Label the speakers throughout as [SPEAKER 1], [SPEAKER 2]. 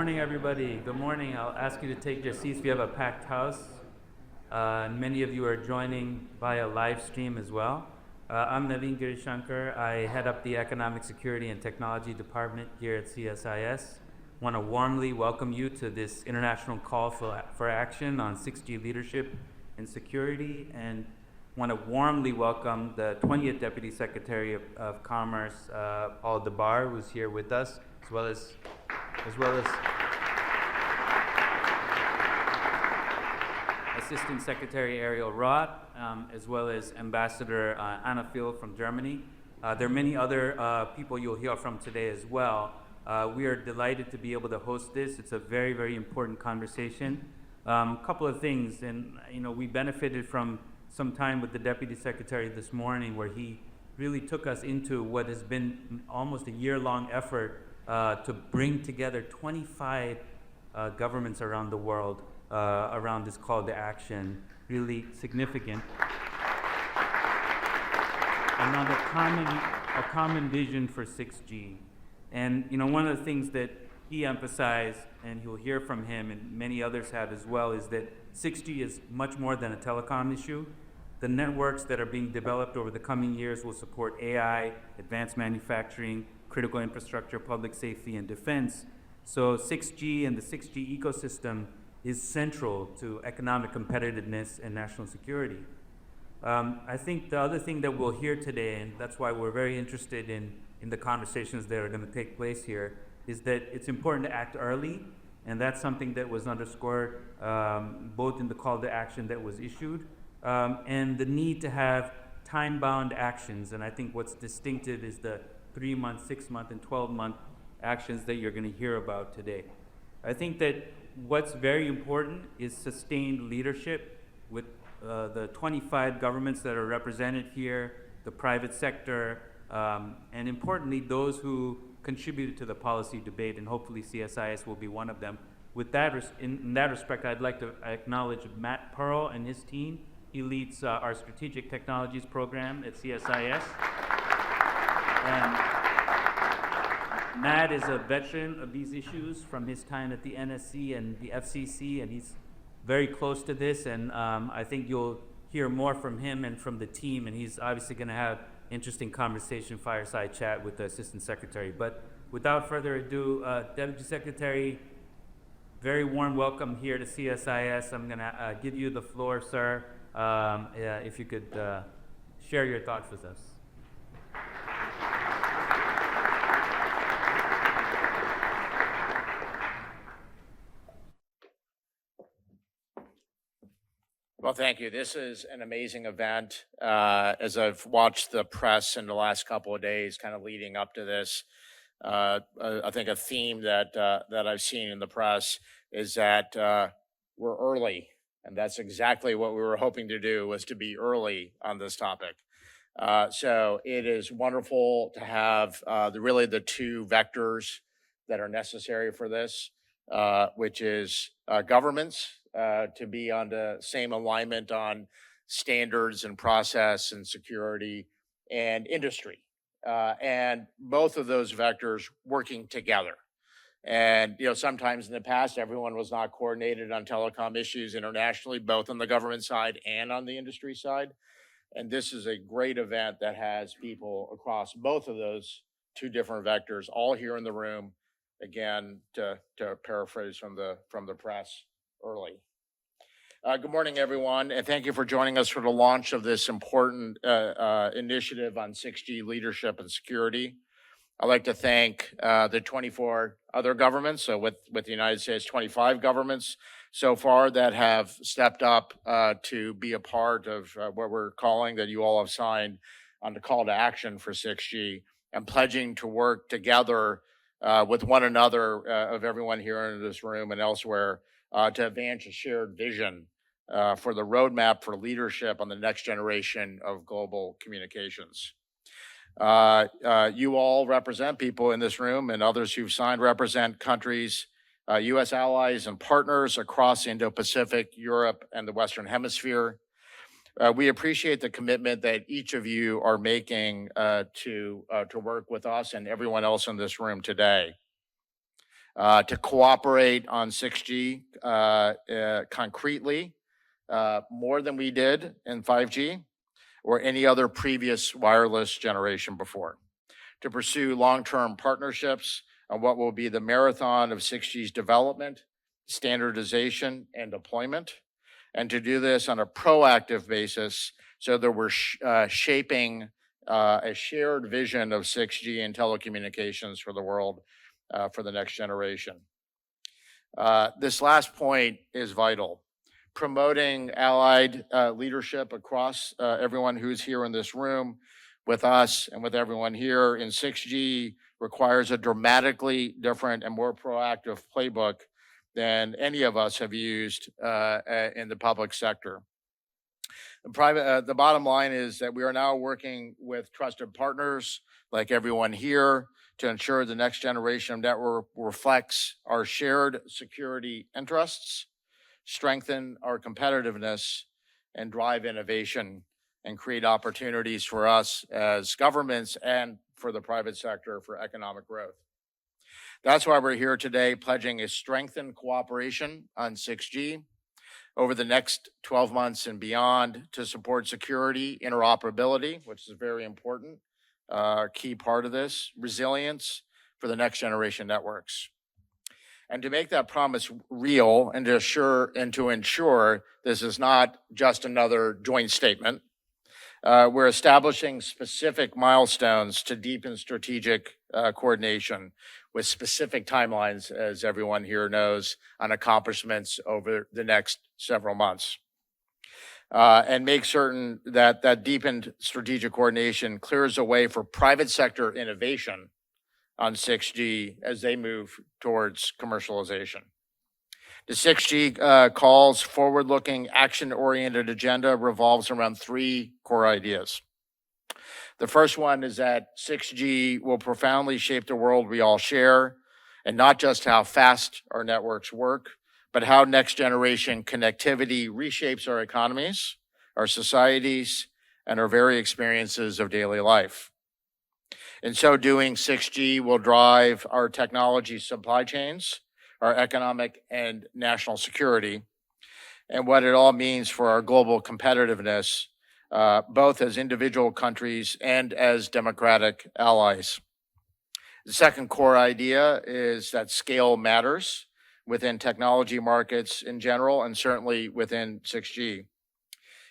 [SPEAKER 1] morning, everybody. Good morning. I'll ask you to take your seats. We have a packed house. And many of you are joining via live stream as well. I'm Naveen Girishankar. I head up the Economic Security and Technology Department here at CSIS. Want to warmly welcome you to this international call for action on 6G leadership and security, and want to warmly welcome the 20th Deputy Secretary of Commerce, Paul DeBar, who's here with us, as well as Assistant Secretary Ariel Roth, as well as Ambassador Anna Phil from Germany. There are many other people you'll hear from today as well. We are delighted to be able to host this. It's a very, very important conversation. A couple of things, and we benefited from some time with the Deputy Secretary this morning, where he really took us into what has been almost a year-long effort to bring together 25 governments around the world around this call to action. Really significant. Around a common vision for 6G. And one of the things that he emphasized, and you'll hear from him and many others have as well, is that 6G is much more than a telecom issue. The networks that are being developed over the coming years will support AI, advanced manufacturing, critical infrastructure, public safety, and defense. So 6G and the 6G ecosystem is central to economic competitiveness and national security. I think the other thing that we'll hear today, and that's why we're very interested in the conversations that are going to take place here, is that it's important to act early, and that's something that was underscored both in the call to action that was issued, and the need to have time-bound actions. And I think what's distinctive is the 3-month, 6-month, and 12-month actions that you're going to hear about today. I think that what's very important is sustained leadership with the 25 governments that are represented here, the private sector, and importantly, those who contributed to the policy debate, and hopefully CSIS will be one of them. With that, in that respect, I'd like to acknowledge Matt Pearl and his team. He leads our Strategic Technologies program at CSIS. And Matt is a veteran of these issues from his time at the NSC and the FCC, and he's very close to this, and I think you'll hear more from him and from the team, and he's obviously going to have interesting conversation, fireside chat with the Assistant Secretary. But without further ado, Deputy Secretary, very warm welcome here to CSIS. I'm going to give you the floor, sir. If you could share your thoughts with us.
[SPEAKER 2] Well, thank you. This is an amazing event. As I've watched the press in the last couple of days, kind of leading up to this, I think a theme that I've seen in the press is that we're early, and that's exactly what we were hoping to do, was to be early on this topic. So it is wonderful to have the two vectors that are necessary for this, which is governments, to be on the same alignment on standards and process and security, and industry. And both of those vectors working together. And sometimes in the past, everyone was not coordinated on telecom issues internationally, both on the government side and on the industry side. And this is a great event that has people across both of those two different vectors all here in the room, again, to paraphrase from the press, early. Good morning, everyone, and thank you for joining us for the launch of this important initiative on 6G leadership and security. I'd like to thank the 24 other governments, so with the United States, 25 governments so far that have stepped up to be a part of what we're calling, that you all have signed on the call to action for 6G, and pledging to work together with one another, of everyone here in this room and elsewhere, to advance a shared vision for the roadmap for leadership on the next generation of global communications. You all represent, people in this room and others who've signed, represent countries, U.S. allies and partners across Indo-Pacific, Europe, and the Western Hemisphere. We appreciate the commitment that each of you are making to work with us and everyone else in this room today. to cooperate on 6G concretely more than we did in 5G or any other previous wireless generation before, to pursue long-term partnerships on what will be the marathon of 6G's development, standardization, and deployment, and to do this on a proactive basis so that we're shaping a shared vision of 6G and telecommunications for the world for the next generation. This last point is vital. Promoting allied leadership across everyone who's here in this room with us and with everyone here in 6G requires a dramatically different and more proactive playbook than any of us have used in the public sector. The bottom line is that we are now working with trusted partners like everyone here to ensure the next generation of network reflects our shared security interests, strengthen our competitiveness, and drive innovation and create opportunities for us as governments and for the private sector for economic growth. That's why we're here today pledging a strengthened cooperation on 6G over the next 12 months and beyond to support security, interoperability, which is a very important key part of this, resilience for the next generation networks. And to make that promise real and to ensure this is not just another joint statement, we're establishing specific milestones to deepen strategic coordination with specific timelines, as everyone here knows, on accomplishments over the next several months. And make certain that that deepened strategic coordination clears the way for private sector innovation on 6G as they move towards commercialization. The 6G calls forward-looking, action-oriented agenda revolves around three core ideas. The first one is that 6G will profoundly shape the world we all share, and not just how fast our networks work, but how next-generation connectivity reshapes our economies, our societies, and our very experiences of daily life. In so doing, 6G will drive our technology supply chains, our economic and national security, and what it all means for our global competitiveness, both as individual countries and as democratic allies. The second core idea is that scale matters within technology markets in general, and certainly within 6G.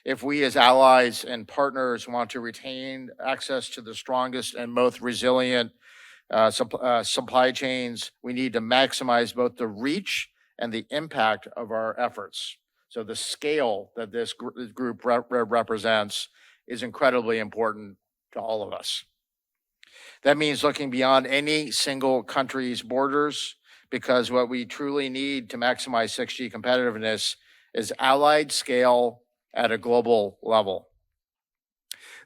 [SPEAKER 2] If we as allies and partners want to retain access to the strongest and most resilient supply chains, we need to maximize both the reach and the impact of our efforts. So the scale that this group represents is incredibly important to all of us. That means looking beyond any single country's borders, because what we truly need to maximize 6G competitiveness is allied scale at a global level.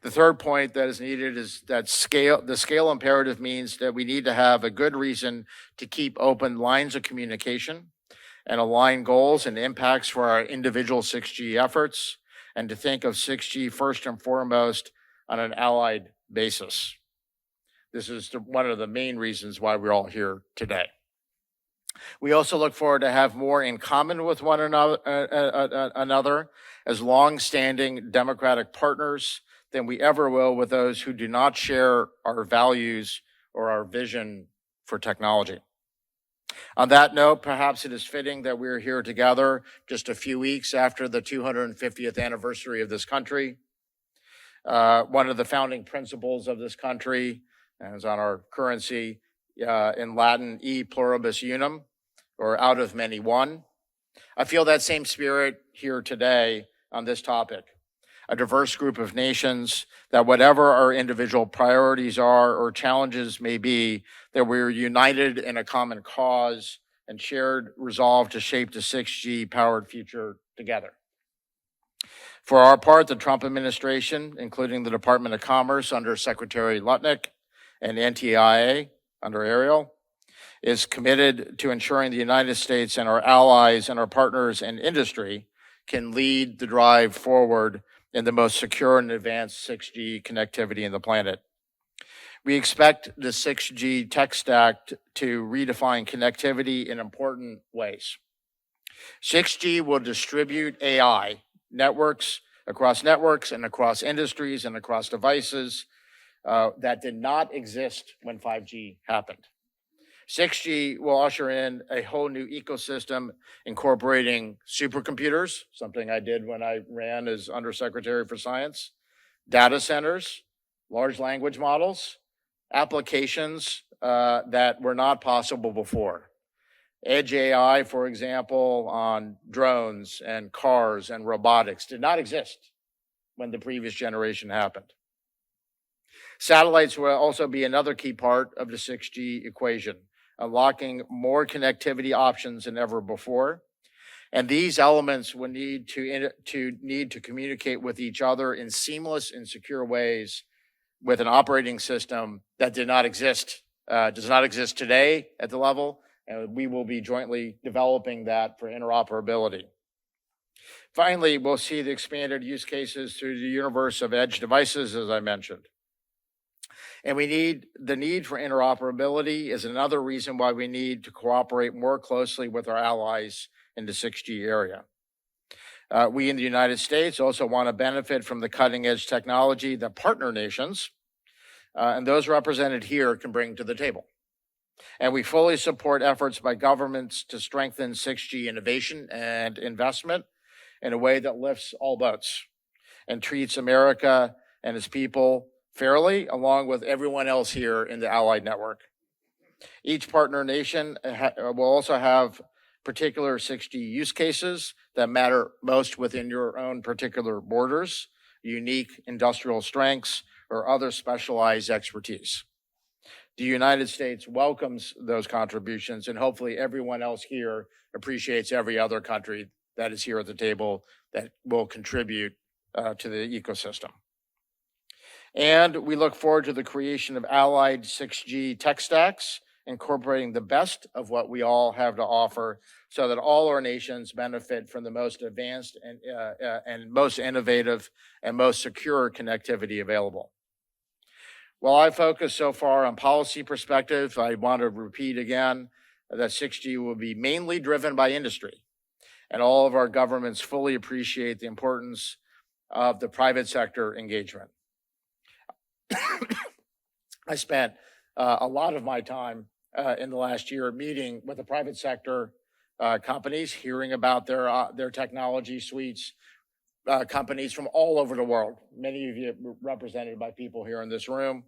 [SPEAKER 2] The third point that is needed is that the scale imperative means that we need to have a good reason to keep open lines of communication and align goals and impacts for our individual 6G efforts, and to think of 6G first and foremost on an allied basis. This is one of the main reasons why we're all here today. We also look forward to have more in common with one another as long-standing democratic partners than we ever will with those who do not share our values or our vision for technology. On that note, perhaps it is fitting that we're here together just a few weeks after the 250th anniversary of this country. One of the founding principles of this country is on our currency, in Latin, e pluribus unum, or out of many one. I feel that same spirit here today on this topic. A diverse group of nations, that whatever our individual priorities are or challenges may be, that we're united in a common cause and shared resolve to shape the 6G powered future together. For our part, the Trump administration, including the Department of Commerce under Secretary Lutnick and NTIA under Ariel, is committed to ensuring the United States and our allies and our partners in industry can lead the drive forward in the most secure and advanced 6G connectivity in the planet. We expect the 6G tech stack to redefine connectivity in important ways. 6G will distribute AI networks and across industries and across devices that did not exist when 5G happened. 6G will usher in a whole new ecosystem incorporating supercomputers, something I did when I ran as Undersecretary for Science, data centers, large language models, applications that were not possible before. Edge AI, for example, on drones and cars and robotics did not exist when the previous generation happened. Satellites will also be another key part of the 6G equation, unlocking more connectivity options than ever before. And these elements will need to communicate with each other in seamless and secure ways with an operating system that does not exist today at the level, and we will be jointly developing that for interoperability. Finally, we'll see the expanded use cases through the universe of edge devices, as I mentioned. And the need for interoperability is another reason why we need to cooperate more closely with our allies in the 6G area. We in the United States also want to benefit from the cutting edge technology that partner nations and those represented here can bring to the table. And we fully support efforts by governments to strengthen 6G innovation and investment in a way that lifts all boats and treats America and its people fairly, along with everyone else here in the allied network. Each partner nation will also have particular 6G use cases that matter most within your own particular borders, unique industrial strengths, or other specialized expertise. The United States welcomes those contributions, and hopefully everyone else here appreciates every other country that is here at the table that will contribute to the ecosystem. And we look forward to the creation of allied 6G tech stacks, incorporating the best of what we all have to offer so that all our nations benefit from the most advanced and most innovative and most secure connectivity available. While I focus so far on policy perspective, I want to repeat again that 6G will be mainly driven by industry, and all of our governments fully appreciate the importance of the private sector engagement. I spent a lot of my time in the last year meeting with the private sector companies, hearing about their technology suites, companies from all over the world. Many of you represented by people here in this room,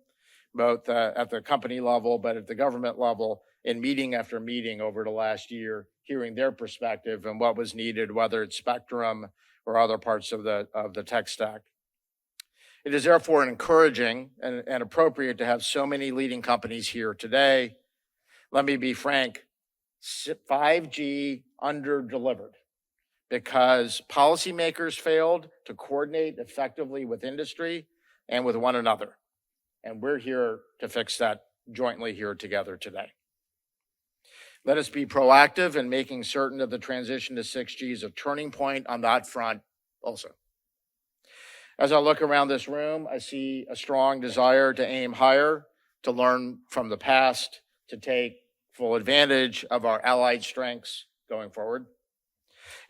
[SPEAKER 2] both at the company level, but at the government level, in meeting after meeting over the last year, hearing their perspective and what was needed, whether it's spectrum or other parts of the tech stack. It is therefore encouraging and appropriate to have so many leading companies here today. Let me be frank, 5G under-delivered because policymakers failed to coordinate effectively with industry and with one another. And we're here to fix that jointly here together today. Let us be proactive in making certain that the transition to 6G is a turning point on that front also. As I look around this room, I see a strong desire to aim higher, to learn from the past, to take full advantage of our allied strengths going forward.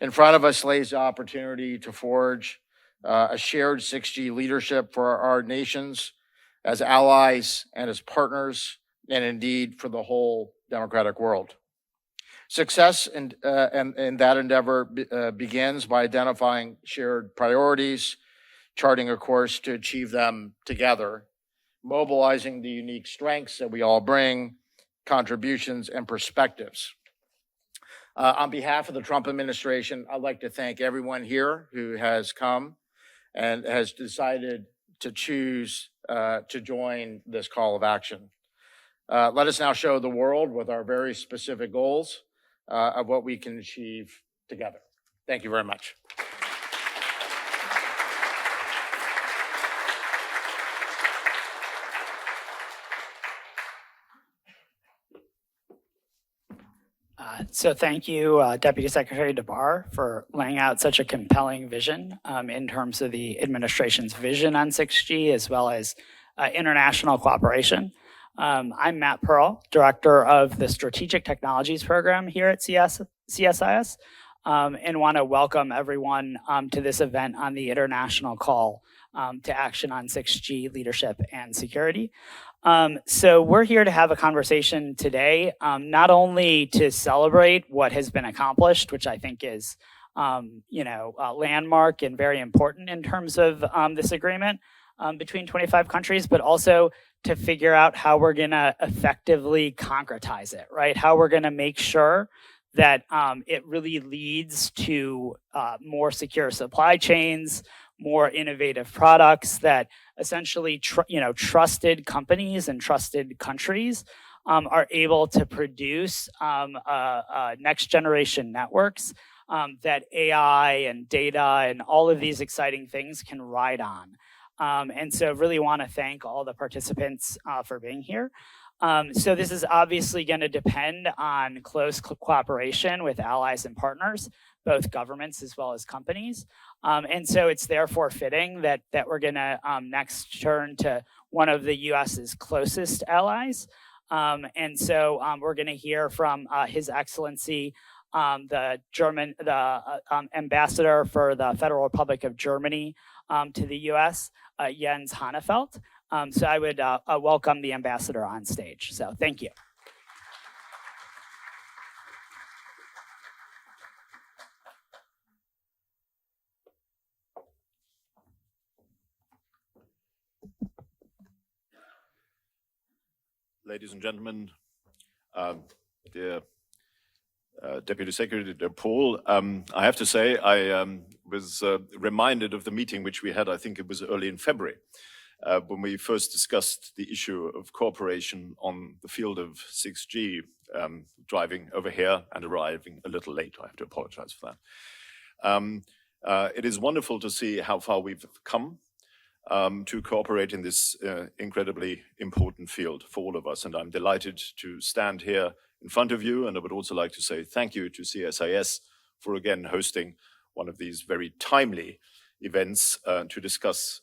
[SPEAKER 2] In front of us lays the opportunity to forge a shared 6G leadership for our nations as allies and as partners, and indeed for the whole democratic world. Success in that endeavor begins by identifying shared priorities, charting a course to achieve them together, mobilizing the unique strengths that we all bring, contributions, and perspectives. On behalf of the Trump administration, I'd like to thank everyone here who has come and has decided to choose to join this call of action. Let us now show the world with our very specific goals of what we can achieve together. Thank you very much.
[SPEAKER 3] So thank you, Deputy Secretary DeBar, for laying out such a compelling vision in terms of the administration's vision on 6G, as well as international cooperation. I'm Matt Pearl, Director of the Strategic Technologies Program here at CSIS, and want to welcome everyone to this event on the international call to action on 6G leadership and security. So we're here to have a conversation today, not only to celebrate what has been accomplished, which I think is landmark and very important in terms of this agreement between 25 countries, but also to figure out how we're going to effectively concretize it, right? How we're going to make sure that it really leads to more secure supply chains, more innovative products that essentially trusted companies and trusted countries are able to produce next generation networks that AI and data and all of these exciting things can ride on. And so really want to thank all the participants for being here. So this is obviously going to depend on close cooperation with allies and partners, both governments as well as companies. And so it's therefore fitting that we're going to next turn to one of the US's closest allies. And so we're going to hear from His Excellency, the ambassador for the Federal Republic of Germany to the US, Jens Hannefeld. So I would welcome the ambassador on stage. So thank you.
[SPEAKER 4] Ladies and gentlemen, dear Deputy Secretary de Paul, I have to say I was reminded of the meeting which we had, I think it was early in February, when we first discussed the issue of cooperation on the field of 6G, driving over here and arriving a little late. I have to apologize for that. It is wonderful to see how far we've come to cooperate in this incredibly important field for all of us. And I'm delighted to stand here in front of you. And I would also like to say thank you to CSIS for again hosting one of these very timely events to discuss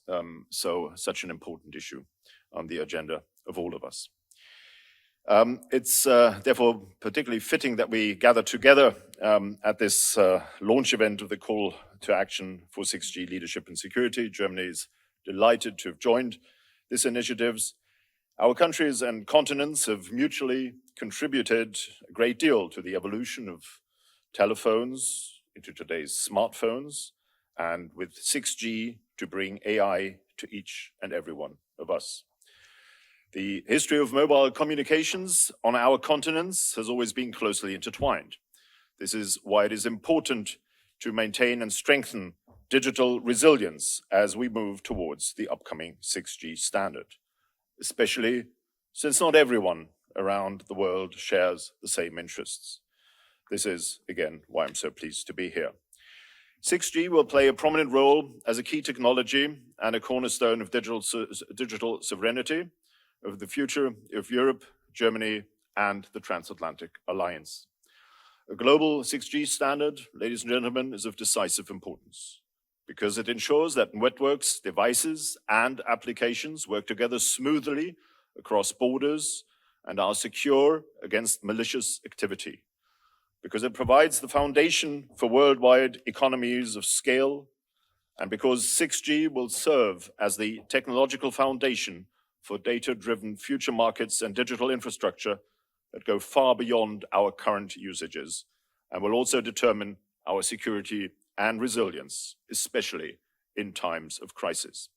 [SPEAKER 4] such an important issue on the agenda of all of us. It's therefore particularly fitting that we gather together at this launch event of the call to action for 6G leadership and security. Germany is delighted to have joined these initiatives. Our countries and continents have mutually contributed a great deal to the evolution of telephones into today's smartphones, and with 6G to bring AI to each and every one of us. The history of mobile communications on our continents has always been closely intertwined. This is why it is important to maintain and strengthen digital resilience as we move towards the upcoming 6G standard, especially since not everyone around the world shares the same interests. This is, again, why I'm so pleased to be here. 6G will play a prominent role as a key technology and a cornerstone of digital sovereignty of the future of Europe, Germany, and the transatlantic alliance. A global 6G standard, ladies and gentlemen, is of decisive importance because it ensures that networks, devices, and applications work together smoothly across borders and are secure against malicious activity. Because it provides the foundation for worldwide economies of scale, and because 6G will serve as the technological foundation for data-driven future markets and digital infrastructure that go far beyond our current usages, and will also determine our security and resilience, especially in times of crisis.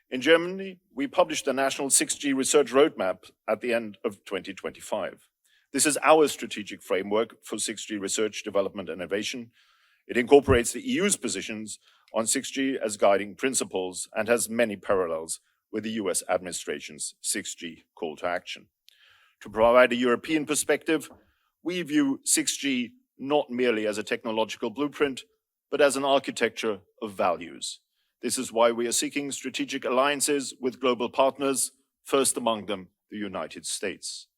[SPEAKER 4] In Germany, we published the National 6G Research Roadmap at the end of 2025. This is our strategic framework for 6G research, development, and innovation. It incorporates the EU's positions on 6G as guiding principles and has many parallels with the US administration's 6G call to action. To provide a European perspective, we view 6G not merely as a technological blueprint, but as an architecture of values. This is why we are seeking strategic alliances with global partners, first among them the United States.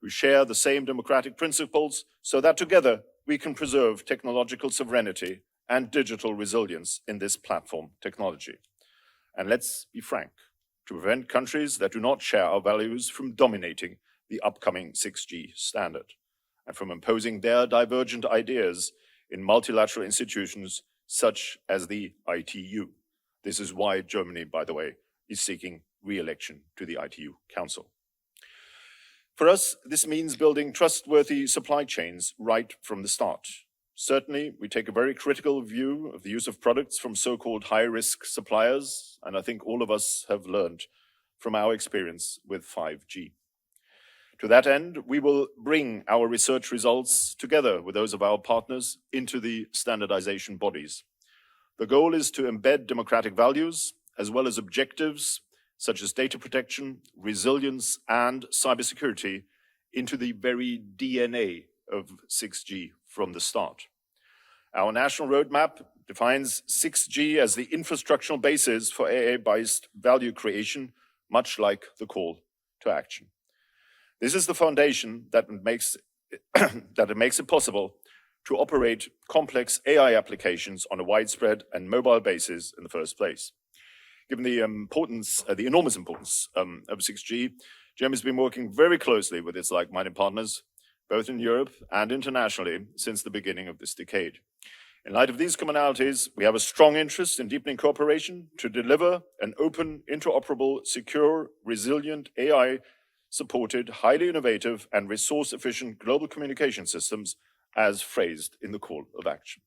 [SPEAKER 4] We share the same democratic principles so that together we can preserve technological sovereignty and digital resilience in this platform technology. And let's be frank, to prevent countries that do not share our values from dominating the upcoming 6G standard and from imposing their divergent ideas in multilateral institutions such as the ITU. This is why Germany, by the way, is seeking re-election to the ITU Council. For us, this means building trustworthy supply chains right from the start. Certainly, we take a very critical view of the use of products from so-called high-risk suppliers, and I think all of us have learned from our experience with 5G. To that end, we will bring our research results together with those of our partners into the standardization bodies. The goal is to embed democratic values as well as objectives such as data protection, resilience, and cybersecurity into the very DNA of 6G from the start. Our national roadmap defines 6G as the infrastructural basis for AI-based value creation, much like the call to action. This is the foundation that makes it possible to operate complex AI applications on a widespread and mobile basis in the first place. Given the enormous importance of 6G, Germany has been working very closely with its like-minded partners, both in Europe and internationally, since the beginning of this decade. In light of these commonalities, we have a strong interest in deepening cooperation to deliver an open, interoperable, secure, resilient, AI-supported, highly innovative, and resource-efficient global communication systems, as phrased in the call of action.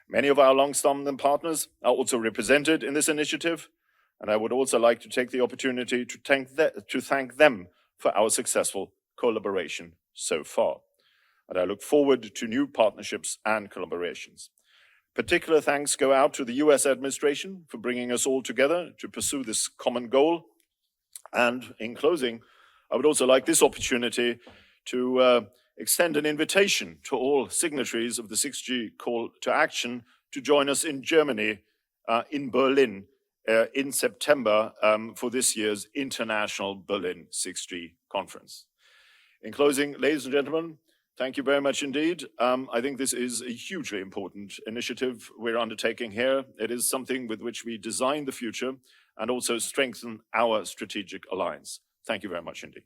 [SPEAKER 4] Many of our long-standing partners are also represented in this initiative, and I would also like to take the opportunity to thank them for our successful collaboration so far. And I look forward to new partnerships and collaborations. Particular thanks go out to the US administration for bringing us all together to pursue this common goal. And in closing, I would also like this opportunity to extend an invitation to all signatories of the 6G call to action to join us in Germany, in Berlin, in September for this year's International Berlin 6G Conference. In closing, ladies and gentlemen, thank you very much indeed. I think this is a hugely important initiative we're undertaking here. It is something with which we design the future and also strengthen our strategic alliance. Thank you very much indeed.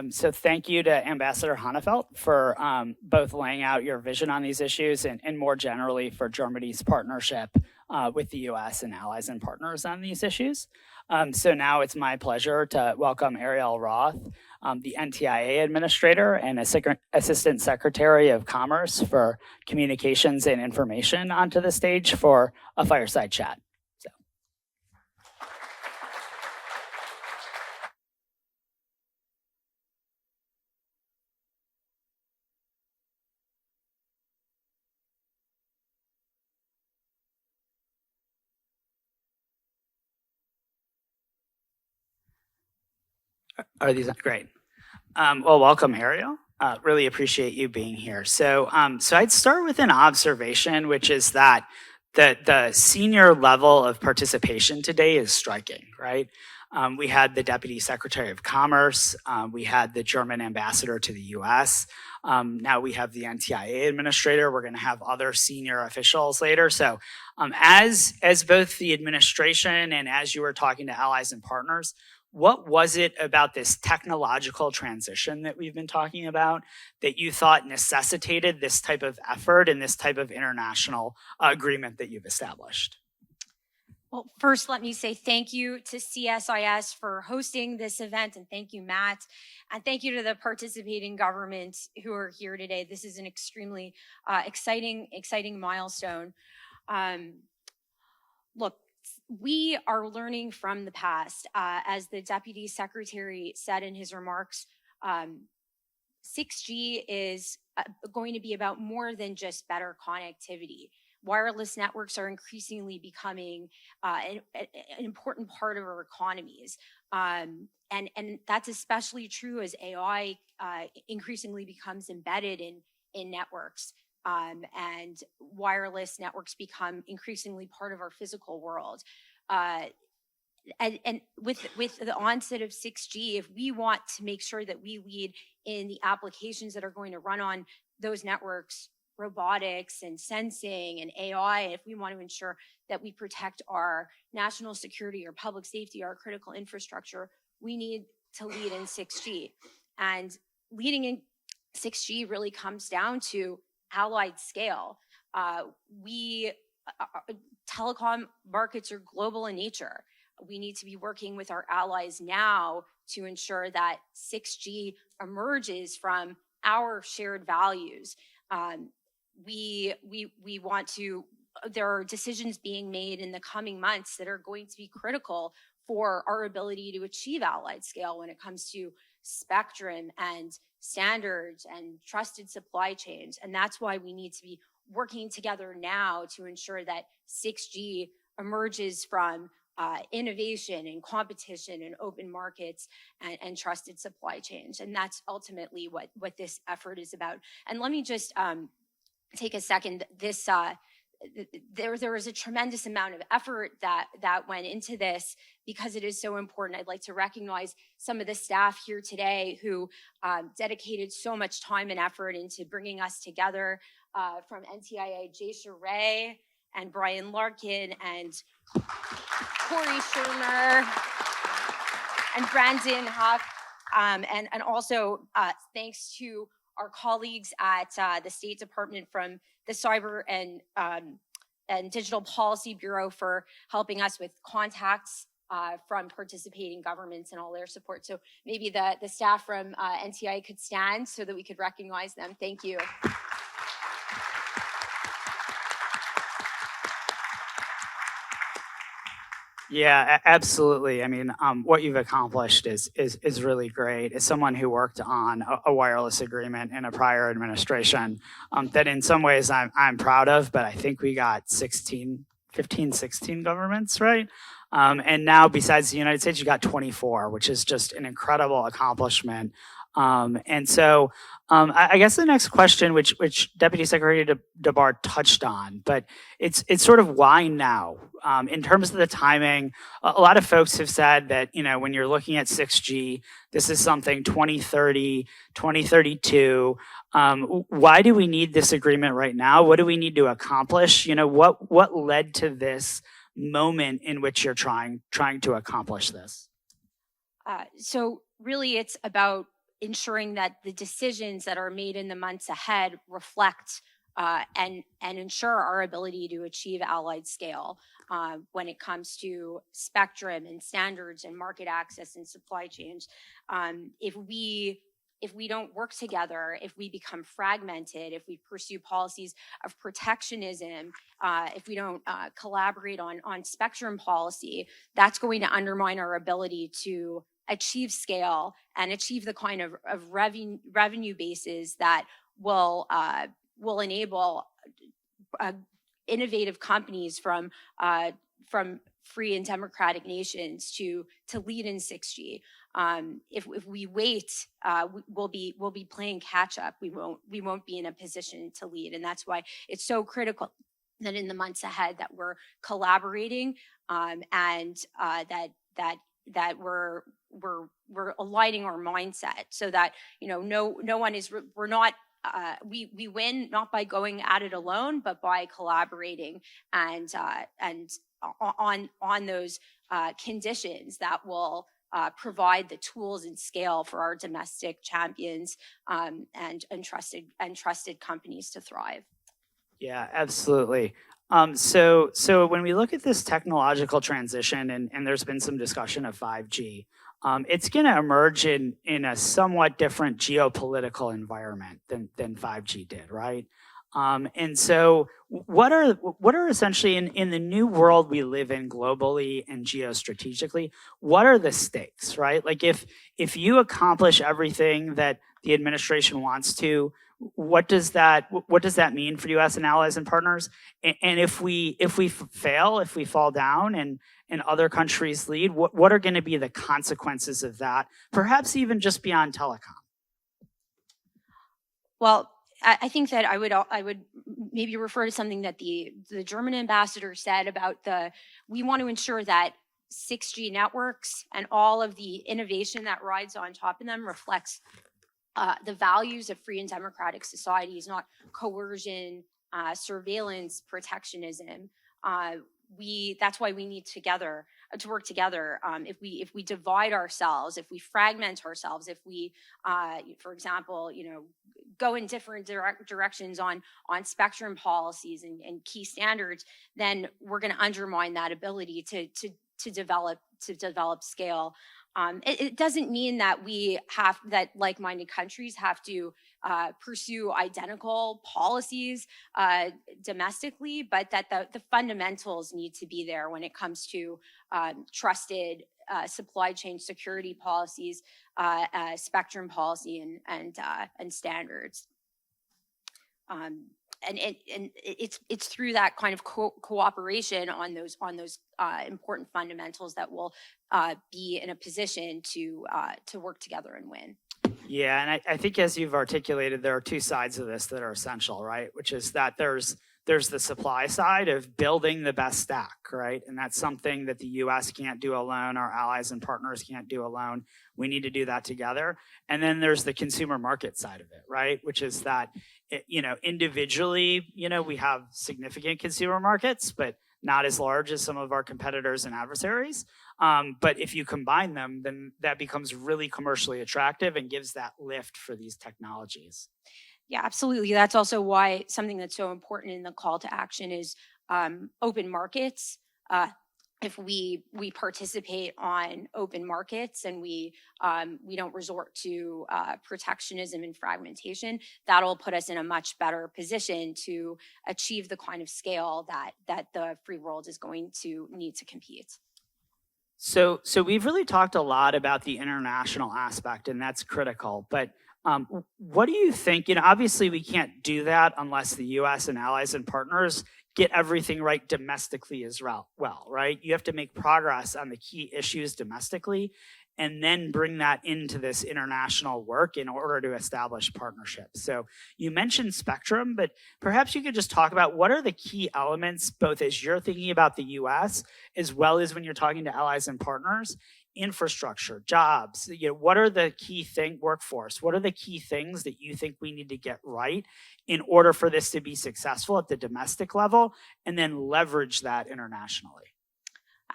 [SPEAKER 3] So thank you to Ambassador Hannefeld for both laying out your vision on these issues and more generally for Germany's partnership with the US and allies and partners on these issues. So now it's my pleasure to welcome Ariel Roth, the NTIA Administrator and Assistant Secretary of Commerce for Communications and Information onto the stage for a fireside chat. Are these great? Well, welcome, Ariel. Really appreciate you being here. So I'd start with an observation, which is that the senior level of participation today is striking, right? We had the Deputy Secretary of Commerce. We had the German ambassador to the US. Now we have the NTIA administrator. We're going to have other senior officials later. So as both the administration and as you were talking to allies and partners, what was it about this technological transition that we've been talking about that you thought necessitated this type of effort and this type of international agreement that you've established?
[SPEAKER 5] Well, first, let me say thank you to CSIS for hosting this event, and thank you, Matt, and thank you to the participating governments who are here today. This is an extremely exciting milestone. Look, we are learning from the past. As the Deputy Secretary said in his remarks, 6G is going to be about more than just better connectivity. Wireless networks are increasingly becoming an important part of our economies. And that's especially true as AI increasingly becomes embedded in networks. And wireless networks become increasingly part of our physical world. and with the onset of 6G, if we want to make sure that we lead in the applications that are going to run on those networks, robotics and sensing and AI, if we want to ensure that we protect our national security or public safety, our critical infrastructure, we need to lead in 6G. And leading in 6G really comes down to allied scale. Telecom markets are global in nature. We need to be working with our allies now to ensure that 6G emerges from our shared values. We want to, there are decisions being made in the coming months that are going to be critical for our ability to achieve allied scale when it comes to spectrum and standards and trusted supply chains. And that's why we need to be working together now to ensure that 6G emerges from innovation and competition and open markets and trusted supply chains. And that's ultimately what this effort is about. And let me just take a second. This there was a tremendous amount of effort that went into this because it is so important. I'd like to recognize some of the staff here today who dedicated so much time and effort into bringing us together, from NTIA, Jaysha Ray and Brian Larkin and Corey Shermer and Brandon Huff, and also thanks to our colleagues at the State Department from the Cyber and Digital Policy Bureau for helping us with contacts from participating governments and all their support. So maybe the staff from NTI could stand so that we could recognize them. Thank you.
[SPEAKER 3] Yeah, absolutely. I mean, what you've accomplished is really great. As someone who worked on a wireless agreement in a prior administration, that in some ways I'm proud of, but I think we got 16 governments, right? And now besides the United States, you got 24, which is just an incredible accomplishment. And so I guess the next question, which Deputy Secretary DeBar touched on, but it's sort of why now? In terms of the timing, a lot of folks have said that, when you're looking at 6G, this is something 2030, 2032. Why do we need this agreement right now? What do we need to accomplish? What led to this moment in which you're trying to accomplish this?
[SPEAKER 5] So really it's about ensuring that the decisions that are made in the months ahead reflect and ensure our ability to achieve allied scale when it comes to spectrum and standards and market access and supply chains. If we don't work together, if we become fragmented, if we pursue policies of protectionism, if we don't collaborate on spectrum policy, that's going to undermine our ability to achieve scale and achieve the kind of revenue bases that will enable innovative companies from free and democratic nations to lead in 6G. If we wait, we'll be playing catch up. We won't be in a position to lead, and that's why it's so critical that in the months ahead that we're collaborating and that we're aligning our mindset so that no one is we're not. We win not by going at it alone, but by collaborating and on those conditions that will provide the tools and scale for our domestic champions and trusted companies to thrive.
[SPEAKER 3] Yeah, absolutely. So when we look at this technological transition, and there's been some discussion of 5G, it's going to emerge in a somewhat different geopolitical environment than 5G did, right? And so what are essentially in the new world we live in globally and geostrategically, what are the stakes, right? Like if you accomplish everything that the administration wants to, what does that mean for U.S. and allies and partners? And if we fail, if we fall down and other countries lead, what are going to be the consequences of that? Perhaps even just beyond telecom.
[SPEAKER 5] Well, I think that I would maybe refer to something that the German ambassador said about we want to ensure that 6G networks and all of the innovation that rides on top of them reflects the values of free and democratic societies, not coercion, surveillance, protectionism. That's why we need to work together. If we divide ourselves, if we fragment ourselves, if we, for example, go in different directions on spectrum policies and key standards, then we're going to undermine that ability to develop scale. It doesn't mean that that like-minded countries have to pursue identical policies domestically, but that the fundamentals need to be there when it comes to trusted supply chain security policies, spectrum policy, and standards. And it's through that kind of cooperation on those important fundamentals that we'll be in a position to work together and win.
[SPEAKER 3] Yeah, and I think as you've articulated, there are two sides of this that are essential, right? Which is that there's the supply side of building the best stack, right? And that's something that the U.S. can't do alone. Our allies and partners can't do alone. We need to do that together. And then there's the consumer market side of it, right? Which is that, individually, we have significant consumer markets, but not as large as some of our competitors and adversaries. But if you combine them, then that becomes really commercially attractive and gives that lift for these technologies.
[SPEAKER 5] Yeah, absolutely. That's also why something that's so important in the call to action is open markets. If we participate on open markets and we don't resort to protectionism and fragmentation, that'll put us in a much better position to achieve the kind of scale that the free world is going to need to compete.
[SPEAKER 3] So we've really talked a lot about the international aspect, and that's critical. But what do you think? Obviously we can't do that unless the U.S. and allies and partners get everything right domestically as well, right? You have to make progress on the key issues domestically and then bring that into this international work in order to establish partnerships. So you mentioned spectrum, but perhaps you could just talk about what are the key elements, both as you're thinking about the US, as well as when you're talking to allies and partners, infrastructure, jobs, what are the key workforce, what are the key things that you think we need to get right in order for this to be successful at the domestic level and then leverage that internationally?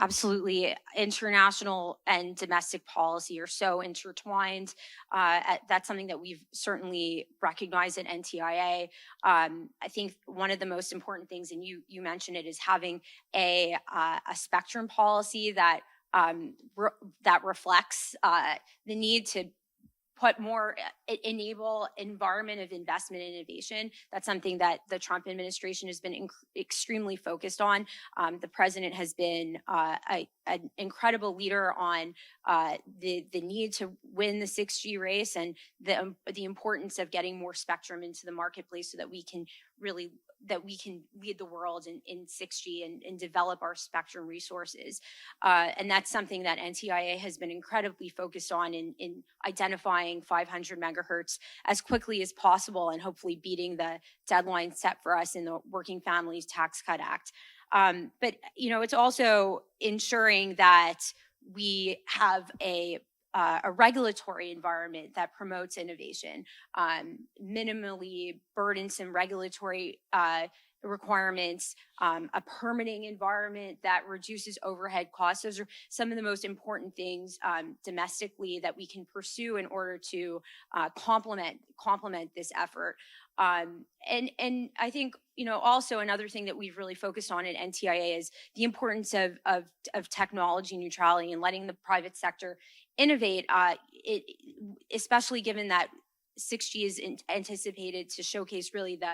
[SPEAKER 5] Absolutely. International and domestic policy are so intertwined. That's something that we've certainly recognized at NTIA. I think one of the most important things, and you mentioned it, is having a spectrum policy that reflects the need to enable environment of investment and innovation. That's something that the Trump administration has been extremely focused on. The president has been an incredible leader on the need to win the 6G race and the importance of getting more spectrum into the marketplace so that we can lead the world in 6G and develop our spectrum resources. And that's something that NTIA has been incredibly focused on in identifying 500 megahertz as quickly as possible and hopefully beating the deadline set for us in the Working Families Tax Cut Act. But it's also ensuring that we have a regulatory environment that promotes innovation, minimally burdensome regulatory requirements, a permitting environment that reduces overhead costs. Those are some of the most important things domestically that we can pursue in order to complement this effort. And I think, also another thing that we've really focused on at NTIA is the importance of technology neutrality and letting the private sector innovate, especially given that 6G is anticipated to showcase really the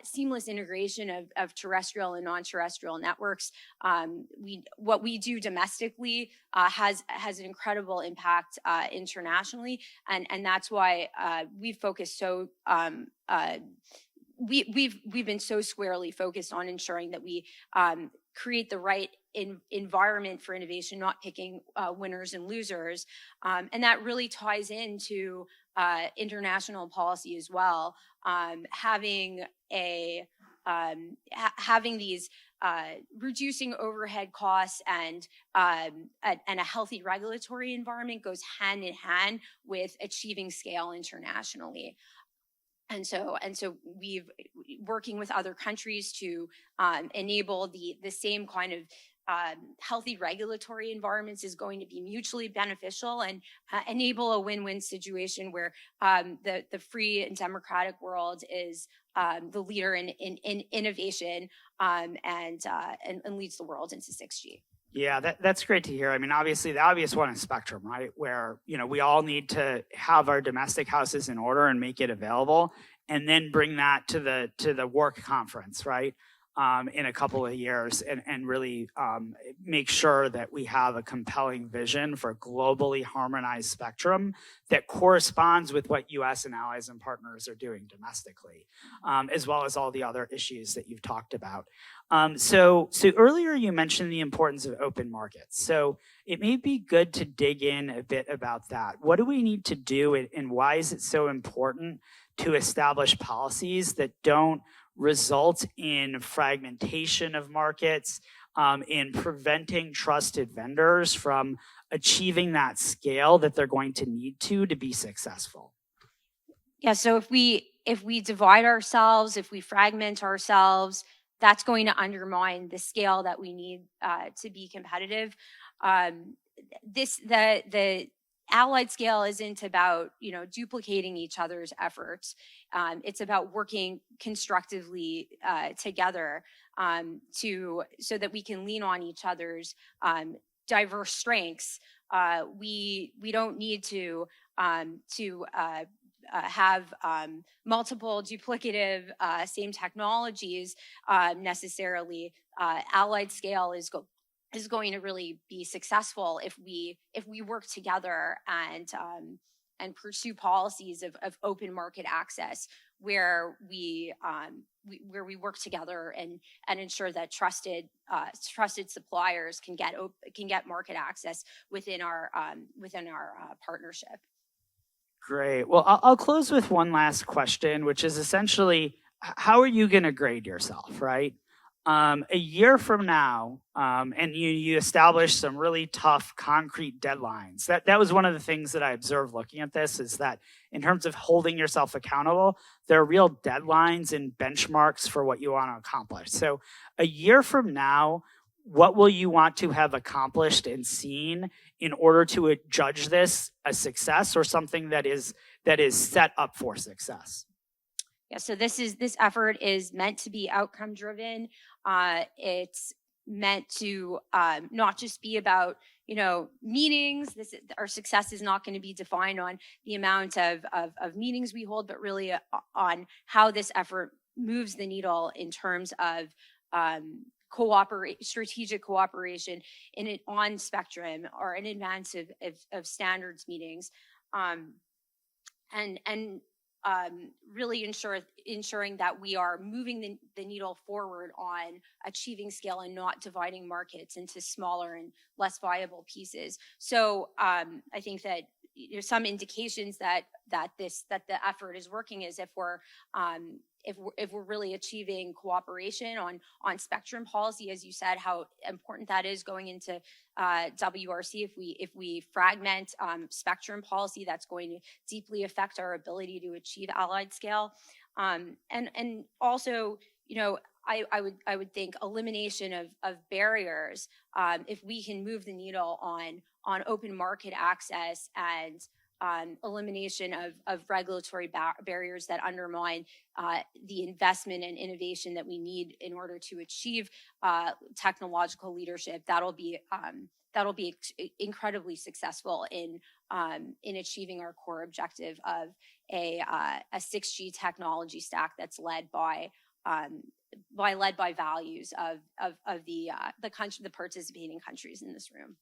[SPEAKER 5] seamless integration of terrestrial and non-terrestrial networks. What we do domestically has an incredible impact internationally, and that's why we've focused so. We've been so squarely focused on ensuring that we create the right environment for innovation, not picking winners and losers, and that really ties into international policy as well. Having a having these reducing overhead costs and a healthy regulatory environment goes hand in hand with achieving scale internationally. And so we've working with other countries to enable the same kind of healthy regulatory environments is going to be mutually beneficial and enable a win-win situation where the free and democratic world is the leader in innovation and leads the world into 6G.
[SPEAKER 3] Yeah, that's great to hear. I mean, obviously, the obvious one is spectrum, right? Where, we all need to have our domestic houses in order and make it available, and then bring that to the work conference, right? In a couple of years, and really make sure that we have a compelling vision for globally harmonized spectrum that corresponds with what U.S. and allies and partners are doing domestically, as well as all the other issues that you've talked about. So earlier you mentioned the importance of open markets. So it may be good to dig in a bit about that. What do we need to do, and why is it so important to establish policies that don't result in fragmentation of markets, in preventing trusted vendors from achieving that scale that they're going to need to be successful?
[SPEAKER 5] Yeah, so if we divide ourselves, if we fragment ourselves, that's going to undermine the scale that we need to be competitive. The allied scale isn't about duplicating each other's efforts. It's about working constructively together so that we can lean on each other's diverse strengths. We don't need to have multiple duplicative same technologies necessarily. Allied scale is going to really be successful if we work together and pursue policies of open market access where we work together and ensure that trusted suppliers can get market access within our partnership.
[SPEAKER 3] Great. Well, I'll close with one last question, which is essentially, how are you going to grade yourself, right? A year from now, and you establish some really tough, concrete deadlines. That was one of the things that I observed looking at this, is that in terms of holding yourself accountable, there are real deadlines and benchmarks for what you want to accomplish. So a year from now, what will you want to have accomplished and seen in order to judge this a success or something that is set up for success?
[SPEAKER 5] Yeah, so this effort is meant to be outcome driven. It's meant to not just be about meetings. Our success is not going to be defined on the amount of meetings we hold, but really on how this effort moves the needle in terms of strategic cooperation on spectrum or in advance of standards meetings, and really ensuring that we are moving the needle forward on achieving scale and not dividing markets into smaller and less viable pieces. So I think that some indications that the effort is working is if we're really achieving cooperation on spectrum policy, as you said, how important that is going into WRC. If we fragment spectrum policy, that's going to deeply affect our ability to achieve allied scale. And also, I would think elimination of barriers. If we can move the needle on open market access and elimination of regulatory barriers that undermine the investment and innovation that we need in order to achieve technological leadership, that'll be incredibly successul in achieving our core objective of a 6G technology stack that's led by values of the participating countries in this room.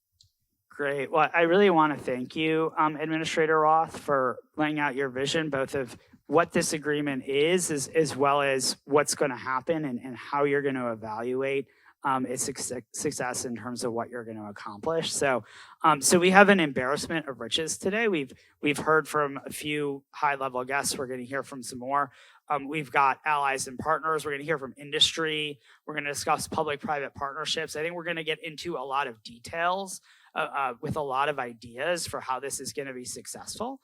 [SPEAKER 3] Great. Well, I really want to thank you, Administrator Roth, for laying out your vision, both of what this agreement is, as well as what's going to happen and how you're going to evaluate its success in terms of what you're going to accomplish. So we have an embarrassment of riches today. We've heard from a few high-level guests. We're going to hear from some more. We've got allies and partners. We're going to hear from industry. We're going to discuss public-private partnerships. I think we're going to get into a lot of details with a lot of ideas for how this is going to be successful.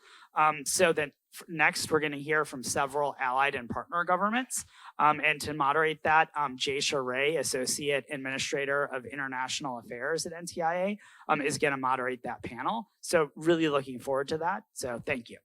[SPEAKER 3] So then next, we're going to hear from several allied and partner governments. And to moderate that, Jaysha Ray, Associate Administrator of International Affairs at NTIA, is going to moderate that panel. So really looking forward to that. So thank you.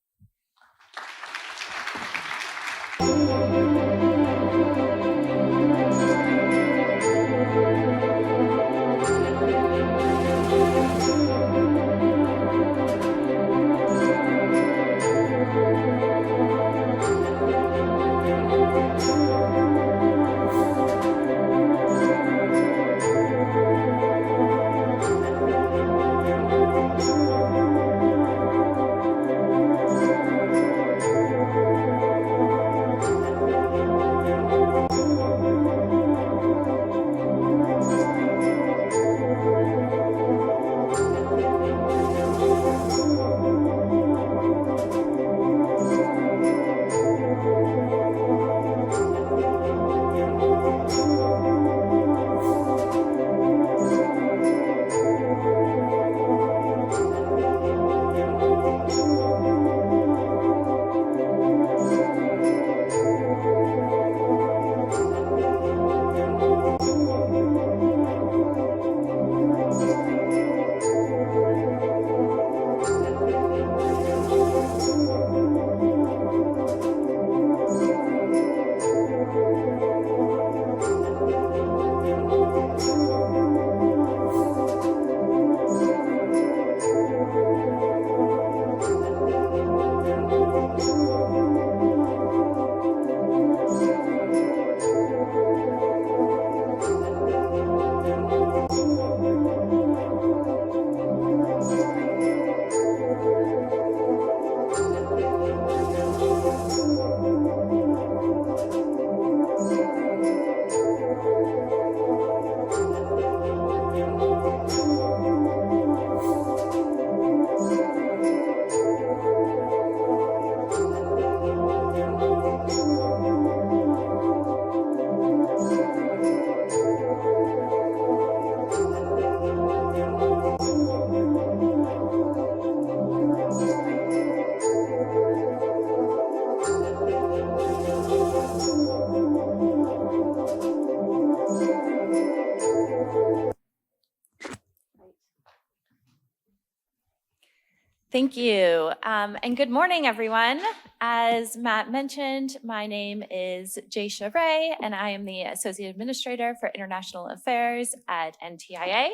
[SPEAKER 6] Thank you. And good morning, everyone. As Matt mentioned, my name is Jaysha Ray, and I am the Associate Administrator for International Affairs at NTIA.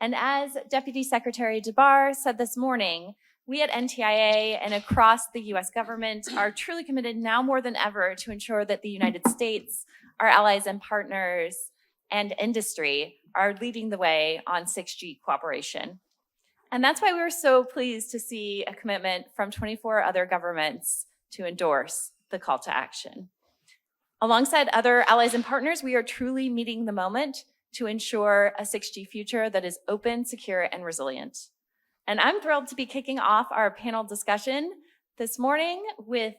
[SPEAKER 6] And as Deputy Secretary DeBar said this morning, we at NTIA and across the US government are truly committed now more than ever to ensure that the United States, our allies and partners, and industry are leading the way on 6G cooperation. And that's why we were so pleased to see a commitment from 24 other governments to endorse the call to action. Alongside other allies and partners, we are truly meeting the moment to ensure a 6G future that is open, secure, and resilient. And I'm thrilled to be kicking off our panel discussion this morning with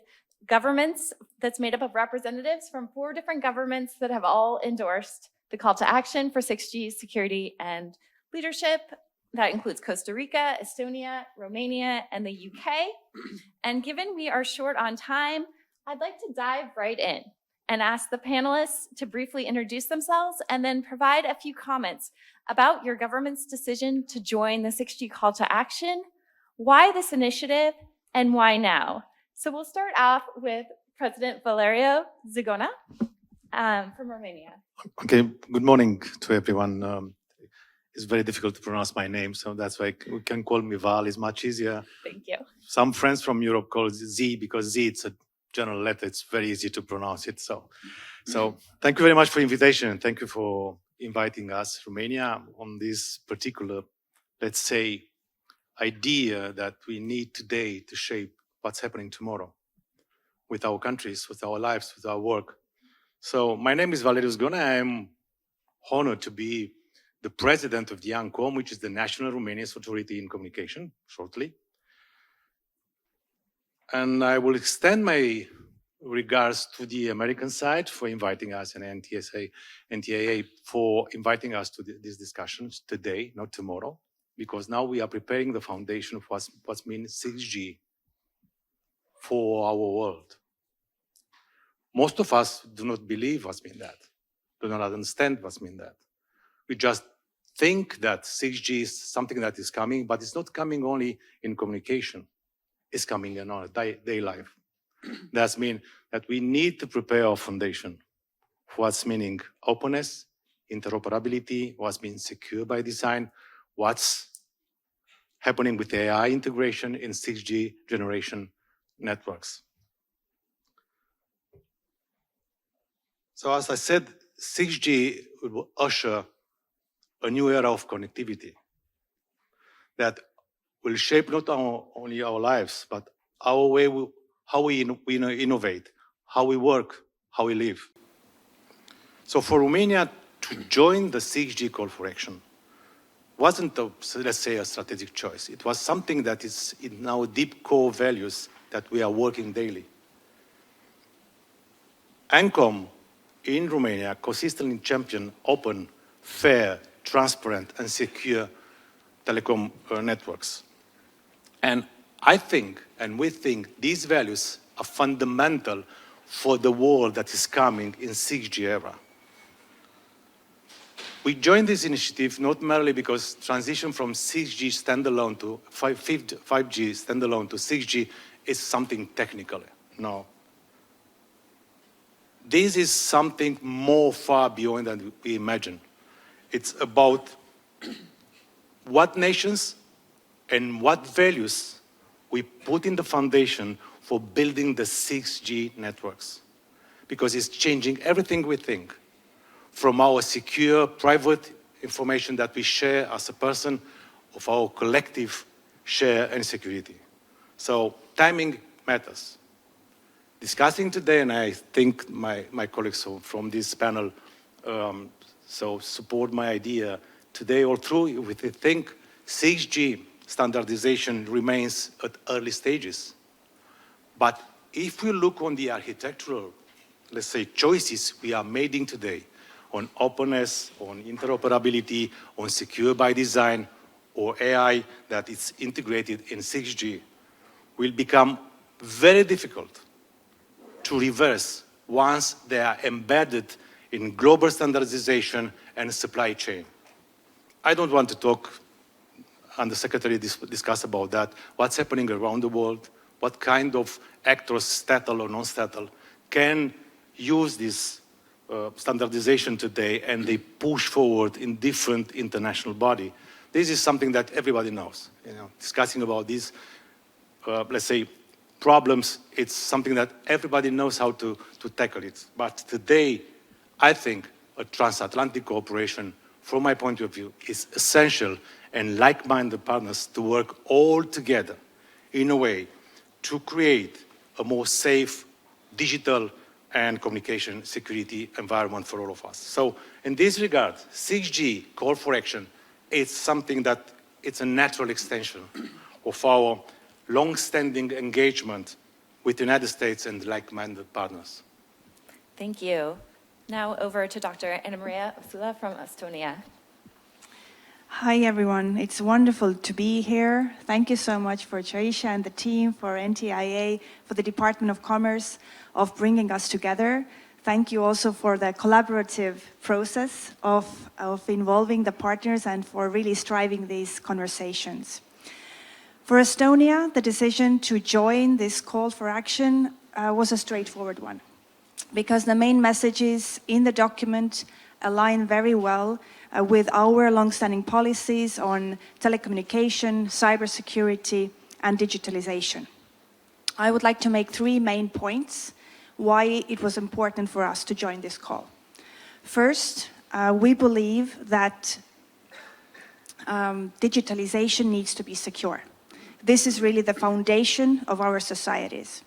[SPEAKER 6] governments that's made up of representatives from 4 different governments that have all endorsed the call to action for 6G security and leadership. That includes Costa Rica, Estonia, Romania, and the UK. And given we are short on time, I'd like to dive right in and ask the panelists to briefly introduce themselves and then provide a few comments about your government's decision to join the 6G call to action, why this initiative, and why now. So we'll start off with President Valerio Zigona from Romania.
[SPEAKER 7] Okay, good morning to everyone. It's very difficult to pronounce my name, so that's why we can call me Val. It's much easier.
[SPEAKER 6] Thank you.
[SPEAKER 7] Some friends from Europe call it Z because Z, it's a general letter. It's very easy to pronounce it. So thank you very much for the invitation, and thank you for inviting us, Romania, on this particular, let's say, idea that we need today to shape what's happening tomorrow with our countries, with our lives, with our work. So my name is Valerius Gona. I am honored to be the president of the ANCOM, which is the National Romanian Authority in Communication, shortly. And I will extend my regards to the American side for inviting us, and NTIA for inviting us to these discussions today, not tomorrow, because now we are preparing the foundation of what's means 6G for our world. Most of us do not believe what's mean that, do not understand what's mean that. We just think that 6G is something that is coming, but it's not coming only in communication. It's coming in our day life. That means that we need to prepare our foundation for what's meaning openness, interoperability, what's mean secure by design, what's happening with AI integration in 6G generation networks. So as I said, 6G will usher a new era of connectivity that will shape not only our lives, but our way, how we innovate, how we work, how we live. So for Romania to join the 6G call for action wasn't, let's say, a strategic choice. It was something that is in our deep core values that we are working daily. ANCOM in Romania consistently champion open, fair, transparent, and secure telecom networks. And I think, and we think, these values are fundamental for the world that is coming in 6G era. We joined this initiative not merely because transition from 6G standalone to 5G standalone to 6G is something technical. No. This is something more far beyond than we imagine. It's about what nations and what values we put in the foundation for building the 6G networks. Because it's changing everything we think, from our secure, private information that we share as a person, of our collective share and security. So timing matters. Discussing today, and I think my colleagues from this panel so support my idea today or through, we think 6G standardization remains at early stages. But if we look on the architectural, let's say, choices we are making today on openness, on interoperability, on secure by design, or AI that is integrated in 6G, will become very difficult to reverse once they are embedded in global standardization and supply chain. I don't want to talk, and the Secretary discuss about that, what's happening around the world, what kind of actors, stattal or non-stattal, can use this standardization today, and they push forward in different international body. This is something that everybody knows. Discussing about these, let's say, problems, it's something that everybody knows how to tackle it. But today, I think a transatlantic cooperation, from my point of view, is essential, and like-minded partners to work all together in a way to create a more safe digital and communication security environment for all of us. So in this regard, 6G call for action is something that it's a natural extension of our long-standing engagement with the United States and like-minded partners.
[SPEAKER 6] Thank you. Now over to Dr. Anna Maria Osula from Estonia.
[SPEAKER 8] Hi, everyone. It's wonderful to be here. Thank you so much for Tricia and the team, for NTIA, for the Department of Commerce, of bringing us together. Thank you also for the collaborative process of involving the partners and for really striving these conversations. For Estonia, the decision to join this call for action was a straightforward one, because the main messages in the document align very well with our long-standing policies on telecommunication, cybersecurity, and digitalization. I would like to make 3 main points why it was important for us to join this call. First, we believe that digitalization needs to be secure. This is really the foundation of our societies.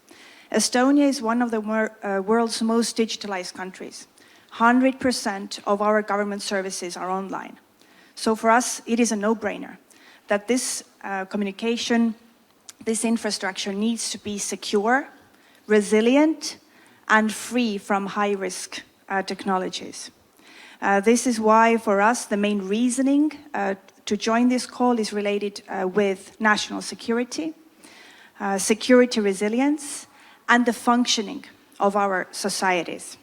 [SPEAKER 8] Estonia is one of the world's most digitalized countries. 100% of our government services are online. So for us, it is a no-brainer that this communication, this infrastructure needs to be secure, resilient, and free from high-risk technologies. This is why, for us, the main reasoning to join this call is related with national security, security resilience, and the functioning of our societies.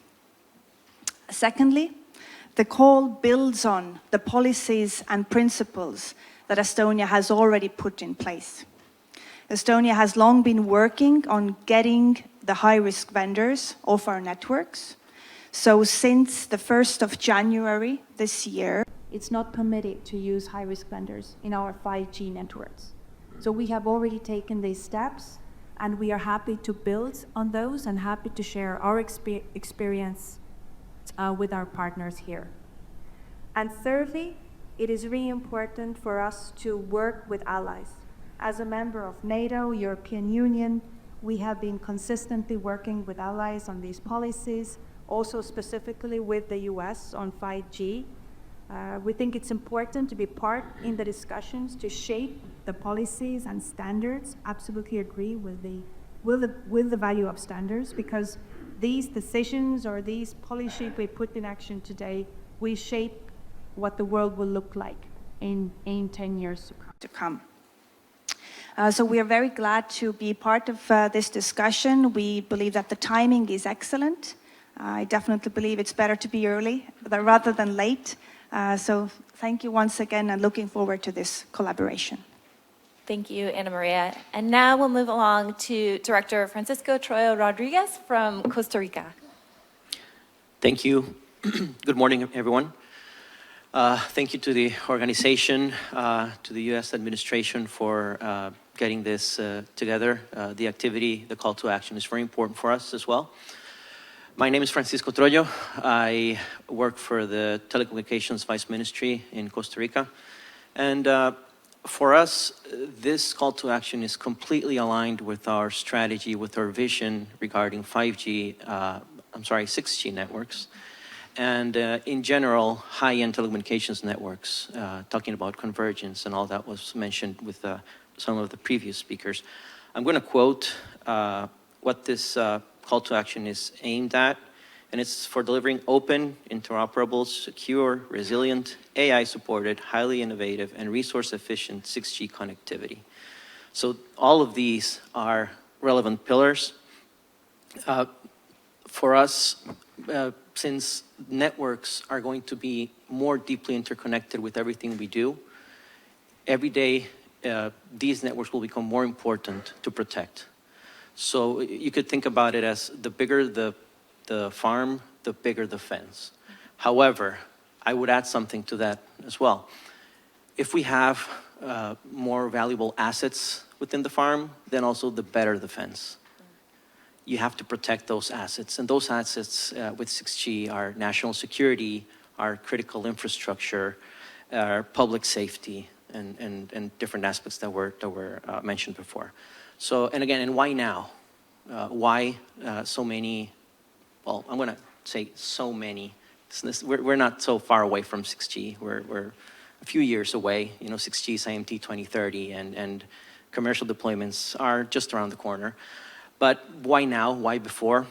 [SPEAKER 8] Secondly, the call builds on the policies and principles that Estonia has already put in place. Estonia has long been working on getting the high-risk vendors off our networks. So since the 1st of January this year,
[SPEAKER 9] it's not permitted to use high-risk vendors in our 5G networks. So we have already taken these steps, and we are happy to build on those and happy to share our experience with our partners here. And thirdly, it is really important for us to work with allies. As a member of NATO, European Union, we have been consistently working with allies on these policies, also specifically with the US on 5G. We think it's important to be part in the discussions to shape the policies and standards. Absolutely agree with the value of standards, because these decisions or these policies we put in action today, we shape what the world will look like in 10 years to come.
[SPEAKER 8] So we are very glad to be part of this discussion. We believe that the timing is excellent. I definitely believe it's better to be early rather than late. So thank you once again, and looking forward to this collaboration.
[SPEAKER 6] Thank you, Ana Maria. And now we'll move along to Director Francisco Troyo Rodriguez from Costa Rica.
[SPEAKER 10] Thank you. Good morning, everyone. Thank you to the organization, to the U.S. administration for getting this together. The activity, the call to action is very important for us as well. My name is Francisco Troyo. I work for the Telecommunications Vice Ministry in Costa Rica. And for us, this call to action is completely aligned with our strategy, with our vision regarding 6G networks. And in general, high-end telecommunications networks, talking about convergence and all that was mentioned with some of the previous speakers. I'm going to quote what this call to action is aimed at, and it's for delivering open, interoperable, secure, resilient, AI-supported, highly innovative, and resource-efficient 6G connectivity. So all of these are relevant pillars. For us, since networks are going to be more deeply interconnected with everything we do, every day these networks will become more important to protect. So you could think about it as the bigger the farm, the bigger the fence. However, I would add something to that as well. If we have more valuable assets within the farm, then also the better the fence. You have to protect those assets. And those assets with 6G are national security, our critical infrastructure, our public safety, and different aspects that were mentioned before. So, and again, and why now? Why so many? Well, I'm going to say so many. We're not so far away from 6G. We're a few years away. 6G is IMT 2030, and commercial deployments are just around the corner. But why now? Why before?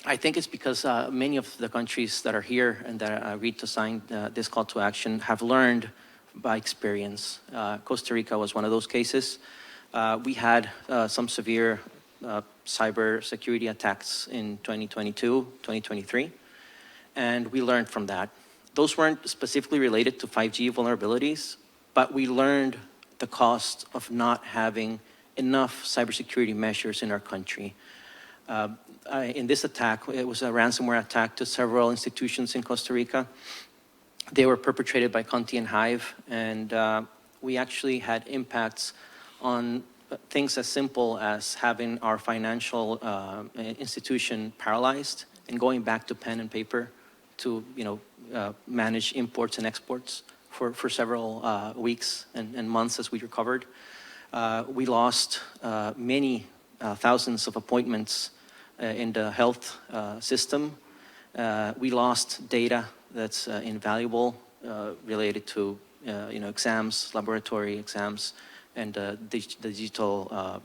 [SPEAKER 10] I think it's because many of the countries that are here and that agreed to sign this call to action have learned by experience. Costa Rica was one of those cases. We had some severe cyber security attacks in 2022, 2023, and we learned from that. Those weren't specifically related to 5G vulnerabilities, but we learned the cost of not having enough cybersecurity measures in our country. In this attack, it was a ransomware attack to several institutions in Costa Rica. They were perpetrated by Conti and Hive, and we actually had impacts on things as simple as having our financial institution paralyzed and going back to pen and paper to manage imports and exports for several weeks and months as we recovered. We lost many thousands of appointments in the health system. We lost data that's invaluable related to exams, laboratory exams, and the digital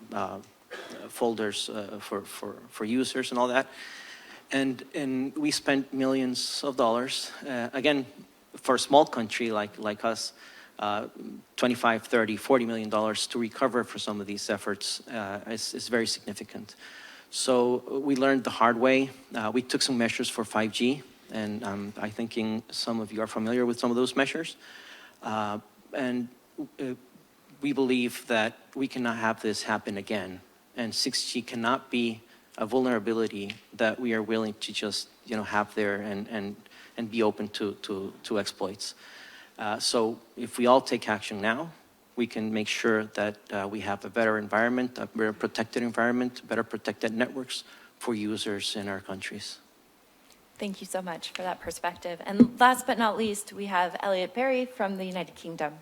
[SPEAKER 10] folders for users and all that. And we spent millions of dollars. Again, for a small country like us, 25, 30, 40 million dollars to recover for some of these efforts is very significant. So we learned the hard way. We took some measures for 5G, and I'm thinking some of you are familiar with some of those measures. And we believe that we cannot have this happen again, and 6G cannot be a vulnerability that we are willing to just have there and be open to exploits. So if we all take action now, we can make sure that we have a better environment, a better protected environment, better protected networks for users in our countries.
[SPEAKER 6] Thank you so much for that perspective. And last but not least, we have Elliot Berry from the United Kingdom.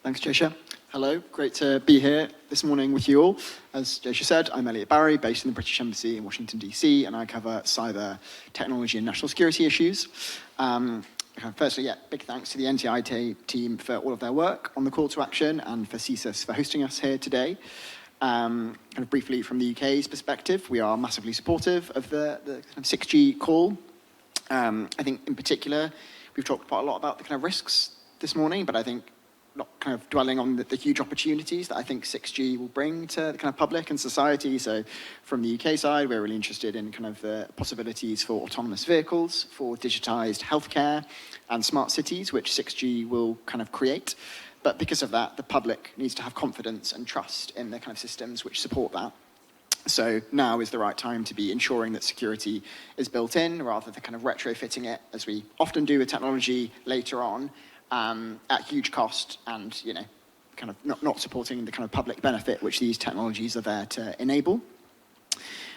[SPEAKER 11] Thanks, Josha. Hello, great to be here this morning with you all. As Josha said, I'm Elliot Barry, based in the British Embassy in Washington, DC, and I cover cyber technology and national security issues. Firstly, big thanks to the NTIA team for all of their work on the call to action and for CSIS for hosting us here today. Kind of briefly from the UK's perspective, we are massively supportive of the kind of 6G call. I think in particular, we've talked quite a lot about the kind of risks this morning, but I think not kind of dwelling on the huge opportunities that I think 6G will bring to the kind of public and society. So from the UK side, we're really interested in kind of the possibilities for autonomous vehicles, for digitized healthcare and smart cities, which 6G will kind of create. But because of that, the public needs to have confidence and trust in the kind of systems which support that. So now is the right time to be ensuring that security is built in rather than kind of retrofitting it, as we often do with technology later on, at huge cost and, kind of not supporting the kind of public benefit which these technologies are there to enable.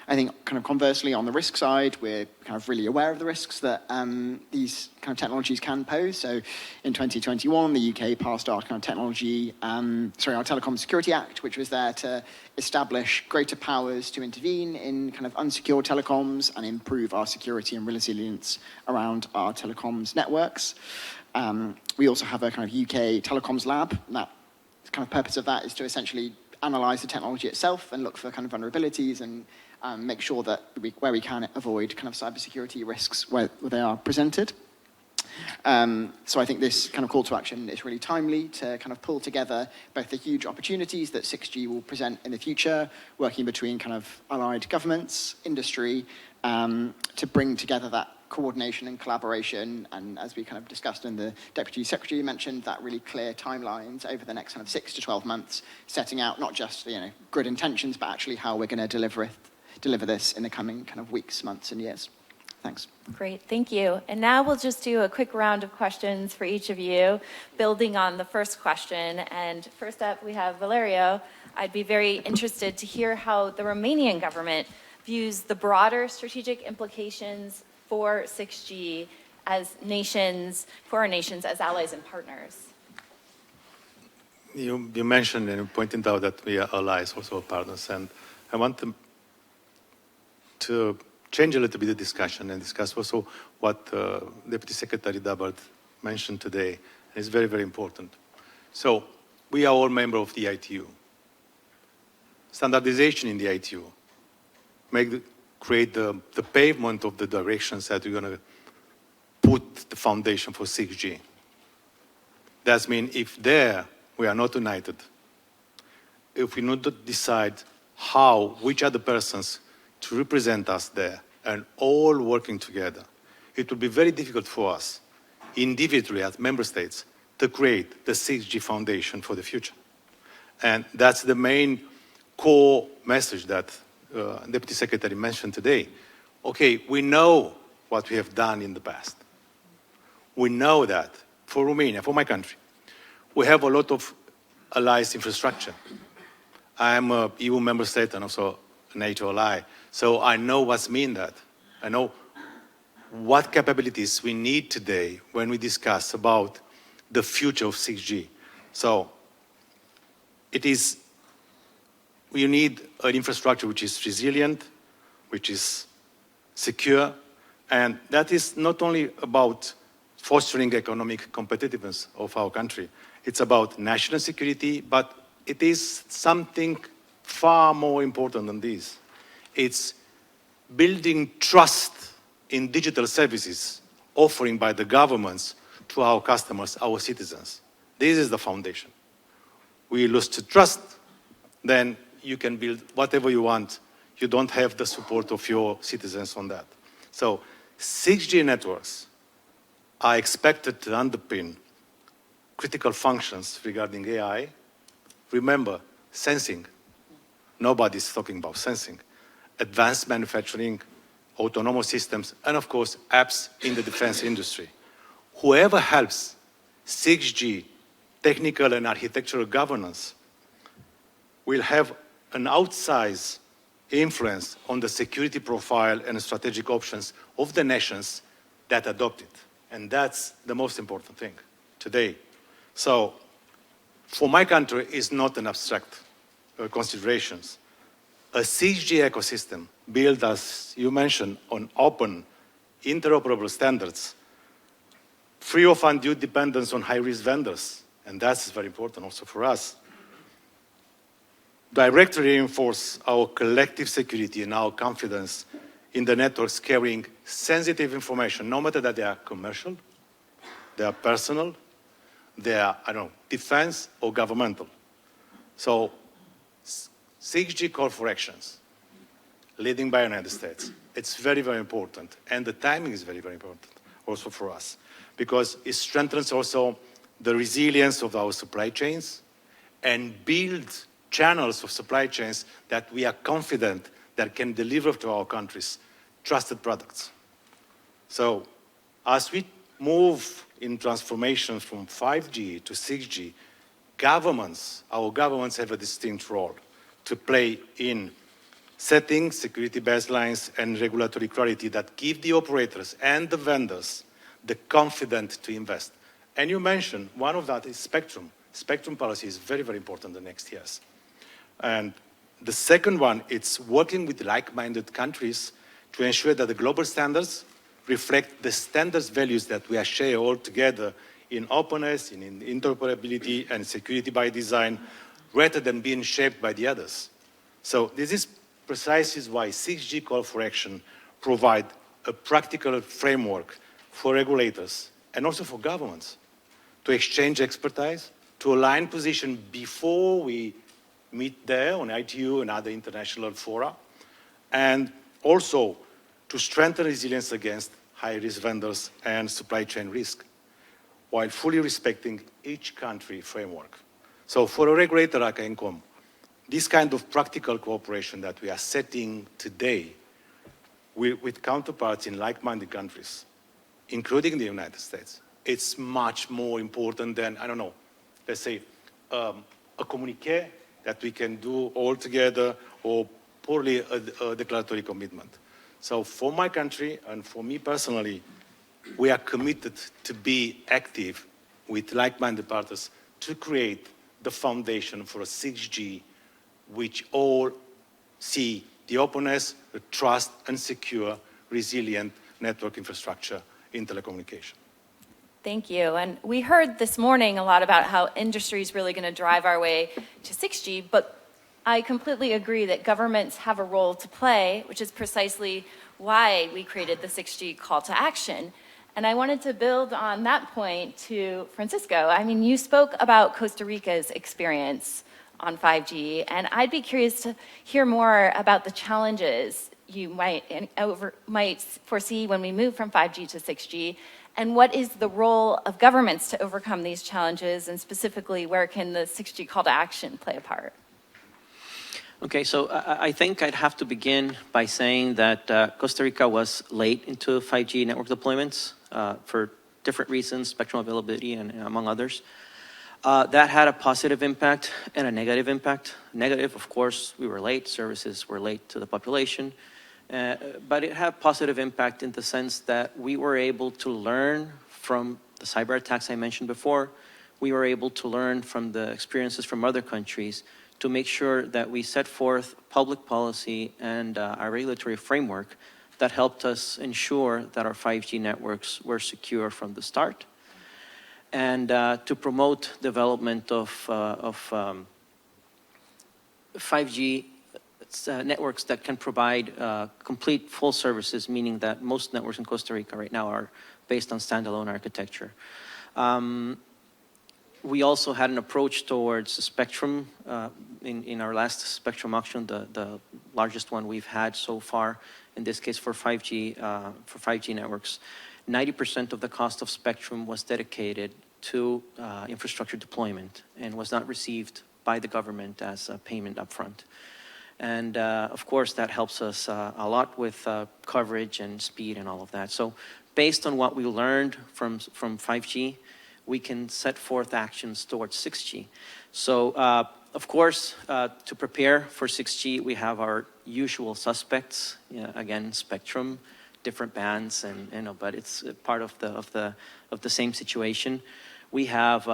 [SPEAKER 11] I think kind of conversely on the risk side, we're kind of really aware of the risks that these kind of technologies can pose. So in 2021, the UK passed our kind of our Telecom Security Act, which was there to establish greater powers to intervene in kind of unsecured telecoms and improve our security and resilience around our telecoms networks. We also have a kind of UK telecoms lab. And that kind of purpose of that is to essentially analyze the technology itself and look for kind of vulnerabilities and make sure that where we can avoid kind of cybersecurity risks where they are presented. So I think this kind of call to action is really timely to kind of pull together both the huge opportunities that 6G will present in the future, working between kind of allied governments, industry, to bring together that coordination and collaboration, and as we kind of discussed and the Deputy Secretary mentioned, that really clear timelines over the next kind of 6 to 12 months, setting out not just good intentions, but actually how we're going to deliver this in the coming kind of weeks, months, and years. Thanks.
[SPEAKER 6] Great, thank you. And now we'll just do a quick round of questions for each of you, building on the first question. And first up, we have Valerio. I'd be very interested to hear how the Romanian government views the broader strategic implications for 6G as nations, for our nations as allies and partners.
[SPEAKER 7] You mentioned and pointed out that we are allies, also partners, and I want to change a little bit the discussion and discuss also what Deputy Secretary Dubbard mentioned today. It's very, very important. So we are all members of the ITU. Standardization in the ITU create the pavement of the directions that we're going to put the foundation for 6G. That means if there we are not united, if we not decide which are the persons to represent us there, and all working together, it will be very difficult for us, individually as member states, to create the 6G foundation for the future. And that's the main core message that Deputy Secretary mentioned today. Okay, we know what we have done in the past. We know that for Romania, for my country, we have a lot of allies infrastructure. I am an EU member state and also a NATO ally, so I know what's mean that. I know what capabilities we need today when we discuss about the future of 6G. So you need an infrastructure which is resilient, which is secure, and that is not only about fostering economic competitiveness of our country. It's about national security, but it is something far more important than this. It's building trust in digital services offering by the governments to our customers, our citizens. This is the foundation. We lose the trust, then you can build whatever you want. You don't have the support of your citizens on that. So 6G networks are expected to underpin critical functions regarding AI. Remember, sensing. Nobody's talking about sensing. Advanced manufacturing, autonomous systems, and of course, apps in the defense industry. Whoever helps 6G technical and architectural governance will have an outsized influence on the security profile and strategic options of the nations that adopt it. And that's the most important thing today. So for my country, it's not an abstract considerations. A 6G ecosystem built, as you mentioned, on open, interoperable standards, free of undue dependence on high-risk vendors, and that's very important also for us, directly reinforce our collective security and our confidence in the networks carrying sensitive information, no matter that they are commercial, they are personal, they are, defense or governmental. So 6G call for actions, leading by the United States. It's very, very important. And the timing is very, very important also for us, because it strengthens also the resilience of our supply chains and builds channels of supply chains that we are confident that can deliver to our countries trusted products. So as we move in transformation from 5G to 6G, our governments have a distinct role to play in setting security baselines and regulatory clarity that give the operators and the vendors the confidence to invest. And you mentioned one of that is spectrum. Spectrum policy is very, very important in the next years. And the second one, it's working with like-minded countries to ensure that the global standards reflect the standards values that we are sharing all together in openness, in interoperability, and security by design, rather than being shaped by the others. So this is precisely why 6G call for action provide a practical framework for regulators and also for governments to exchange expertise, to align position before we meet there on ITU and other international fora, and also to strengthen resilience against high-risk vendors and supply chain risk, while fully respecting each country framework. So for a regulator like ENCOM, this kind of practical cooperation that we are setting today with counterparts in like-minded countries, including the United States, it's much more important than, let's say, a communiqué that we can do all together or purely a declaratory commitment. So for my country and for me personally, we are committed to be active with like-minded partners to create the foundation for a 6G, which all see the openness, the trust, and secure, resilient network infrastructure in telecommunication.
[SPEAKER 6] Thank you. And we heard this morning a lot about how industry is really going to drive our way to 6G, but I completely agree that governments have a role to play, which is precisely why we created the 6G call to action. And I wanted to build on that point to Francisco. I mean, you spoke about Costa Rica's experience on 5G, and I'd be curious to hear more about the challenges you might foresee when we move from 5G to 6G, and what is the role of governments to overcome these challenges, and specifically, where can the 6G call to action play a part?
[SPEAKER 10] Okay, so I think I'd have to begin by saying that Costa Rica was late into 5G network deployments for different reasons, spectrum availability and among others. That had a positive impact and a negative impact. Negative, of course, we were late, services were late to the population, but it had positive impact in the sense that we were able to learn from the cyber attacks I mentioned before, we were able to learn from the experiences from other countries to make sure that we set forth public policy and our regulatory framework that helped us ensure that our 5G networks were secure from the start, and to promote development of 5G networks that can provide complete full services, meaning that most networks in Costa Rica right now are based on standalone architecture. We also had an approach towards spectrum in our last spectrum auction, the largest one we've had so far, in this case for 5G networks. 90% of the cost of spectrum was dedicated to infrastructure deployment and was not received by the government as a payment upfront. And of course, that helps us a lot with coverage and speed and all of that. So based on what we learned from 5G, we can set forth actions towards 6G. So of course, to prepare for 6G, we have our usual suspects, again, spectrum, different bands, and but it's part of the same situation. We have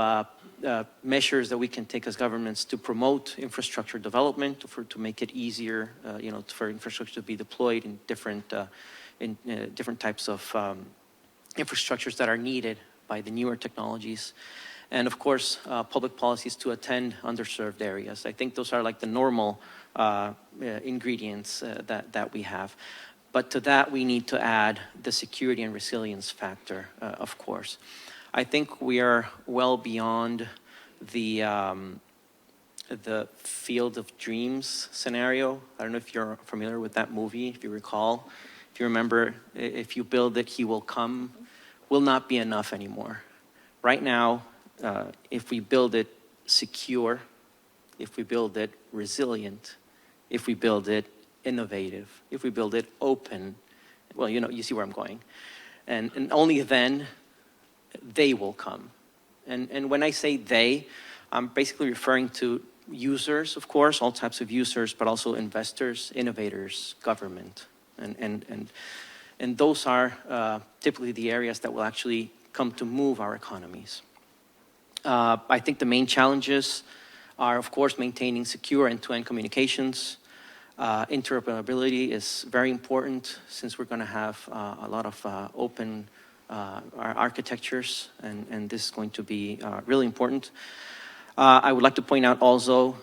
[SPEAKER 10] measures that we can take as governments to promote infrastructure development, to make it easier, for infrastructure to be deployed in different types of infrastructures that are needed by the newer technologies. And of course, public policies to attend underserved areas. I think those are like the normal ingredients that we have. But to that, we need to add the security and resilience factor, of course. I think we are well beyond the Field of Dreams scenario. I don't know if you're familiar with that movie, if you recall. If you remember, if you build it, he will come, will not be enough anymore. Right now, if we build it secure, if we build it resilient, if we build it innovative, if we build it open, well, you see where I'm going. And only then, they will come. And when I say they, I'm basically referring to users, of course, all types of users, but also investors, innovators, government. And those are typically the areas that will actually come to move our economies. I think the main challenges are, of course, maintaining secure end-to-end communications. Interoperability is very important since we're going to have a lot of open architectures, and this is going to be really important. I would like to point out also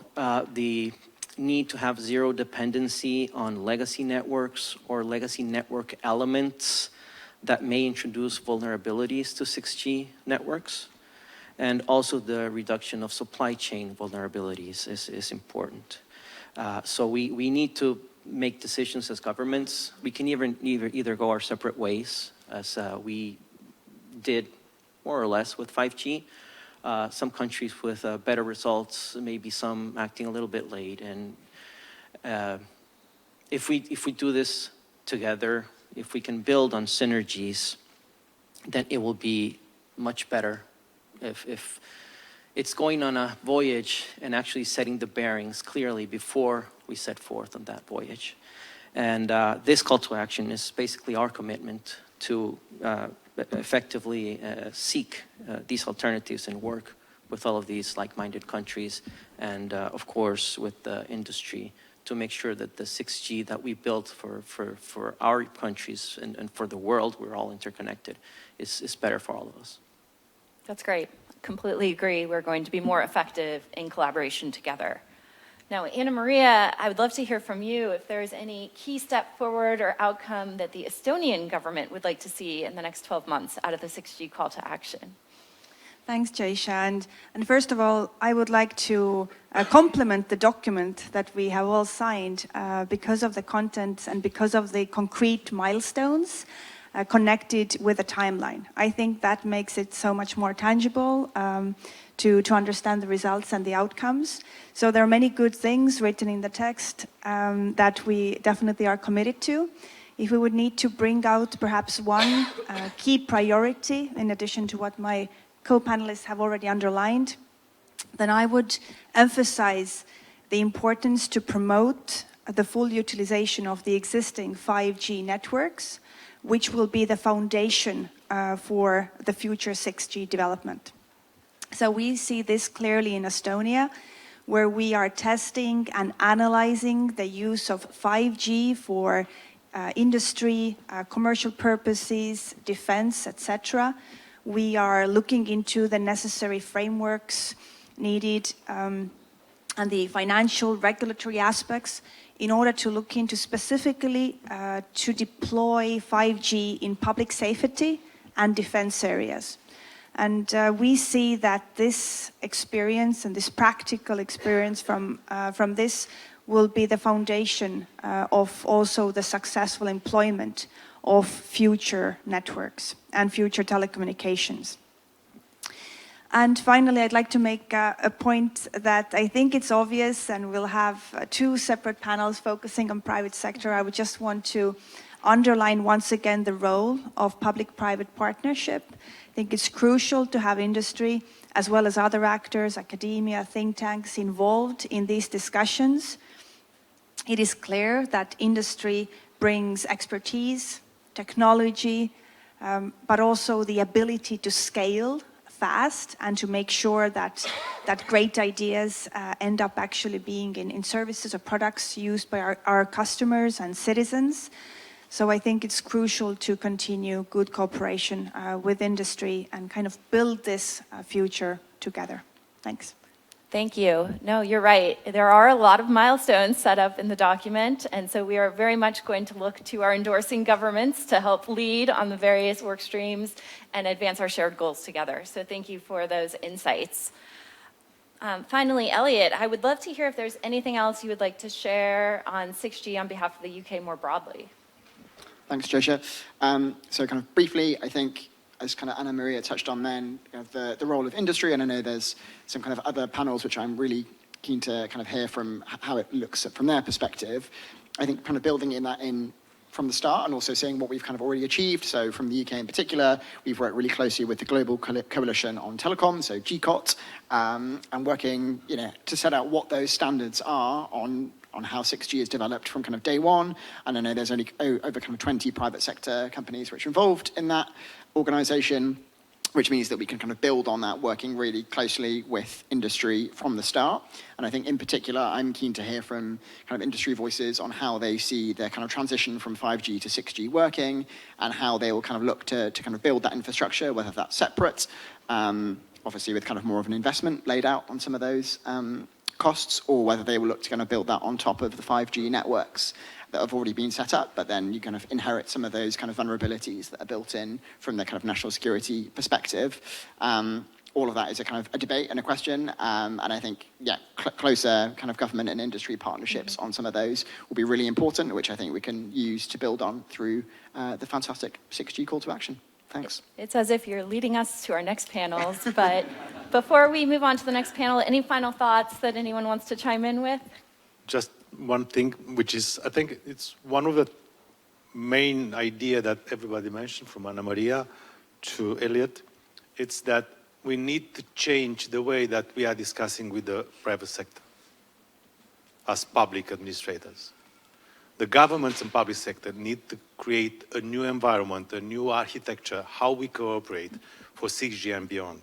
[SPEAKER 10] the need to have zero dependency on legacy networks or legacy network elements that may introduce vulnerabilities to 6G networks. And also the reduction of supply chain vulnerabilities is important. So we need to make decisions as governments. We can either go our separate ways, as we did more or less with 5G. Some countries with better results, maybe some acting a little bit late. And if we do this together, if we can build on synergies, then it will be much better. If it's going on a voyage and actually setting the bearings clearly before we set forth on that voyage. And this call to action is basically our commitment to effectively seek these alternatives and work with all of these like-minded countries and, of course, with the industry to make sure that the 6G that we built for our countries and for the world, we're all interconnected, is better for all of us.
[SPEAKER 6] That's great. Completely agree. We're going to be more effective in collaboration together. Now, Anna Maria, I would love to hear from you if there's any key step forward or outcome that the Estonian government would like to see in the next 12 months out of the 6G call to action.
[SPEAKER 8] Thanks, Jaysha. And first of all, I would like to compliment the document that we have all signed because of the content and because of the concrete milestones connected with a timeline. I think that makes it so much more tangible to understand the results and the outcomes. So there are many good things written in the text that we definitely are committed to. If we would need to bring out perhaps one key priority, in addition to what my co-panelists have already underlined, then I would emphasize the importance to promote the full utilization of the existing 5G networks, which will be the foundation for the future 6G development. So we see this clearly in Estonia, where we are testing and analyzing the use of 5G for industry, commercial purposes, defense, etc. We are looking into the necessary frameworks needed and the financial regulatory aspects in order to look into specifically to deploy 5G in public safety and defense areas. And we see that this experience and this practical experience from this will be the foundation of also the successful employment of future networks and future telecommunications. And finally, I'd like to make a point that I think it's obvious, and we'll have 2 separate panels focusing on private sector. I would just want to underline once again the role of public-private partnership. I think it's crucial to have industry as well as other actors, academia, think tanks involved in these discussions. It is clear that industry brings expertise, technology, but also the ability to scale fast and to make sure that great ideas end up actually being in services or products used by our customers and citizens. So I think it's crucial to continue good cooperation with industry and kind of build this future together. Thanks.
[SPEAKER 6] Thank you. No, you're right. There are a lot of milestones set up in the document, and so we are very much going to look to our endorsing governments to help lead on the various work streams and advance our shared goals together. So thank you for those insights. Finally, Elliot, I would love to hear if there's anything else you would like to share on 6G on behalf of the UK more broadly.
[SPEAKER 11] Thanks, Joshua. So kind of briefly, I think, as kind of Anna Maria touched on then, the role of industry, and I know there's some kind of other panels which I'm really keen to kind of hear from how it looks from their perspective. I think kind of building that in from the start and also seeing what we've kind of already achieved. So from the UK in particular, we've worked really closely with the Global Coalition on Telecom, so GCOT, and working, to set out what those standards are on how 6G is developed from kind of day one. And I know there's only over kind of 20 private sector companies which are involved in that organization, which means that we can kind of build on that, working really closely with industry from the start. And I think in particular, I'm keen to hear from kind of industry voices on how they see their kind of transition from 5G to 6G working, and how they will kind of look to kind of build that infrastructure, whether that's separate, obviously with kind of more of an investment laid out on some of those costs, or whether they will look to kind of build that on top of the 5G networks that have already been set up, but then you kind of inherit some of those kind of vulnerabilities that are built in from the kind of national security perspective. All of that is a kind of a debate and a question, and I think, closer kind of government and industry partnerships on some of those will be really important, which I think we can use to build on through the fantastic 6G call to action. Thanks.
[SPEAKER 6] It's as if you're leading us to our next panels, but before we move on to the next panel, any final thoughts that anyone wants to chime in with?
[SPEAKER 7] Just one thing, which is, I think it's one of the main idea that everybody mentioned, from Anna Maria to Elliot, it's that we need to change the way that we are discussing with the private sector as public administrators. The governments and public sector need to create a new environment, a new architecture, how we cooperate for 6G and beyond.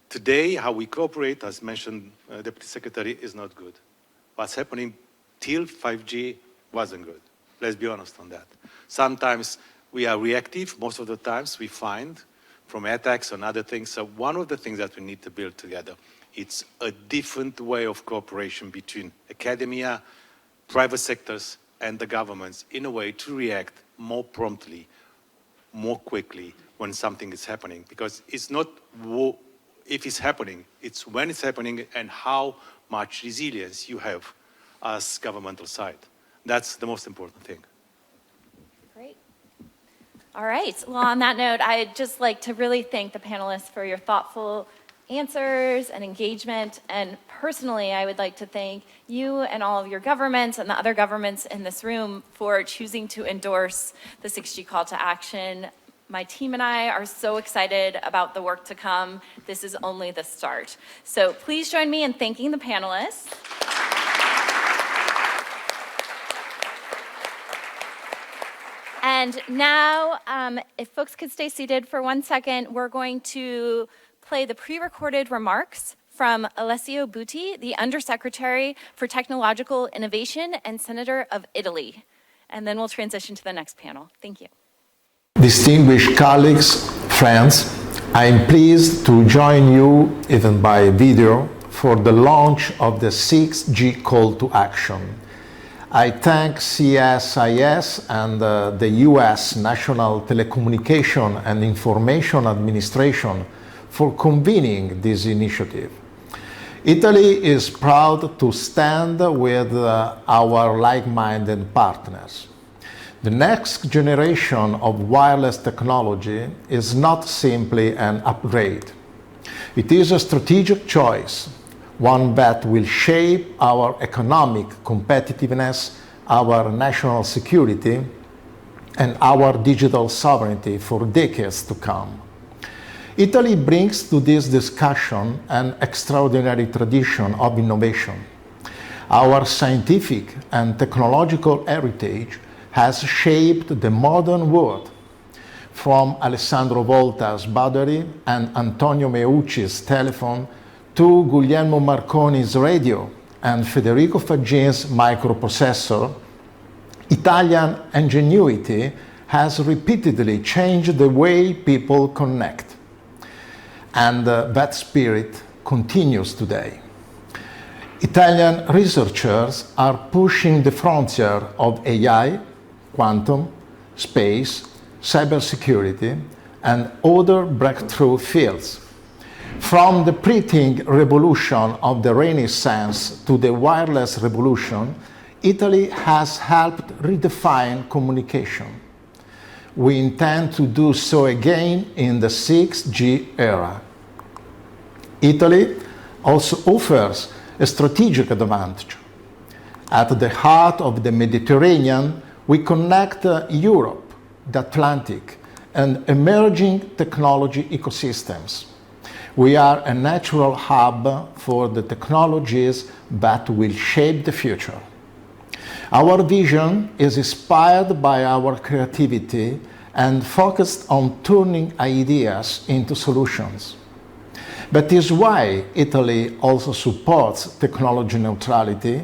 [SPEAKER 7] Today, how we cooperate, as mentioned, Deputy Secretary, is not good. What's happening till 5G wasn't good. Let's be honest on that. Sometimes we are reactive. Most of the times we find from attacks and other things. So one of the things that we need to build together, it's a different way of cooperation between academia, private sectors, and the governments, in a way to react more promptly, more quickly when something is happening. Because it's not if it's happening, it's when it's happening and how much resilience you have as governmental side. That's the most important thing.
[SPEAKER 6] Great. All right. Well, on that note, I'd just like to really thank the panelists for your thoughtful answers and engagement. And personally, I would like to thank you and all of your governments and the other governments in this room for choosing to endorse the 6G call to action. My team and I are so excited about the work to come. This is only the start. So please join me in thanking the panelists. And And now, if folks could stay seated for 1 second, we're going to play the pre-recorded remarks from Alessio Butti, the Undersecretary for Technological Innovation and Senator of Italy. And then we'll transition to the next panel. Thank you.
[SPEAKER 12] Distinguished colleagues, friends, I am pleased to join you, even by video, for the launch of the 6G call to action. I thank CSIS and the US National Telecommunications and Information Administration for convening this initiative. Italy is proud to stand with our like-minded partners. The next generation of wireless technology is not simply an upgrade. It is a strategic choice, one that will shape our economic competitiveness, our national security, and our digital sovereignty for decades to come. Italy brings to this discussion an extraordinary tradition of innovation. Our scientific and technological heritage has shaped the modern world, from Alessandro Volta's battery and Antonio Meucci's telephone to Guglielmo Marconi's radio and Federico Faggin's microprocessor. Italian ingenuity has repeatedly changed the way people connect. And that spirit continues today. Italian researchers are pushing the frontier of AI, quantum, space, cybersecurity, and other breakthrough fields. From the printing revolution of the Renaissance to the wireless revolution, Italy has helped redefine communication. We intend to do so again in the 6G era. Italy also offers a strategic advantage. At the heart of the Mediterranean, we connect Europe, the Atlantic, and emerging technology ecosystems. We are a natural hub for the technologies that will shape the future. Our vision is inspired by our creativity and focused on turning ideas into solutions. That is why Italy also supports technology neutrality,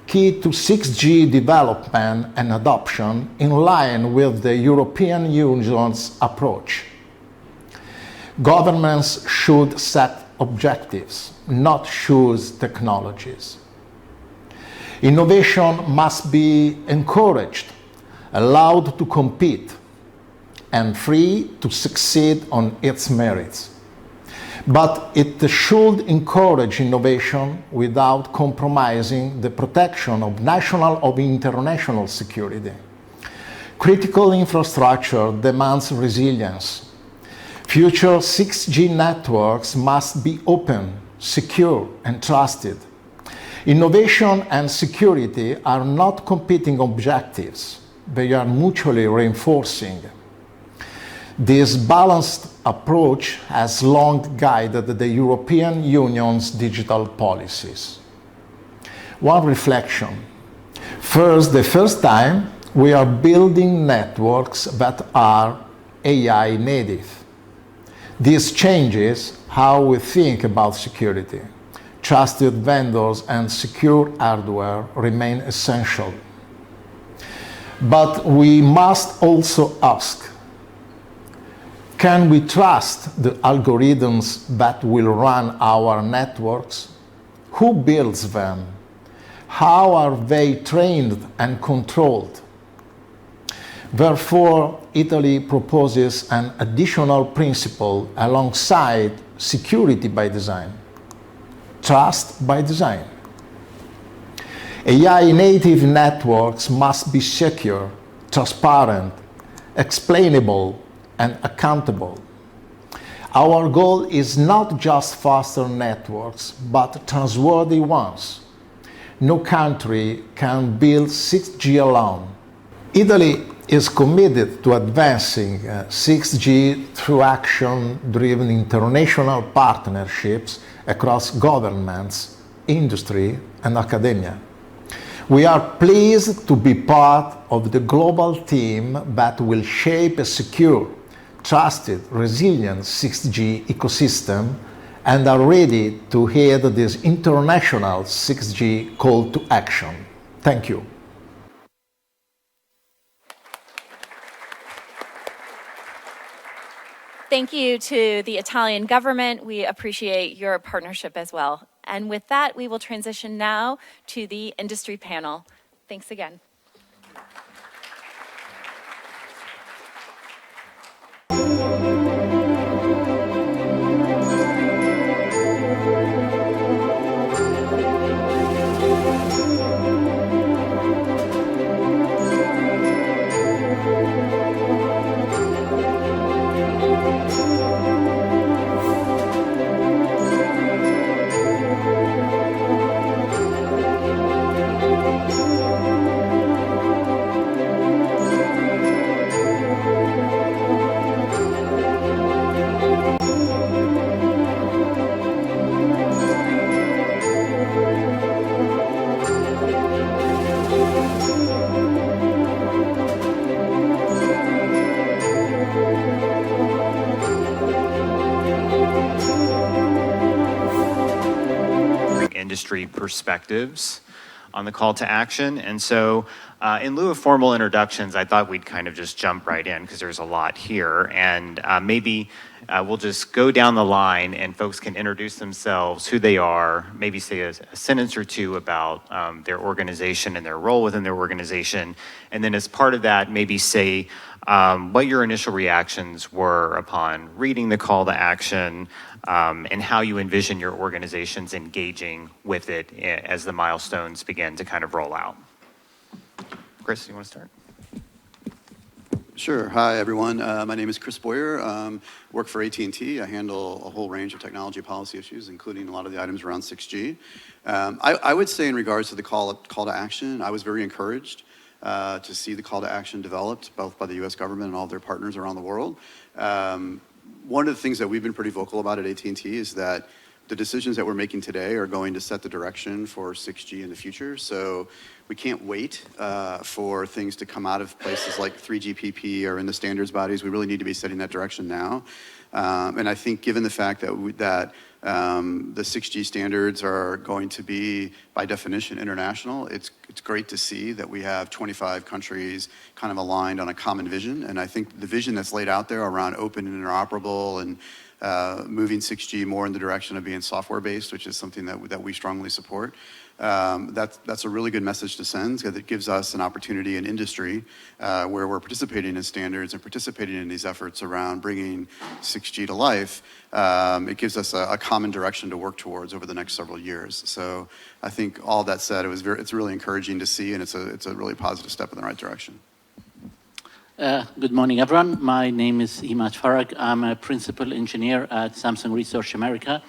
[SPEAKER 12] key to 6G development and adoption in line with the European Union's approach. Governments should set objectives, not choose technologies. Innovation must be encouraged, allowed to compete, and free to succeed on its merits. But it should encourage innovation without compromising the protection of national or international security. Critical infrastructure demands resilience. Future 6G networks must be open, secure, and trusted. Innovation and security are not competing objectives. They are mutually reinforcing. This balanced approach has long guided the European Union's digital policies. One reflection. First, the first time, we are building networks that are AI native. This changes how we think about security. Trusted vendors and secure hardware remain essential. But we must also ask, can we trust the algorithms that will run our networks? Who builds them? How are they trained and controlled? Therefore, Italy proposes an additional principle alongside security by design: trust by design. AI-native networks must be secure, transparent, explainable, and accountable. Our goal is not just faster networks, but trustworthy ones. No country can build 6G alone. Italy is committed to advancing 6G through action-driven international partnerships across governments, industry, and academia. We are pleased to be part of the global team that will shape a secure, trusted, resilient 6G ecosystem and are ready to head this international 6G call to action. Thank you.
[SPEAKER 6] Thank you to the Italian government. We appreciate your partnership as well. And with that, we will transition now to the industry panel. Thanks again.
[SPEAKER 13] Industry perspectives on the call to action. And so in lieu of formal introductions, I thought we'd kind of just jump right in because there's a lot here. And maybe we'll just go down the line and folks can introduce themselves, who they are, maybe say a sentence or two about their organization and their role within their organization. And then as part of that, maybe say what your initial reactions were upon reading the call to action, and how you envision your organizations engaging with it as the milestones begin to kind of roll out. Chris, you want to start?
[SPEAKER 14] Sure. Hi, everyone. My name is Chris Boyer. Work for AT&T. I handle a whole range of technology policy issues, including a lot of the items around 6G. I would say in regards to the call to action, I was very encouraged to see the call to action developed both by the U.S. government and all of their partners around the world. One of the things that we've been pretty vocal about at AT&T is that the decisions that we're making today are going to set the direction for 6G in the future. So we can't wait for things to come out of places like 3GPP or in the standards bodies. We really need to be setting that direction now. And I think given the fact that the 6G standards are going to be, by definition, international, it's great to see that we have 25 countries kind of aligned on a common vision. And I think the vision that's laid out there around open and interoperable and moving 6G more in the direction of being software-based, which is something that we strongly support. That's a really good message to send, because it gives us an opportunity in industry where we're participating in standards and participating in these efforts around bringing 6G to life. It gives us a common direction to work towards over the next several years. So I think all that said, it's really encouraging to see, and it's a really positive step in the right direction.
[SPEAKER 15] Good morning, everyone. My name is Imad Farag. I'm a principal engineer at Samsung Research America.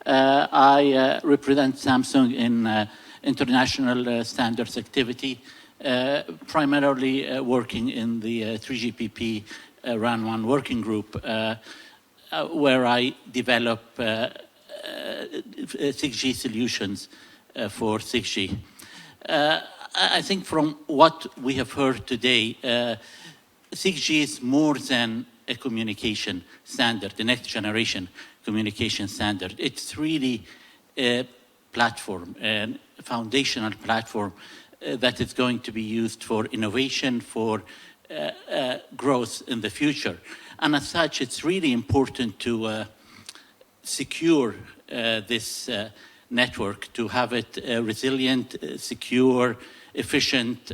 [SPEAKER 15] I represent Samsung in international standards activity, primarily working in the 3GPP RAN 1 working group, where I develop 6G solutions for 6G. I think from what we have heard today, 6G is more than a communication standard, the next generation communication standard. It's really a platform, a foundational platform that is going to be used for innovation, for growth in the future. And as such, it's really important to secure this network, to have it resilient, secure, efficient,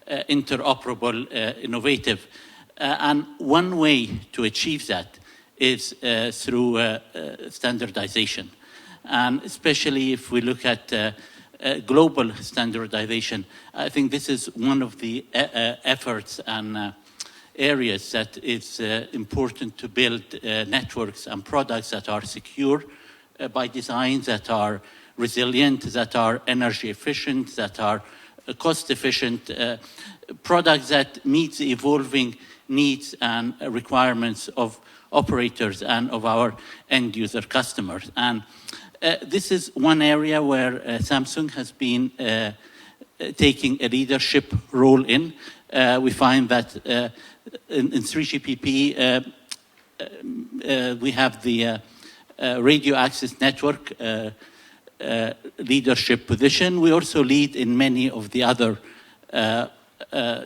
[SPEAKER 15] interoperable, innovative. And one way to achieve that is through standardization. And especially if we look at global standardization, I think this is one of the efforts and areas that is important to build networks and products that are secure by design, that are resilient, that are energy efficient, that are cost efficient, products that meet the evolving needs and requirements of operators and of our end user customers. And this is one area where Samsung has been taking a leadership role in. We find that in 3GPP, we have the radio access network leadership position. We also lead in many of the other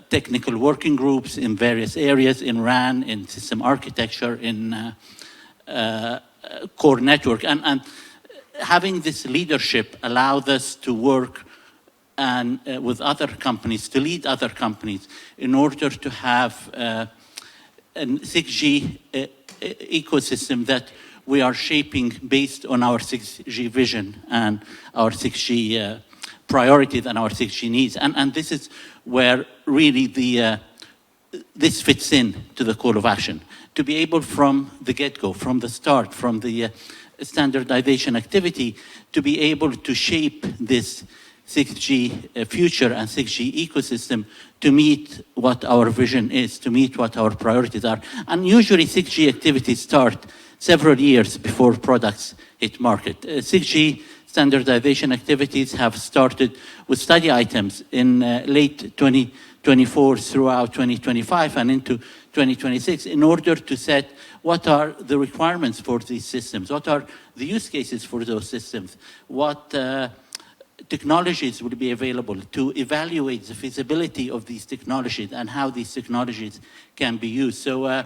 [SPEAKER 15] technical working groups in various areas, in RAN, in system architecture, in core network. And having this leadership allows us to work and with other companies, to lead other companies in order to have a 6G ecosystem that we are shaping based on our 6G vision and our 6G priorities and our 6G needs. And this is where really this fits in to the call of action. To be able from the get-go, from the start, from the standardization activity, to be able to shape this 6G future and 6G ecosystem to meet what our vision is, to meet what our priorities are. And usually 6G activities start several years before products hit market. 6G standardization activities have started with study items in late 2024 throughout 2025 and into 2026 in order to set what are the requirements for these systems, what are the use cases for those systems, what technologies will be available, to evaluate the feasibility of these technologies and how these technologies can be used. So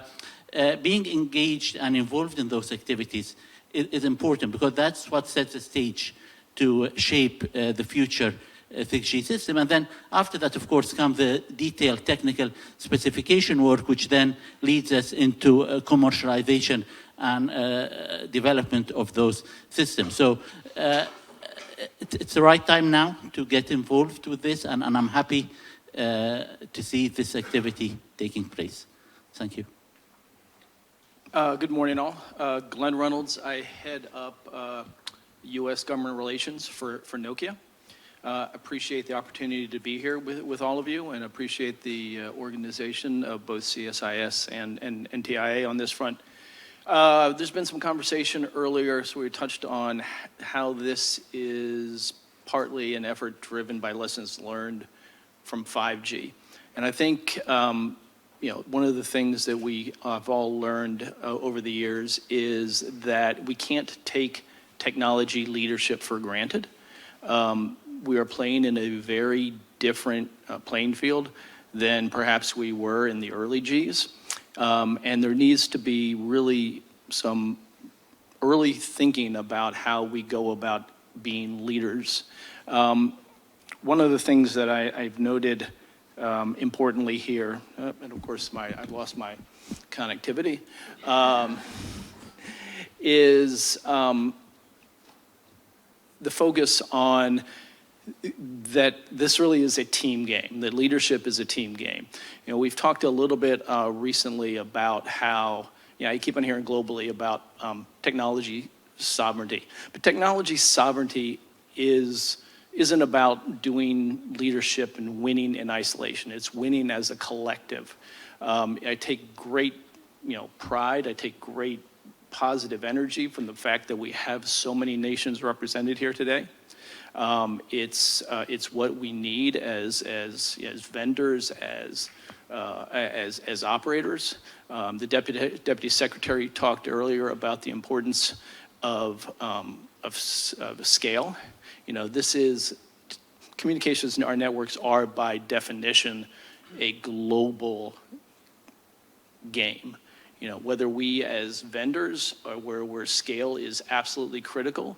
[SPEAKER 15] being engaged and involved in those activities is important because that's what sets the stage to shape the future 6G system. And then after that, of course, comes the detailed technical specification work, which then leads us into commercialization and development of those systems. So it's the right time now to get involved with this, and I'm happy to see this activity taking place. Thank you.
[SPEAKER 16] Good morning, all. Glenn Reynolds. I head up U.S. government relations for Nokia. Appreciate the opportunity to be here with all of you and appreciate the organization of both CSIS and NTIA on this front. There's been some conversation earlier, so we touched on how this is partly an effort driven by lessons learned from 5G. And I think one of the things that we have all learned over the years is that we can't take technology leadership for granted. We are playing in a very different playing field than perhaps we were in the early Gs. And there needs to be really some early thinking about how we go about being leaders. One of the things that I've noted importantly here, and of course I've lost my connectivity, is the focus on that this really is a team game, that leadership is a team game. You know, we've talked a little bit recently about how, I keep on hearing globally about technology sovereignty. But technology sovereignty isn't about doing leadership and winning in isolation. It's winning as a collective. I take great pride, I take great positive energy from the fact that we have so many nations represented here today. It's what we need as vendors, as operators. The deputy secretary talked earlier about the importance of scale. This is communications in our networks are by definition a global game. Whether we as vendors or where scale is absolutely critical,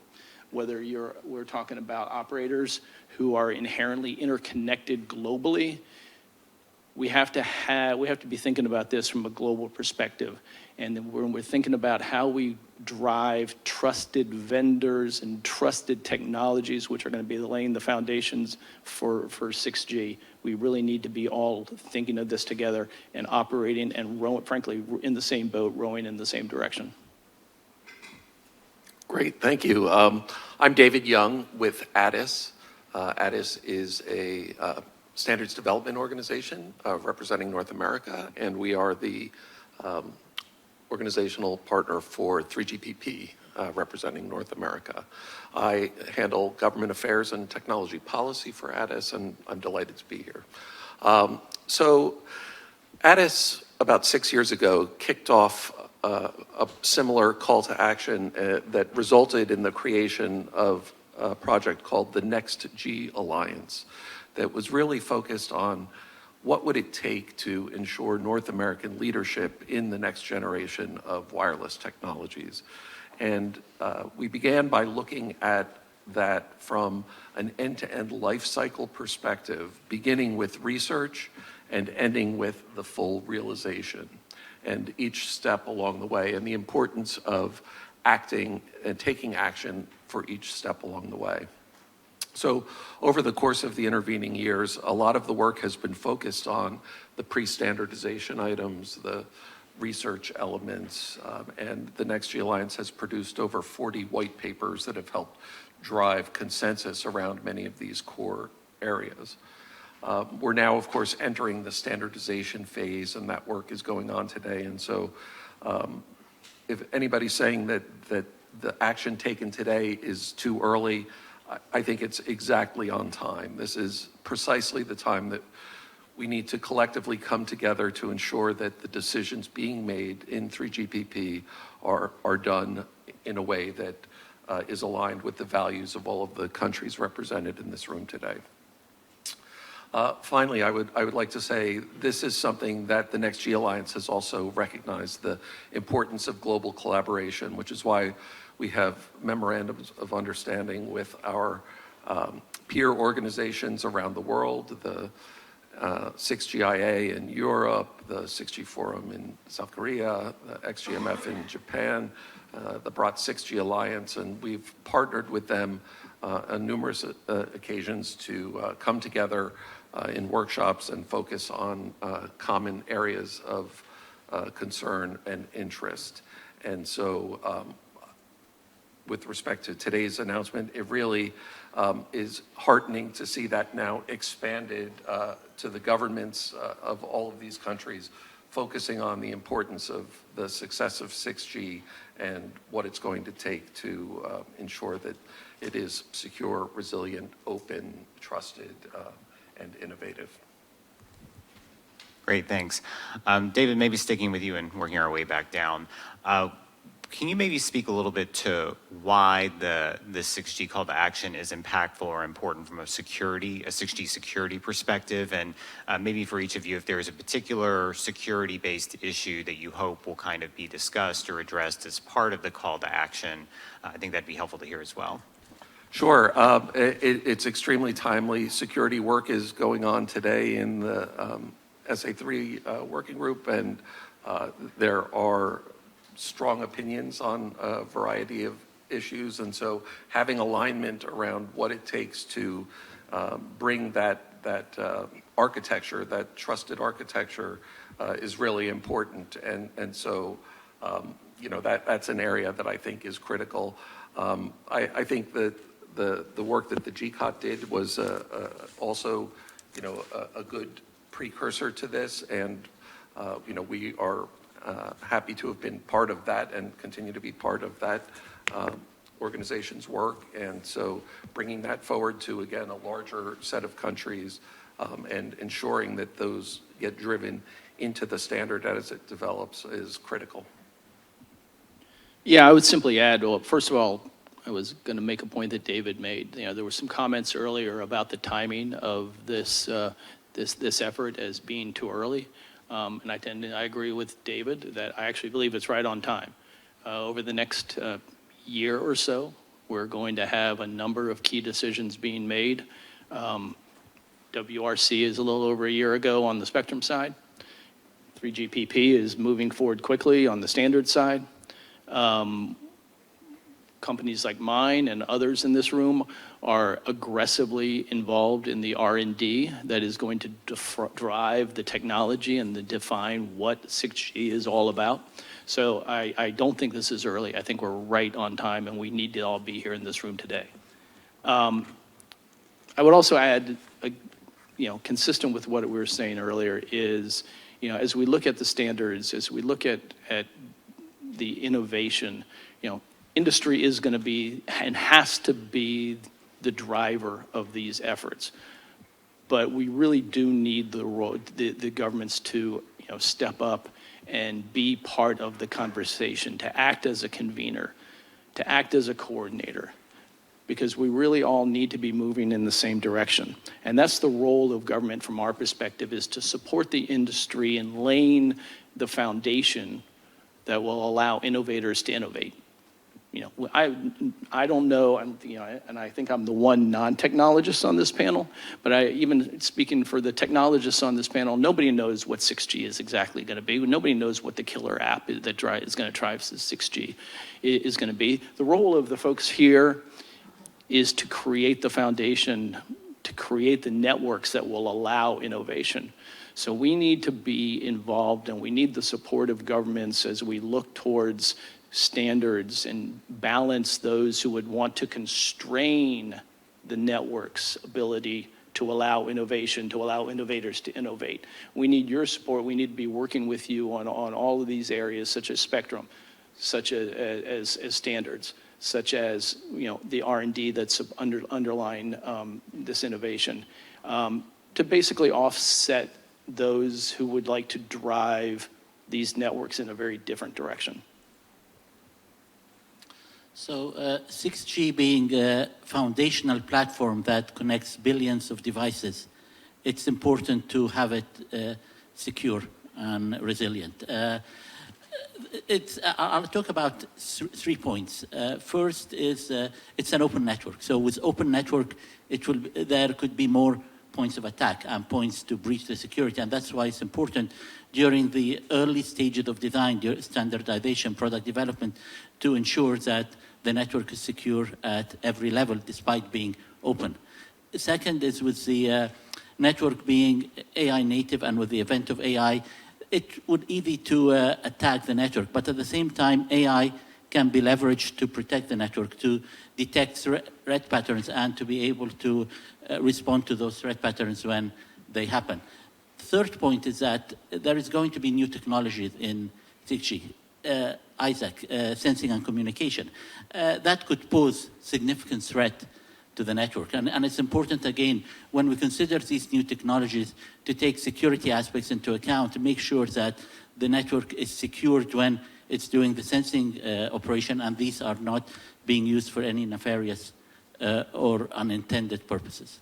[SPEAKER 16] whether we're talking about operators who are inherently interconnected globally, we have to be thinking about this from a global perspective. And then when we're thinking about how we drive trusted vendors and trusted technologies, which are going to be laying the foundations for 6G, we really need to be all thinking of this together and operating and frankly, in the same boat, rowing in the same direction.
[SPEAKER 17] Great, thank you. I'm David Young with ATIS. ATIS is a standards development organization representing North America, and we are the organizational partner for 3GPP, representing North America. I handle government affairs and technology policy for Addis, and I'm delighted to be here. So Addis, about 6 years ago, kicked off a similar call to action that resulted in the creation of a project called the Next G Alliance that was really focused on what would it take to ensure North American leadership in the next generation of wireless technologies. And we began by looking at that from an end-to-end life cycle perspective, beginning with research and ending with the full realization, and each step along the way, and the importance of acting and taking action for each step along the way. So over the course of the intervening years, a lot of the work has been focused on the pre-standardization items, the research elements, and the Next G Alliance has produced over 40 white papers that have helped drive consensus around many of these core areas. We're now, of course, entering the standardization phase, and that work is going on today. And so if anybody's saying that the action taken today is too early, I think it's exactly on time. This is precisely the time that we need to collectively come together to ensure that the decisions being made in 3GPP are done in a way that is aligned with the values of all of the countries represented in this room today. Finally, I would like to say this is something that the Next G Alliance has also recognized, the importance of global collaboration, which is why we have memorandums of understanding with our peer organizations around the world, the 6GIA in Europe, the 6G Forum in South Korea, the XGMF in Japan, the Brought 6G Alliance, and we've partnered with them on numerous occasions to come together in workshops and focus on common areas of concern and interest. And so with respect to today's announcement, it really is heartening to see that now expanded to the governments of all of these countries, focusing on the importance of the success of 6G and what it's going to take to ensure that it is secure, resilient, open, trusted, and innovative.
[SPEAKER 13] Great, thanks. David, maybe sticking with you and working our way back down. Can you maybe speak a little bit to why the 6G call to action is impactful or important from a 6G security perspective? And maybe for each of you, if there is a particular security-based issue that you hope will kind of be discussed or addressed as part of the call to action, I think that'd be helpful to hear as well.
[SPEAKER 17] Sure. It's extremely timely. Security work is going on today in the SA3 working group, and there are strong opinions on a variety of issues. And so having alignment around what it takes to bring that architecture, that trusted architecture, is really important. And so, that's an area that I think is critical. I think that the work that the GCOT did was also, a good precursor to this, and we are happy to have been part of that and continue to be part of that organization's work. And so bringing that forward to, again, a larger set of countries and ensuring that those get driven into the standard as it develops is critical.
[SPEAKER 16] Yeah, I would simply add, well, first of all, I was going to make a point that David made. There were some comments earlier about the timing of this effort as being too early. And I agree with David that I actually believe it's right on time. Over the next year or so, we're going to have a number of key decisions being made. WRC is a little over a year ago on the spectrum side. 3GPP is moving forward quickly on the standard side. Companies like mine and others in this room are aggressively involved in the R&D that is going to drive the technology and define what 6G is all about. So I don't think this is early. I think we're right on time, and we need to all be here in this room today. I would also add, consistent with what we were saying earlier, is, as we look at the standards, as we look at the innovation, industry is going to be and has to be the driver of these efforts. But we really do need the governments to step up and be part of the conversation, to act as a convener, to act as a coordinator, because we really all need to be moving in the same direction. And that's the role of government from our perspective, is to support the industry in laying the foundation that will allow innovators to innovate. I don't know, and I think I'm the one non-technologist on this panel, but even speaking for the technologists on this panel, nobody knows what 6G is exactly going to be. Nobody knows what the killer app that is going to drive 6G is going to be. The role of the folks here is to create the foundation, to create the networks that will allow innovation. So we need to be involved, and we need the support of governments as we look towards standards and balance those who would want to constrain the network's ability to allow innovation, to allow innovators to innovate. We need your support. We need to be working with you on all of these areas, such as spectrum, such as standards, such as the R&D that's underlying this innovation, to basically offset those who would like to drive these networks in a very different direction.
[SPEAKER 15] So 6G being a foundational platform that connects billions of devices, it's important to have it secure and resilient. I'll talk about 3 points. First is it's an open network. So with open network, there could be more points of attack and points to breach the security. And that's why it's important during the early stages of design, standardization, product development, to ensure that the network is secure at every level, despite being open. Second is with the network being AI native, and with the advent of AI, it would be easy to attack the network. But at the same time, AI can be leveraged to protect the network, to detect threat patterns, and to be able to respond to those threat patterns when they happen. Third point is that there is going to be new technologies in 6G. ISAC, sensing and communication, that could pose significant threat to the network. And it's important, again, when we consider these new technologies, to take security aspects into account, to make sure that the network is secured when it's doing the sensing operation, and these are not being used for any nefarious or unintended purposes.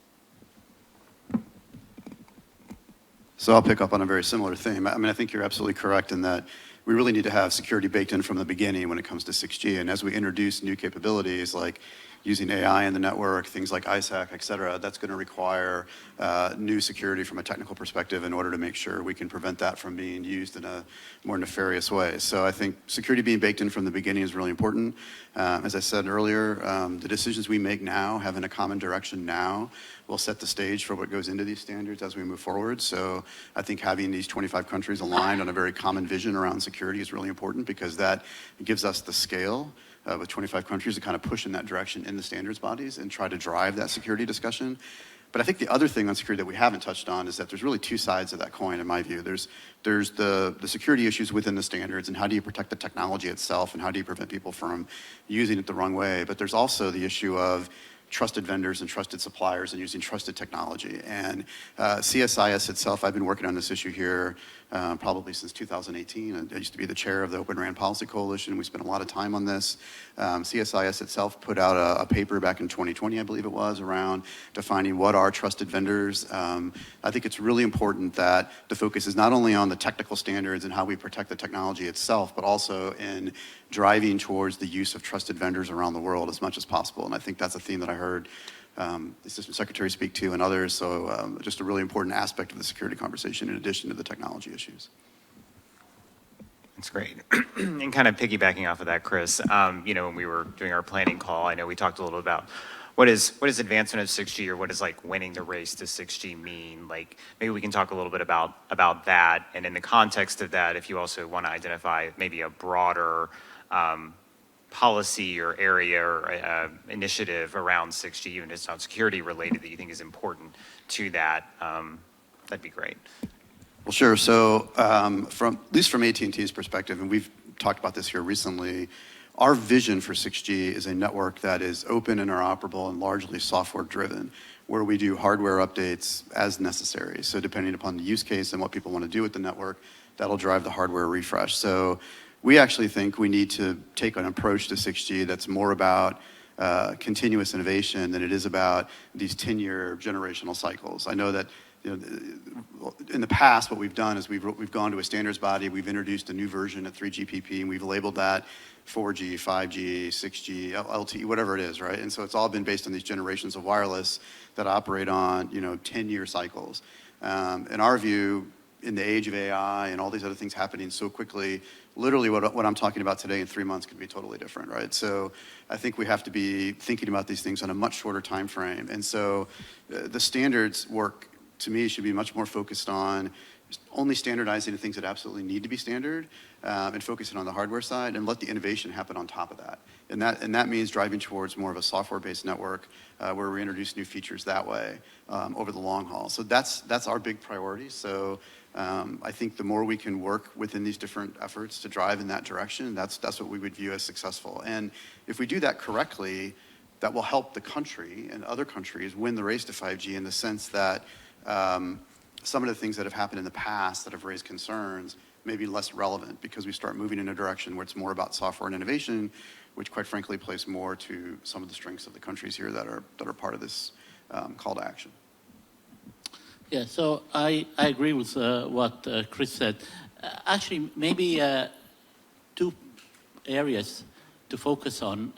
[SPEAKER 14] So I'll pick up on a very similar theme. I mean, I think you're absolutely correct in that we really need to have security baked in from the beginning when it comes to 6G. And as we introduce new capabilities like using AI in the network, things like ISAC, et cetera, that's going to require new security from a technical perspective in order to make sure we can prevent that from being used in a more nefarious way. So I think security being baked in from the beginning is really important. As I said earlier, the decisions we make now, having a common direction now, will set the stage for what goes into these standards as we move forward. So I think having these 25 countries aligned on a very common vision around security is really important, because that gives us the scale with 25 countries to kind of push in that direction in the standards bodies and try to drive that security discussion. But I think the other thing on security that we haven't touched on is that there's really two sides of that coin, in my view. There's the security issues within the standards, and how do you protect the technology itself, and how do you prevent people from using it the wrong way. But there's also the issue of trusted vendors and trusted suppliers and using trusted technology. And CSIS itself, I've been working on this issue here probably since 2018. I used to be the chair of the Open RAN Policy Coalition. We spent a lot of time on this. CSIS itself put out a paper back in 2020, I believe it was, around defining what are trusted vendors. I think it's really important that the focus is not only on the technical standards and how we protect the technology itself, but also in driving towards the use of trusted vendors around the world as much as possible. And I think that's a theme that I heard the Assistant Secretary speak to, and others. So just a really important aspect of the security conversation in addition to the technology issues.
[SPEAKER 13] That's great. And kind of piggybacking off of that, Chris, when we were doing our planning call, I know we talked a little about what is advancement of 6G, or what does like winning the race to 6G mean? Like, maybe we can talk a little bit about that. And in the context of that, if you also want to identify maybe a broader policy or area or initiative around 6G, even if it's not security related, that you think is important to that, that'd be great.
[SPEAKER 14] Well, sure. So at least from AT&T's perspective, and we've talked about this here recently, our vision for 6G is a network that is open, interoperable, and largely software-driven, where we do hardware updates as necessary. So depending upon the use case and what people want to do with the network, that'll drive the hardware refresh. So we actually think we need to take an approach to 6G that's more about continuous innovation than it is about these 10-year generational cycles. I know that in the past, what we've done is we've gone to a standards body, we've introduced a new version at 3GPP, and we've labeled that 4G, 5G, 6G, LTE, whatever it is, right? And so it's all been based on these generations of wireless that operate on 10-year cycles. In our view, in the age of AI and all these other things happening so quickly, literally what I'm talking about today in 3 months could be totally different, right? So I think we have to be thinking about these things on a much shorter time frame. And so the standards work, to me, should be much more focused on only standardizing the things that absolutely need to be standard, and focusing on the hardware side, and let the innovation happen on top of that. And that means driving towards more of a software-based network where we introduce new features that way over the long haul. So that's our big priority. So I think the more we can work within these different efforts to drive in that direction, that's what we would view as successful. And if we do that correctly, that will help the country and other countries win the race to 5G in the sense that some of the things that have happened in the past that have raised concerns may be less relevant because we start moving in a direction where it's more about software and innovation, which quite frankly plays more to some of the strengths of the countries here that are part of this call to action.
[SPEAKER 15] Yeah, so I agree with what Chris said. Actually, maybe two areas to focus on.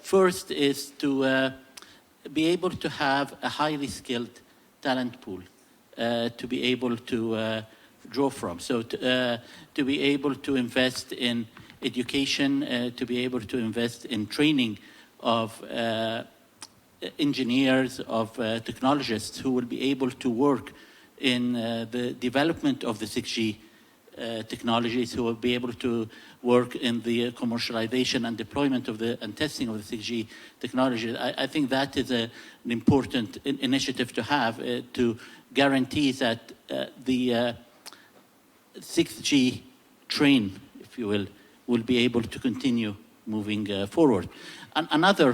[SPEAKER 15] First is to be able to have a highly skilled talent pool to be able to draw from. So to be able to invest in education, to be able to invest in training of engineers, of technologists who will be able to work in the development of the 6G technologies, who will be able to work in the commercialization and deployment of and testing of the 6G technology. I think that is an important initiative to have to guarantee that the 6G train, if you will be able to continue moving forward. And another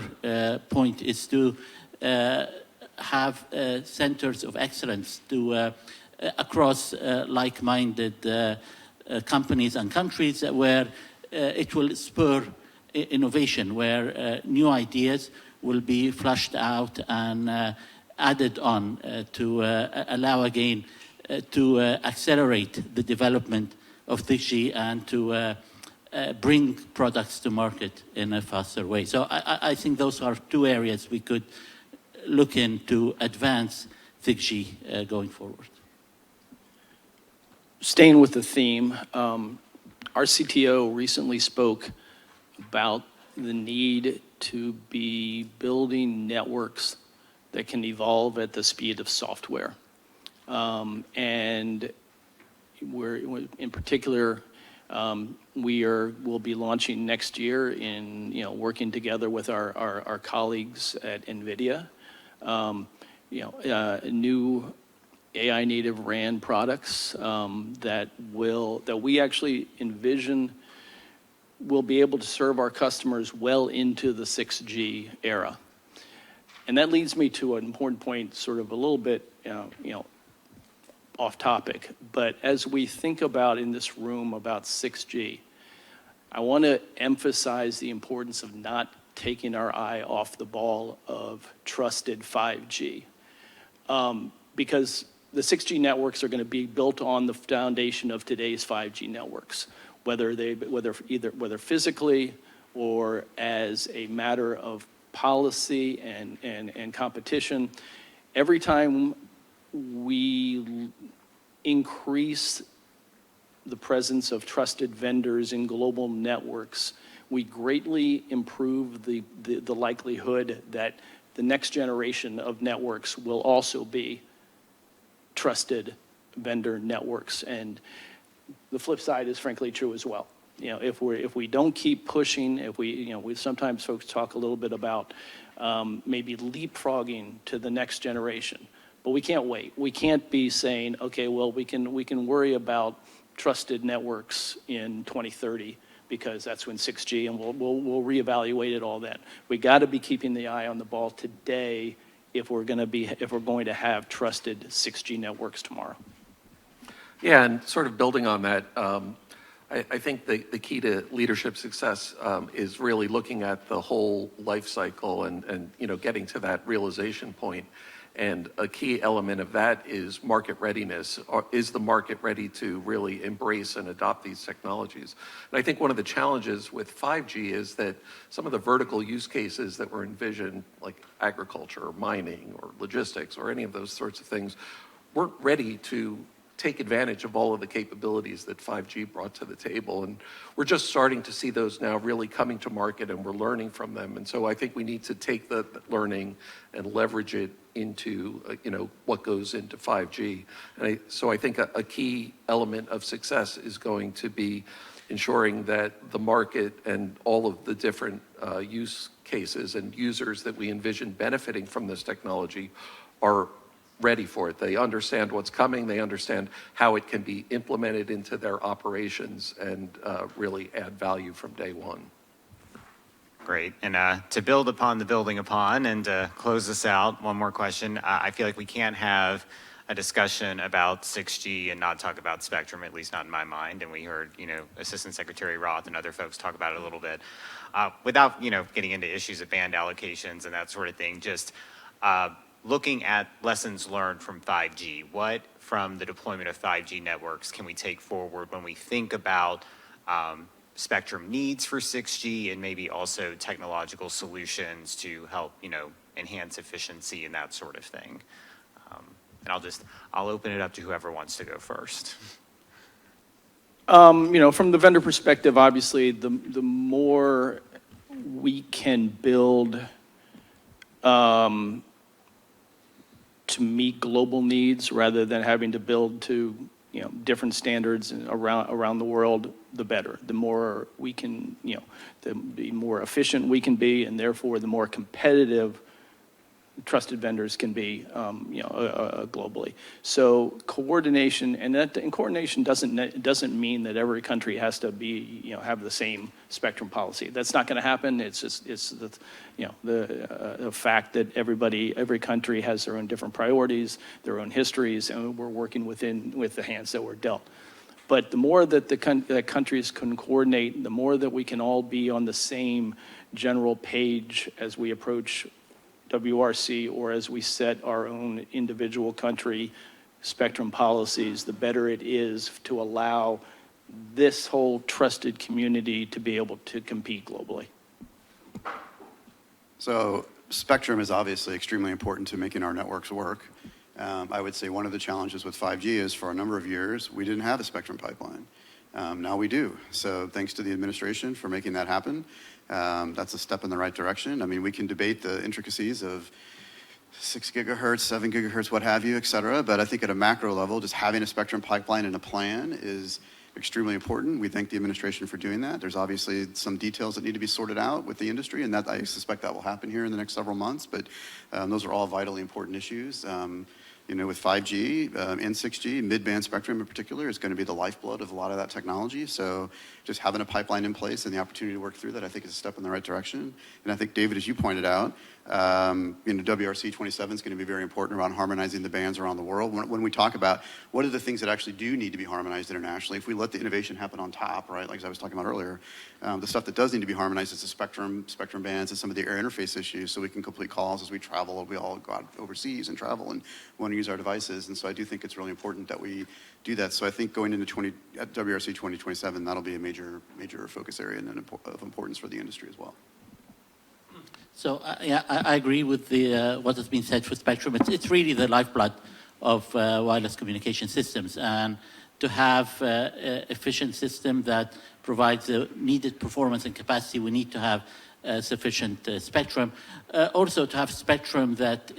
[SPEAKER 15] point is to have centers of excellence to across like-minded companies and countries where it will spur innovation, where new ideas will be flushed out and added on to allow again to accelerate the development of 6G and to bring products to market in a faster way. So I think those are two areas we could look in to advance 6G going forward.
[SPEAKER 16] Staying with the theme, our CTO recently spoke about the need to be building networks that can evolve at the speed of software. And we're, in particular, we'll be launching next year in, working together with our colleagues at NVIDIA, new AI native RAN products that we actually envision will be able to serve our customers well into the 6G era. And that leads me to an important point, sort of a little bit, off topic. But as we think about in this room about 6G, I want to emphasize the importance of not taking our eye off the ball of trusted 5G. Because the 6G networks are going to be built on the foundation of today's 5G networks, whether physically or as a matter of policy and competition. Every time we increase the presence of trusted vendors in global networks, we greatly improve the likelihood that the next generation of networks will also be trusted vendor networks. And the flip side is frankly true as well. If we don't keep pushing, we sometimes folks talk a little bit about maybe leapfrogging to the next generation, but we can't wait. We can't be saying, okay, well, we can worry about trusted networks in 2030. because that's when 6G, and we'll reevaluate it all then. We got to be keeping the eye on the ball today if we're going to have trusted 6G networks tomorrow.
[SPEAKER 17] Yeah, and sort of building on that, I think the key to leadership success is really looking at the whole life cycle and getting to that realization point. And a key element of that is market readiness. Is the market ready to really embrace and adopt these technologies? And I think one of the challenges with 5G is that some of the vertical use cases that were envisioned, like agriculture or mining or logistics or any of those sorts of things, weren't ready to take advantage of all of the capabilities that 5G brought to the table. And we're just starting to see those now really coming to market, and we're learning from them. And so I think we need to take the learning and leverage it into what goes into 5G. And so I think a key element of success is going to be ensuring that the market and all of the different use cases and users that we envision benefiting from this technology are ready for it. They understand what's coming. They understand how it can be implemented into their operations and really add value from day one.
[SPEAKER 13] Great. And to build upon the building upon and to close this out, one more question. I feel like we can't have a discussion about 6G and not talk about spectrum, at least not in my mind. And we heard, Assistant Secretary Roth and other folks talk about it a little bit. Without, getting into issues of band allocations and that sort of thing, just looking at lessons learned from 5G, what from the deployment of 5G networks can we take forward when we think about spectrum needs for 6G and maybe also technological solutions to help, enhance efficiency and that sort of thing? And I'll open it up to whoever wants to go first.
[SPEAKER 16] From the vendor perspective, obviously, the more we can build to meet global needs rather than having to build to different standards around the world, the better. The more we can, the more efficient we can be, and therefore the more competitive trusted vendors can be, globally. So coordination, and coordination doesn't mean that every country has to be, have the same spectrum policy. That's not going to happen. It's just the fact that every country has their own different priorities, their own histories, and we're working with the hands that we're dealt. But the more that the countries can coordinate, the more that we can all be on the same general page as we approach WRC or as we set our own individual country spectrum policies, the better it is to allow this whole trusted community to be able to compete globally.
[SPEAKER 14] So spectrum is obviously extremely important to making our networks work. I would say one of the challenges with 5G is for a number of years, we didn't have a spectrum pipeline. Now we do. So thanks to the administration for making that happen. That's a step in the right direction. I mean, we can debate the intricacies of 6 gigahertz, 7 gigahertz, what have you, et cetera. But I think at a macro level, just having a spectrum pipeline and a plan is extremely important. We thank the administration for doing that. There's obviously some details that need to be sorted out with the industry, and that I suspect that will happen here in the next several months. But those are all vitally important issues. With 5G and 6G, mid-band spectrum in particular is going to be the lifeblood of a lot of that technology. So just having a pipeline in place and the opportunity to work through that, I think, is a step in the right direction. And I think, David, as you pointed out, WRC 27 is going to be very important around harmonizing the bands around the world. When we talk about what are the things that actually do need to be harmonized internationally, if we let the innovation happen on top, right, like I was talking about earlier, the stuff that does need to be harmonized is the spectrum bands and some of the air interface issues, so we can complete calls as we travel. We all go out overseas and travel and want to use our devices, and so I do think it's really important that we do that. So I think going into WRC 2027, that'll be a major focus area and of importance for the industry as well.
[SPEAKER 15] So I agree with what has been said for spectrum. It's really the lifeblood of wireless communication systems, and to have an efficient system that provides the needed performance and capacity, we need to have sufficient spectrum. Also, to have spectrum that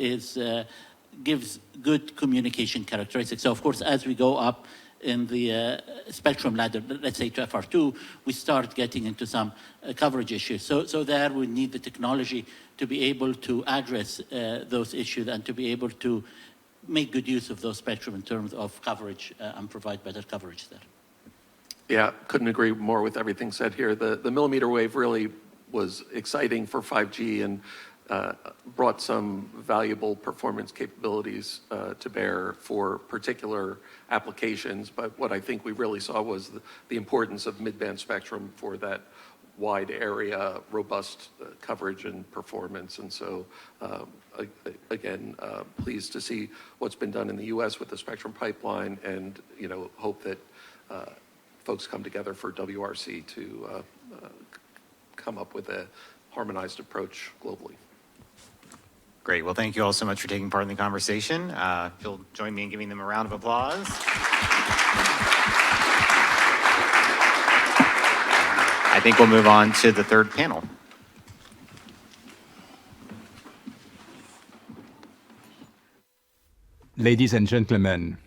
[SPEAKER 15] gives good communication characteristics. So, of course, as we go up in the spectrum ladder, let's say to FR2, we start getting into some coverage issues. So there we need the technology to be able to address those issues and to be able to make good use of those spectrum in terms of coverage and provide better coverage there.
[SPEAKER 17] Yeah, couldn't agree more with everything said here. The millimeter wave really was exciting for 5G and brought some valuable performance capabilities to bear for particular applications. But what I think we really saw was the importance of mid-band spectrum for that wide area, robust coverage and performance. And so, again, pleased to see what's been done in the U.S. with the spectrum pipeline, and hope that folks come together for WRC to come up with a harmonized approach globally.
[SPEAKER 13] Great. Well, thank you all so much for taking part in the conversation. If you'll join me in giving them a round of applause. I think we'll move on to the third panel.
[SPEAKER 18] Ladies and gentlemen,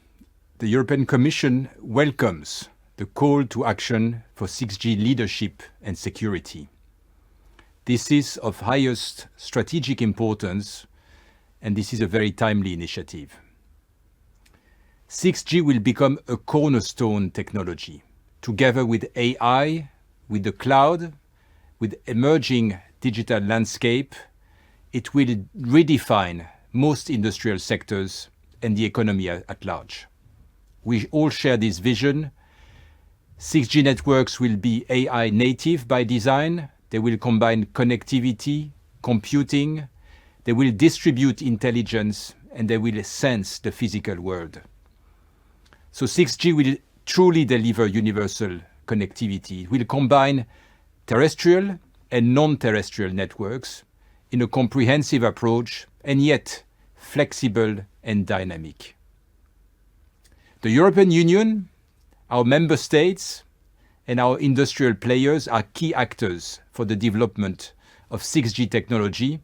[SPEAKER 18] the European Commission welcomes the call to action for 6G leadership and security. This is of highest strategic importance, and this is a very timely initiative. 6G will become a cornerstone technology. Together with AI, with the cloud, with emerging digital landscape, it will redefine most industrial sectors and the economy at large. We all share this vision. 6G networks will be AI native by design. They will combine connectivity, computing. They will distribute intelligence, and they will sense the physical world. So 6G will truly deliver universal connectivity. It will combine terrestrial and non-terrestrial networks in a comprehensive approach, and yet flexible and dynamic. The European Union, our member states, and our industrial players are key actors for the development of 6G technology,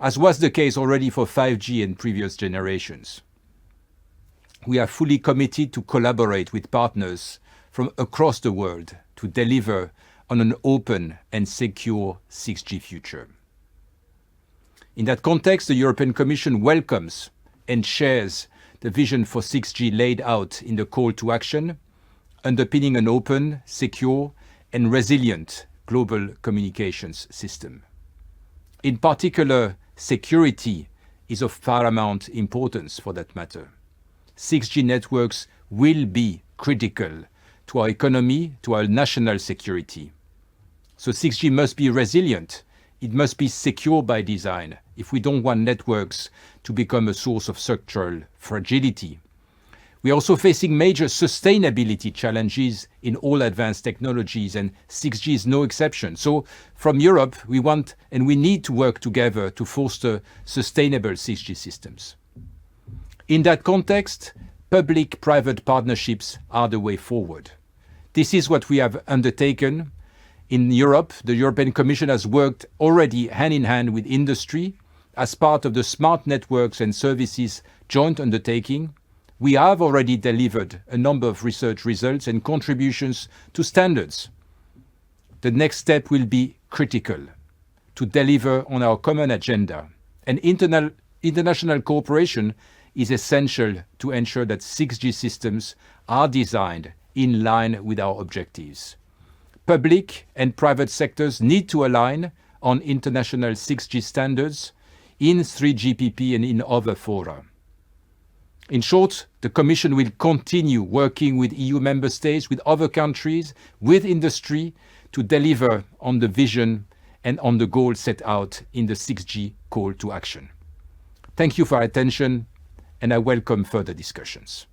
[SPEAKER 18] as was the case already for 5G and previous generations. We are fully committed to collaborate with partners from across the world to deliver on an open and secure 6G future. In that context, the European Commission welcomes and shares the vision for 6G laid out in the call to action, underpinning an open, secure, and resilient global communications system. In particular, security is of paramount importance for that matter. 6G networks will be critical to our economy, to our national security. So 6G must be resilient. It must be secure by design if we don't want networks to become a source of structural fragility. We are also facing major sustainability challenges in all advanced technologies, and 6G is no exception. So from Europe, we want and we need to work together to foster sustainable 6G systems. In that context, public-private partnerships are the way forward. This is what we have undertaken. In Europe, the European Commission has worked already hand-in-hand with industry as part of the Smart Networks and Services joint undertaking. We have already delivered a number of research results and contributions to standards. The next step will be critical to deliver on our common agenda. And international cooperation is essential to ensure that 6G systems are designed in line with our objectives. Public and private sectors need to align on international 6G standards in 3GPP and in other fora. In short, the Commission will continue working with EU member states, with other countries, with industry to deliver on the vision and on the goals set out in the 6G call to action. Thank you for your attention, and I welcome further discussions.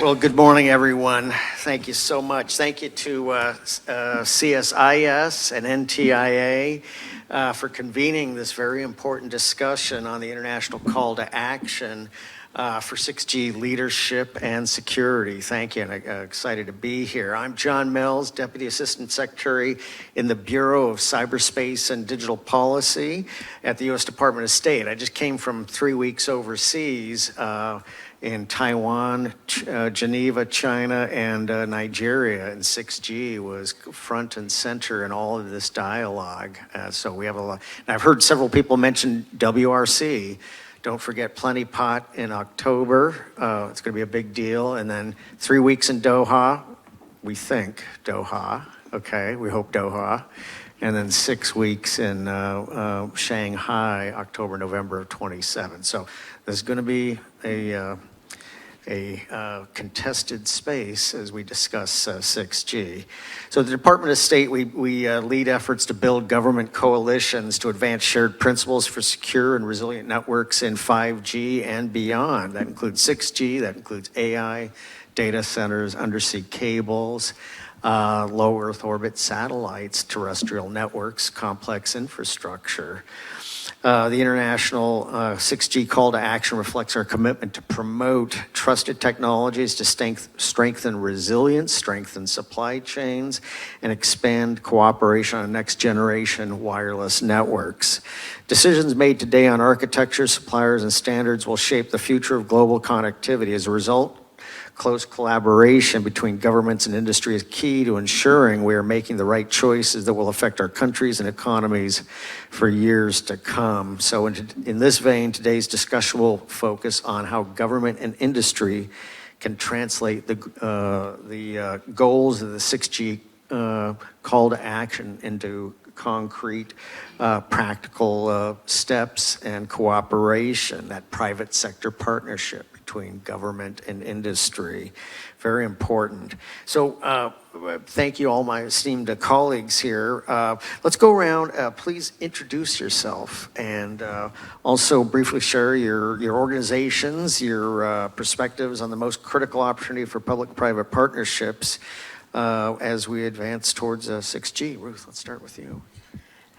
[SPEAKER 19] Well, good morning, everyone. Thank you so much. Thank you to CSIS and NTIA for convening this very important discussion on the international call to action for 6G leadership and security. Thank you, and excited to be here. I'm John Mills, Deputy Assistant Secretary in the Bureau of Cyberspace and Digital Policy at the U.S. Department of State. I just came from 3 weeks overseas in Taiwan, Geneva, China, and Nigeria, and 6G was front and center in all of this dialogue. So we have a lot. And I've heard several people mention WRC. Don't forget Plenty Pot in October. It's going to be a big deal. And then 3 weeks in Doha. We think Doha. Okay, we hope Doha. And then 6 weeks in Shanghai, October, November of 27. So there's going to be a contested space as we discuss 6G. So the Department of State, we lead efforts to build government coalitions to advance shared principles for secure and resilient networks in 5G and beyond. That includes 6G, that includes AI, data centers, undersea cables, low Earth orbit satellites, terrestrial networks, complex infrastructure. The international 6G call to action reflects our commitment to promote trusted technologies to strengthen resilience, strengthen supply chains, and expand cooperation on next generation wireless networks. Decisions made today on architecture, suppliers, and standards will shape the future of global connectivity. As a result, close collaboration between governments and industry is key to ensuring we are making the right choices that will affect our countries and economies for years to come. So in this vein, today's discussion will focus on how government and industry can translate the goals of the 6G call to action into concrete, practical steps and cooperation, that private sector partnership between government and industry. Very important. So thank you all my esteemed colleagues here. Let's go around, please introduce yourself and also briefly share your organizations, your perspectives on the most critical opportunity for public-private partnerships as we advance towards 6G. Ruth, let's start with you.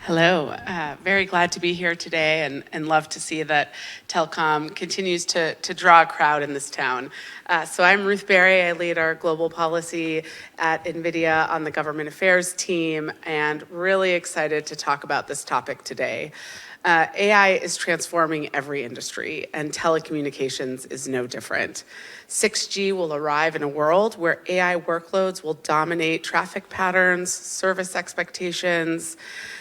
[SPEAKER 20] Hello, very glad to be here today and love to see that telecom continues to draw a crowd in this town. So I'm Ruth Berry, I lead our global policy at NVIDIA on the government affairs team and really excited to talk about this topic today. AI is transforming every industry and telecommunications is no different. 6G will arrive in a world where AI workloads will dominate traffic patterns, service expectations,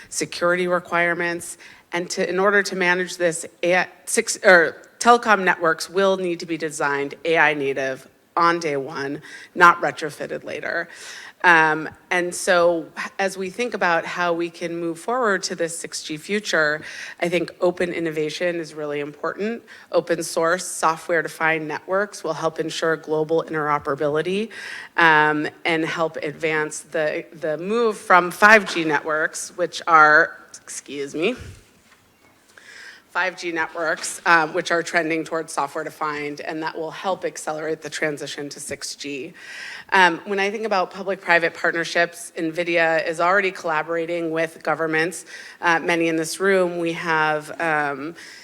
[SPEAKER 20] security requirements, and in order to manage this, telecom networks will need to be designed AI native on day one, not retrofitted later. And so as we think about how we can move forward to this 6G future, I think open innovation is really important. Open source software-defined networks will help ensure global interoperability and help advance the move from 5G networks, which are, 5G networks, which are trending towards software-defined, and that will help accelerate the transition to 6G. When I think about public-private partnerships, NVIDIA is already collaborating with governments. Many in this room, we have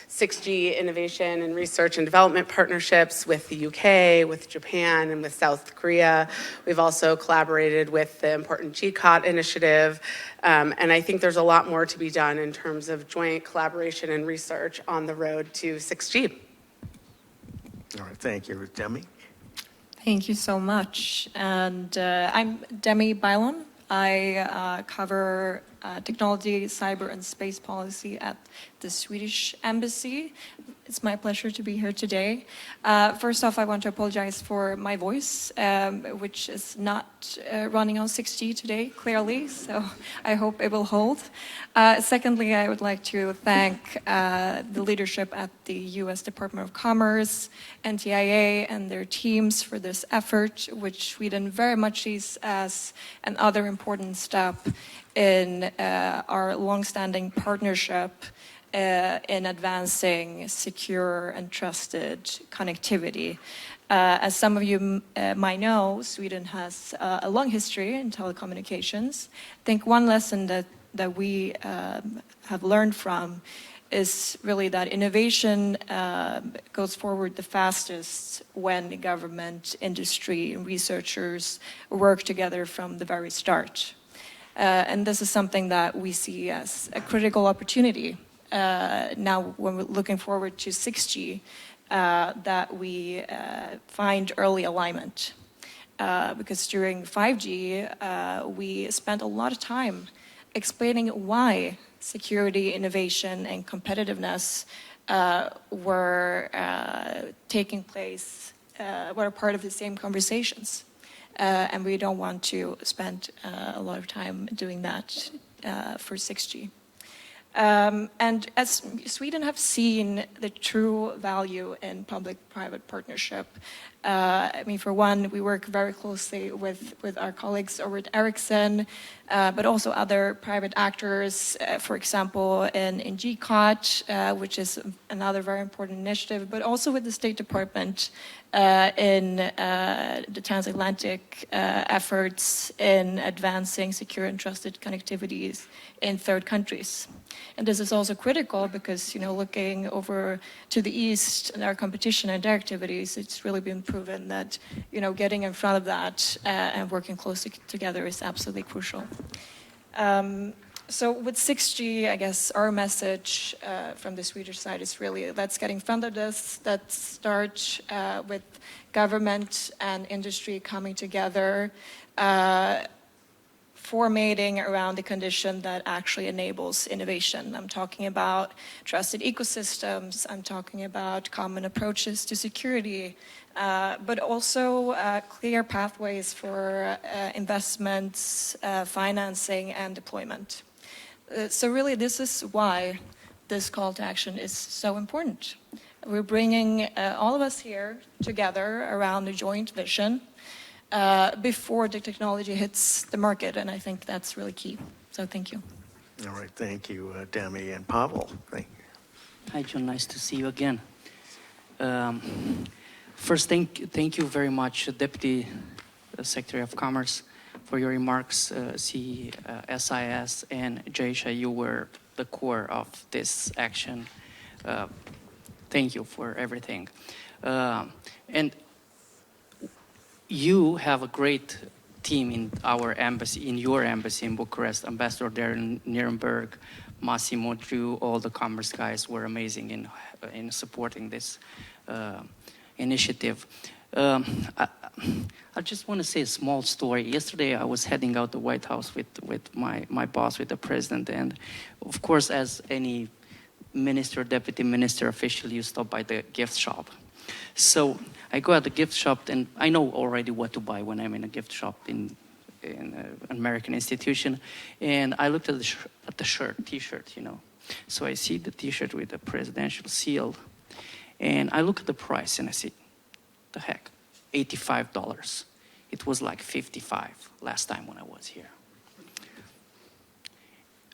[SPEAKER 20] 6G innovation and research and development partnerships with the UK, with Japan, and with South Korea. We've also collaborated with the important GCOT initiative, and I think there's a lot more to be done in terms of joint collaboration and research on the road to 6G.
[SPEAKER 19] All right, thank you. Demi?
[SPEAKER 21] Thank you so much. And I'm Demi Bylon. I cover technology, cyber, and space policy at the Swedish Embassy. It's my pleasure to be here today. First off, I want to apologize for my voice, which is not running on 6G today, clearly, so I hope it will hold. Secondly, I would like to thank the leadership at the U.S. Department of Commerce, NTIA, and their teams for this effort, which Sweden very much sees as another important step in our longstanding partnership in advancing secure and trusted connectivity. As some of you might know, Sweden has a long history in telecommunications. I think one lesson that we have learned from is really that innovation goes forward the fastest when the government, industry, and researchers work together from the very start. And this is something that we see as a critical opportunity now when we're looking forward to 6G, that we find early alignment. Because during 5G, we spent a lot of time explaining why security, innovation, and competitiveness were taking place, were a part of the same conversations. And we don't want to spend a lot of time doing that for 6G. And as Sweden have seen the true value in public-private partnership, I mean, for one, we work very closely with our colleagues over at Ericsson, but also other private actors, for example, in GCOT, which is another very important initiative, but also with the State Department in the transatlantic efforts in advancing secure and trusted connectivities in third countries. And this is also critical because, you know, looking over to the east and our competition and their activities, it's really been proven that, you know, getting in front of that and working closely together is absolutely crucial. So with 6G, I guess our message from the Swedish side is really, let's get in front of this. Let's start with government and industry coming together, formatting around the condition that actually enables innovation. I'm talking about trusted ecosystems. I'm talking about common approaches to security, but also clear pathways for investments, financing, and deployment. So really, this is why this call to action is so important. We're bringing all of us here together around a joint vision before the technology hits the market, and I think that's really key. So thank you.
[SPEAKER 19] All right, thank you, Demi and Pavel. Thank you.
[SPEAKER 1] Hi, John. Nice to see you again. First, thank you very much, Deputy Secretary of Commerce, for your remarks. CSIS and Jaysha, you were the core of this action. Thank you for everything. And you have a great team in our embassy, in your embassy in Bucharest. Ambassador there in Nuremberg, Massimo, Drew, all the commerce guys were amazing in supporting this initiative. I just want to say a small story. Yesterday, I was heading out the White House with my boss, with the president, and of course, as any minister, deputy minister, official, you stop by the gift shop. So I go at the gift shop, and I know already what to buy when I'm in a gift shop in an American institution. And I looked at the shirt, T-shirt, you know. So I see the T-shirt with the presidential seal, and I look at the price, and I see, the heck, $85. It was like $55 last time when I was here.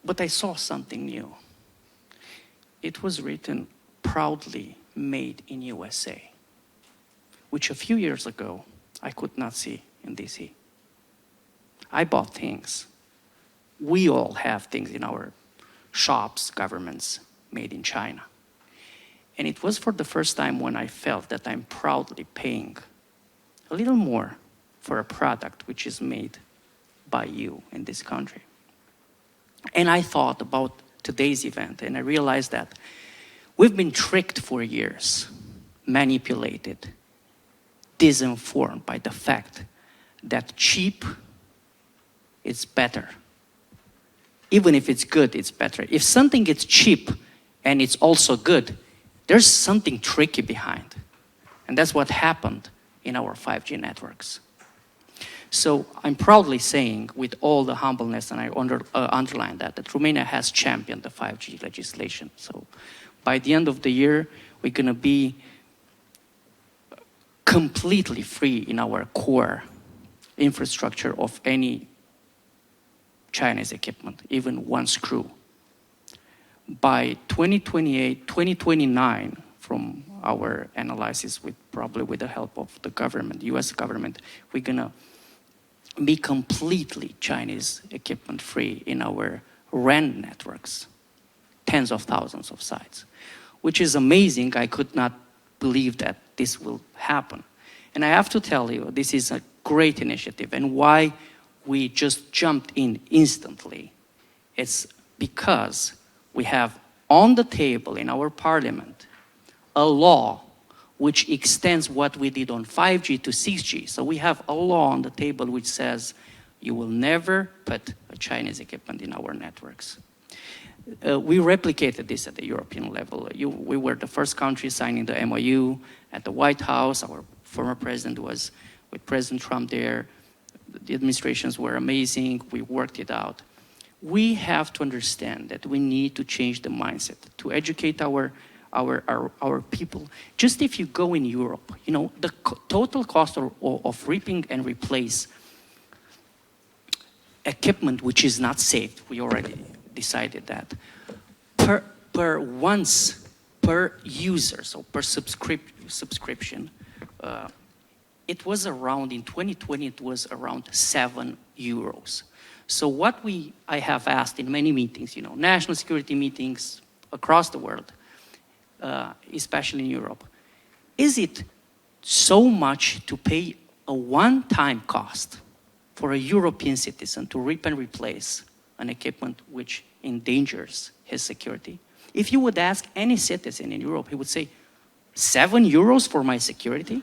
[SPEAKER 1] But I saw something new. It was written, proudly made in USA, which a few years ago I could not see in DC. I bought things. We all have things in our shops, governments, made in China. And it was for the first time when I felt that I'm proudly paying a little more for a product which is made by you in this country. And I thought about today's event, and I realized that we've been tricked for years, manipulated, disinformed by the fact that cheap is better. Even if it's good, it's better. If something is cheap and it's also good, there's something tricky behind. And that's what happened in our 5G networks. So I'm proudly saying, with all the humbleness, and I underline that Romania has championed the 5G legislation. So by the end of the year, we're going to be completely free in our core infrastructure of any Chinese equipment, even one screw. By 2028, 2029, from our analysis, probably with the help of the government, U.S. government, we're gonna be completely Chinese equipment free in our RAN networks, tens of thousands of sites, which is amazing. I could not believe that this will happen. And I have to tell you, this is a great initiative, and why we just jumped in instantly. It's because we have on the table in our parliament a law which extends what we did on 5G to 6G. So we have a law on the table which says you will never put a Chinese equipment in our networks. We replicated this at the European level. We were the first country signing the MOU at the White House. Our former president was with President Trump there. The administrations were amazing. We worked it out. We have to understand that we need to change the mindset, to educate our people. Just if you go in Europe, you know, the total cost of ripping and replace equipment which is not safe, we already decided that, per user, so per subscription, it was around, in 2020, it was around €7. So what I have asked in many meetings, you know, national security meetings across the world, especially in Europe, is it so much to pay a one-time cost for a European citizen to rip and replace an equipment which endangers his security? If you would ask any citizen in Europe, he would say, €7 for my security?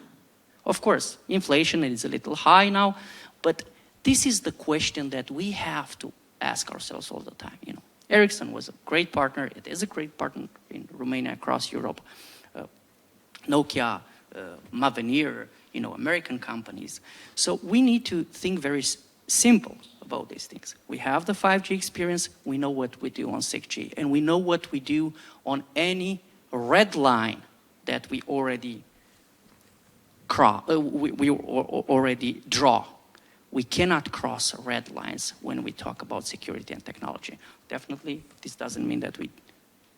[SPEAKER 1] Of course, inflation is a little high now, but this is the question that we have to ask ourselves all the time. You know, Ericsson was a great partner. It is a great partner in Romania, across Europe. Nokia, Mavenir, you know, American companies. So we need to think very simple about these things. We have the 5G experience. We know what we do on 6G, and we know what we do on any red line that we already already draw. We cannot cross red lines when we talk about security and technology. Definitely, this doesn't mean that we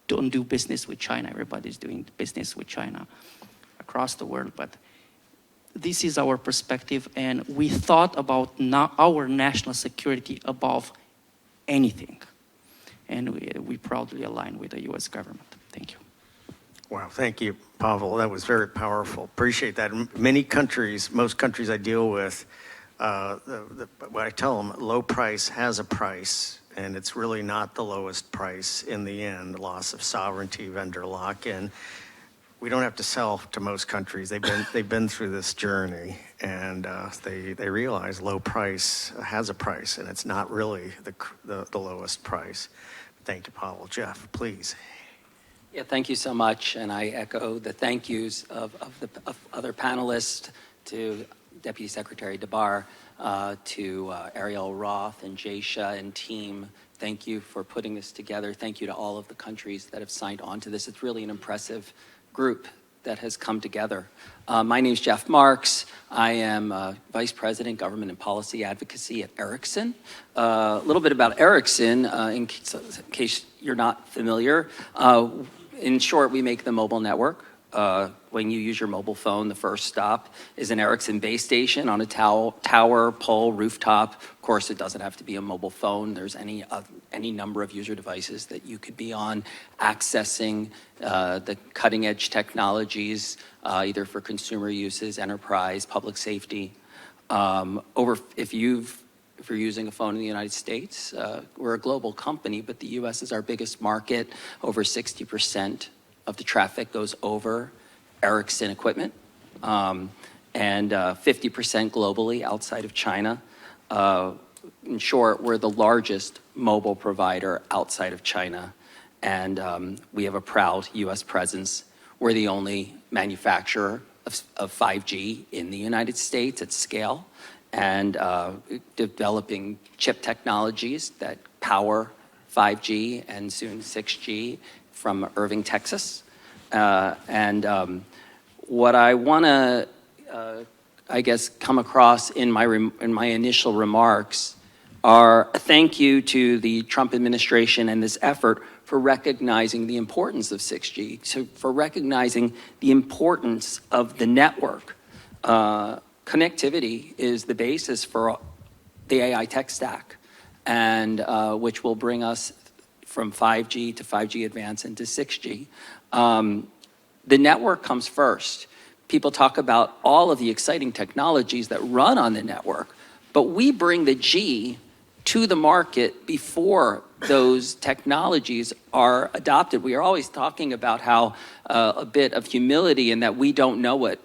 [SPEAKER 1] don't do business with China. Everybody's doing business with China across the world, but this is our perspective, and we thought about our national security above anything. And we proudly align with the US government. Thank you.
[SPEAKER 19] Wow, thank you, Pavel. That was very powerful. Appreciate that. Many countries, most countries I deal with, what I tell them, low price has a price, and it's really not the lowest price in the end. Loss of sovereignty, vendor lock-in. We don't have to sell to most countries. They've been through this journey, and they realize low price has a price, and it's not really the lowest price. Thank you, Pavel. Jeff, please.
[SPEAKER 2] Yeah, thank you so much, and I echo the thank yous of other panelists, to Deputy Secretary DeBar, to Ariel Roth and Jaysha and team. Thank you for putting this together. Thank you to all of the countries that have signed on to this. It's really an impressive group that has come together. My name is Jeff Marks. I am Vice President, Government and Policy Advocacy at Ericsson. A little bit about Ericsson, in case you're not familiar. In short, we make the mobile network. When you use your mobile phone, the first stop is an Ericsson base station on a tower, pole, rooftop. Of course, it doesn't have to be a mobile phone. There's any number of user devices that you could be on, accessing the cutting edge technologies, either for consumer uses, enterprise, public safety. If you're using a phone in the United States, we're a global company, but the US is our biggest market. Over 60% of the traffic goes over Ericsson equipment, and 50% globally outside of China. In short, we're the largest mobile provider outside of China, and we have a proud US presence. We're the only manufacturer of 5G in the United States at scale, and developing chip technologies that power 5G and soon 6G from Irving, Texas. What I want to, I guess, come across in my initial remarks are a thank you to the Trump administration and this effort for recognizing the importance of 6G, for recognizing the importance of the network. Connectivity is the basis for the AI tech stack, and which will bring us from 5G to 5G Advanced into 6G. The network comes first. People talk about all of the exciting technologies that run on the network, but we bring the G to the market before those technologies are adopted. We are always talking about how a bit of humility in that we don't know what,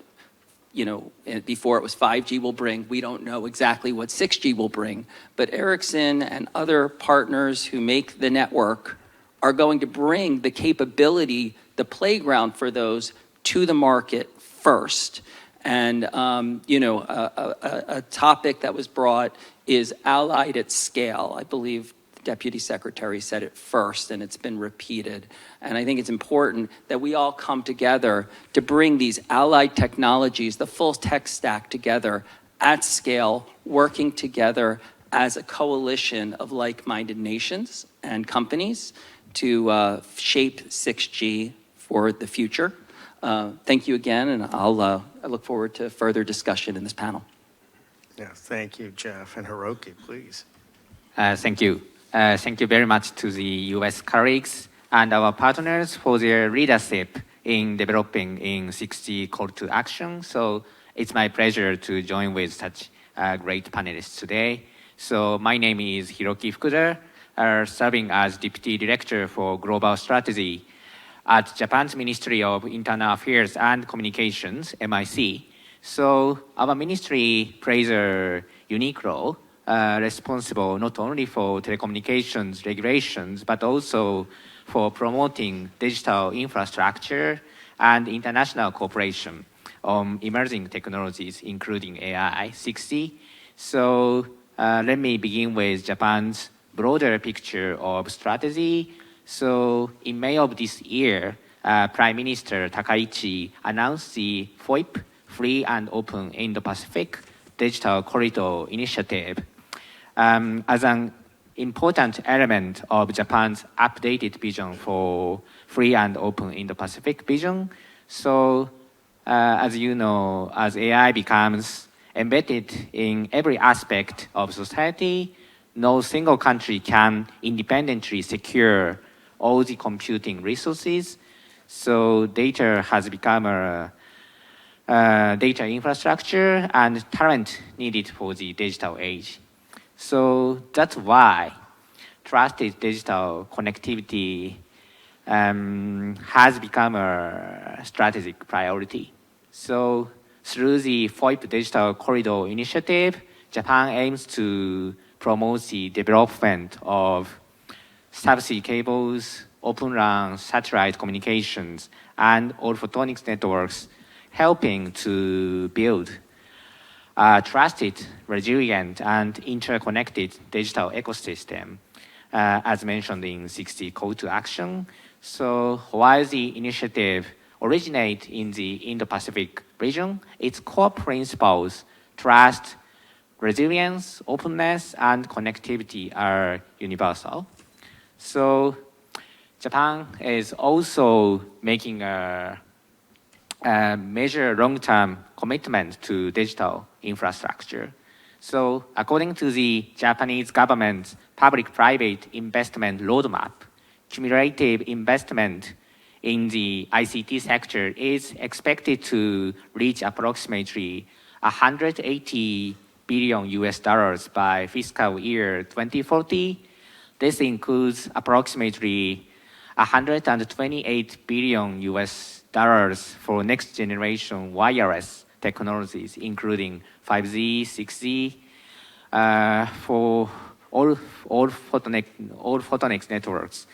[SPEAKER 2] before it was 5G will bring. We don't know exactly what 6G will bring. But Ericsson and other partners who make the network are going to bring the capability, the playground for those to the market first. And, a topic that was brought is allied at scale. I believe the Deputy Secretary said it first, and it's been repeated. And I think it's important that we all come together to bring these allied technologies, the full tech stack together at scale, working together as a coalition of like-minded nations and companies to shape 6G for the future. Thank you again, and I look forward to further discussion in this panel.
[SPEAKER 19] Yeah, thank you, Jeff. And Hiroki, please.
[SPEAKER 4] Thank you. Thank you very much to the U.S. colleagues and our partners for their leadership in developing in 6G call to action. So it's my pleasure to join with such great panelists today. So my name is Hiroki Fukuda, serving as Deputy Director for Global Strategy at Japan's Ministry of Internal Affairs and Communications, MIC. So our ministry plays a unique role, responsible not only for telecommunications regulations, but also for promoting digital infrastructure and international cooperation on emerging technologies, including AI, 6G. So let me begin with Japan's broader picture of strategy. So in May of this year, Prime Minister Takaichi announced the FOIP, Free and Open Indo-Pacific Digital Corridor Initiative, as an important element of Japan's updated vision for free and open Indo-Pacific vision. So, as you know, as AI becomes embedded in every aspect of society, no single country can independently secure all the computing resources. So data has become a data infrastructure and talent needed for the digital age. So that's why trusted digital connectivity has become a strategic priority. So through the FOIP Digital Corridor Initiative, Japan aims to promote the development of subsea cables, open RAN satellite communications, and all photonics networks, helping to build a trusted, resilient, and interconnected digital ecosystem, as mentioned in 6G Call to Action. So while the initiative originates in the Indo-Pacific region, its core principles, trust, resilience, openness, and connectivity are universal. So Japan is also making a major long-term commitment to digital infrastructure. So according to the Japanese government's public-private investment roadmap, cumulative investment in the ICT sector is expected to reach approximately 180 billion US dollars by fiscal year 2040. This includes approximately 128 billion US dollars for next generation wireless technologies, including 5G, 6G, for all photonics networks,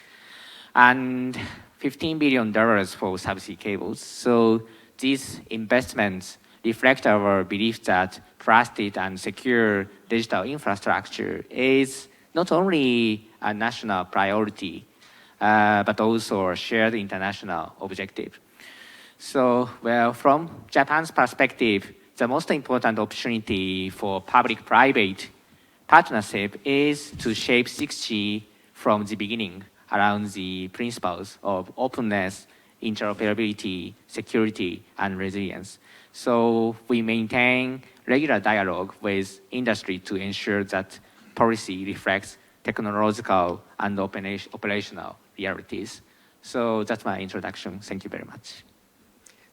[SPEAKER 4] and $15 billion for subsea cables. So these investments reflect our belief that trusted and secure digital infrastructure is not only a national priority, but also a shared international objective. So, well, from Japan's perspective, the most important opportunity for public-private partnership is to shape 6G from the beginning around the principles of openness, interoperability, security, and resilience. So we maintain regular dialogue with industry to ensure that policy reflects technological and operational realities. So that's my introduction. Thank you very much.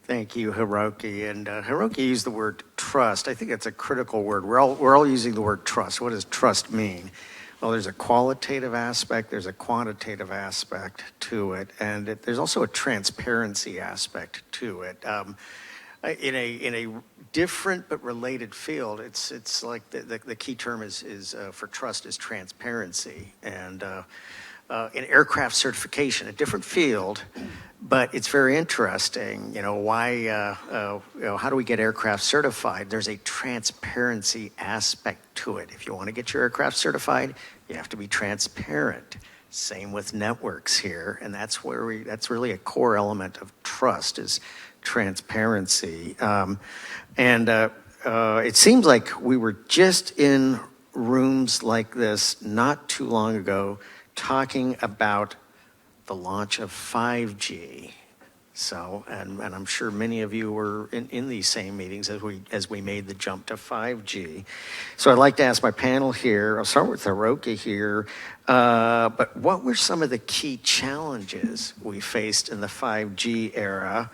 [SPEAKER 19] Thank you, Hiroki. And Hiroki used the word trust. I think that's a critical word. We're all using the word trust. What does trust mean? Well, there's a qualitative aspect, there's a quantitative aspect to it, and there's also a transparency aspect to it. In a different but related field, it's like the key term is for trust is transparency. And in aircraft certification, a different field, but it's very interesting. Why? How do we get aircraft certified? There's a transparency aspect to it. If you want to get your aircraft certified, you have to be transparent. Same with networks here, and that's really a core element of trust is transparency. It seems like we were just in rooms like this not too long ago talking about the launch of 5G. So, and I'm sure many of you were in these same meetings as we made the jump to 5G. So I'd like to ask my panel here, I'll start with Hiroki here, but what were some of the key challenges we faced in the 5G era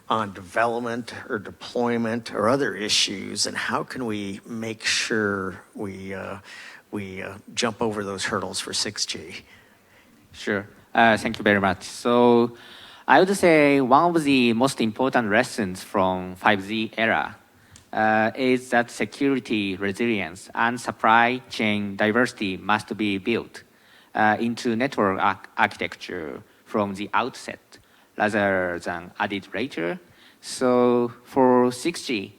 [SPEAKER 19] on development or deployment or other issues, and how can we make sure we jump over those hurdles for 6G?
[SPEAKER 4] Sure. Thank you very much. So I would say one of the most important lessons from 5G era is that security, resilience, and supply chain diversity must be built into network architecture from the outset rather than added later. So for 6G,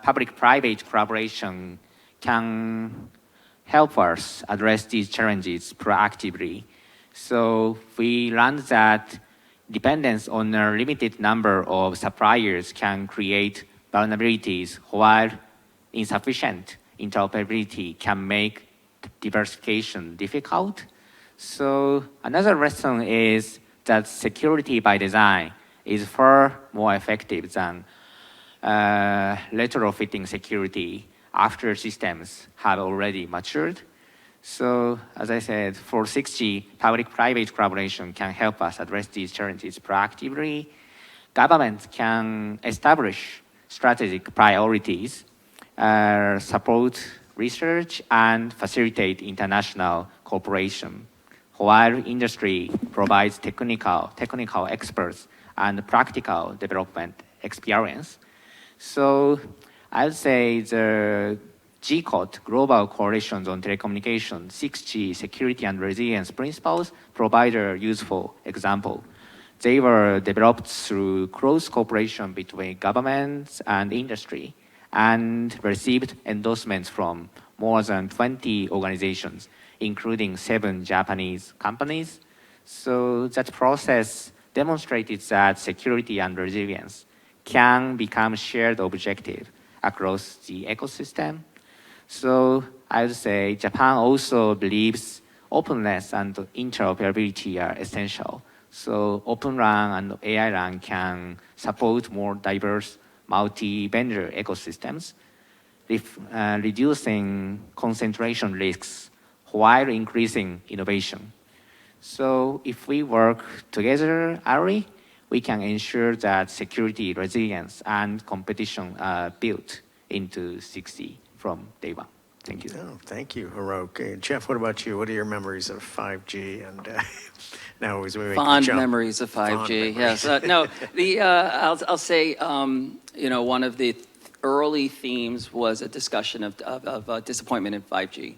[SPEAKER 4] public-private collaboration can help us address these challenges proactively. So we learned that dependence on a limited number of suppliers can create vulnerabilities, while insufficient interoperability can make diversification difficult. So another lesson is that security by design is far more effective than retrofitting security after systems have already matured. So, as I said, for 6G, public-private collaboration can help us address these challenges proactively. Governments can establish strategic priorities, support research, and facilitate international cooperation, while industry provides technical experts and practical development experience. So, I would say the GCOT, Global Coalitions on Telecommunications, 6G security and resilience principles provide a useful example. They were developed through close cooperation between governments and industry and received endorsements from more than 20 organizations, including 7 Japanese companies. So that process demonstrated that security and resilience can become shared objective across the ecosystem. So I would say Japan also believes openness and interoperability are essential. So Open RAN and AI RAN can support more diverse multi-vendor ecosystems, reducing concentration risks while increasing innovation. So if we work together early, we can ensure that security, resilience, and competition are built into 6G from day one. Thank you.
[SPEAKER 19] Oh, thank you, Hiroki. Jeff, what about you? What are your memories of 5G? And now as we make
[SPEAKER 2] Fond
[SPEAKER 19] the jump.
[SPEAKER 2] memories of 5G. Yes. No. I'll say one of the early themes was a discussion of disappointment in 5G,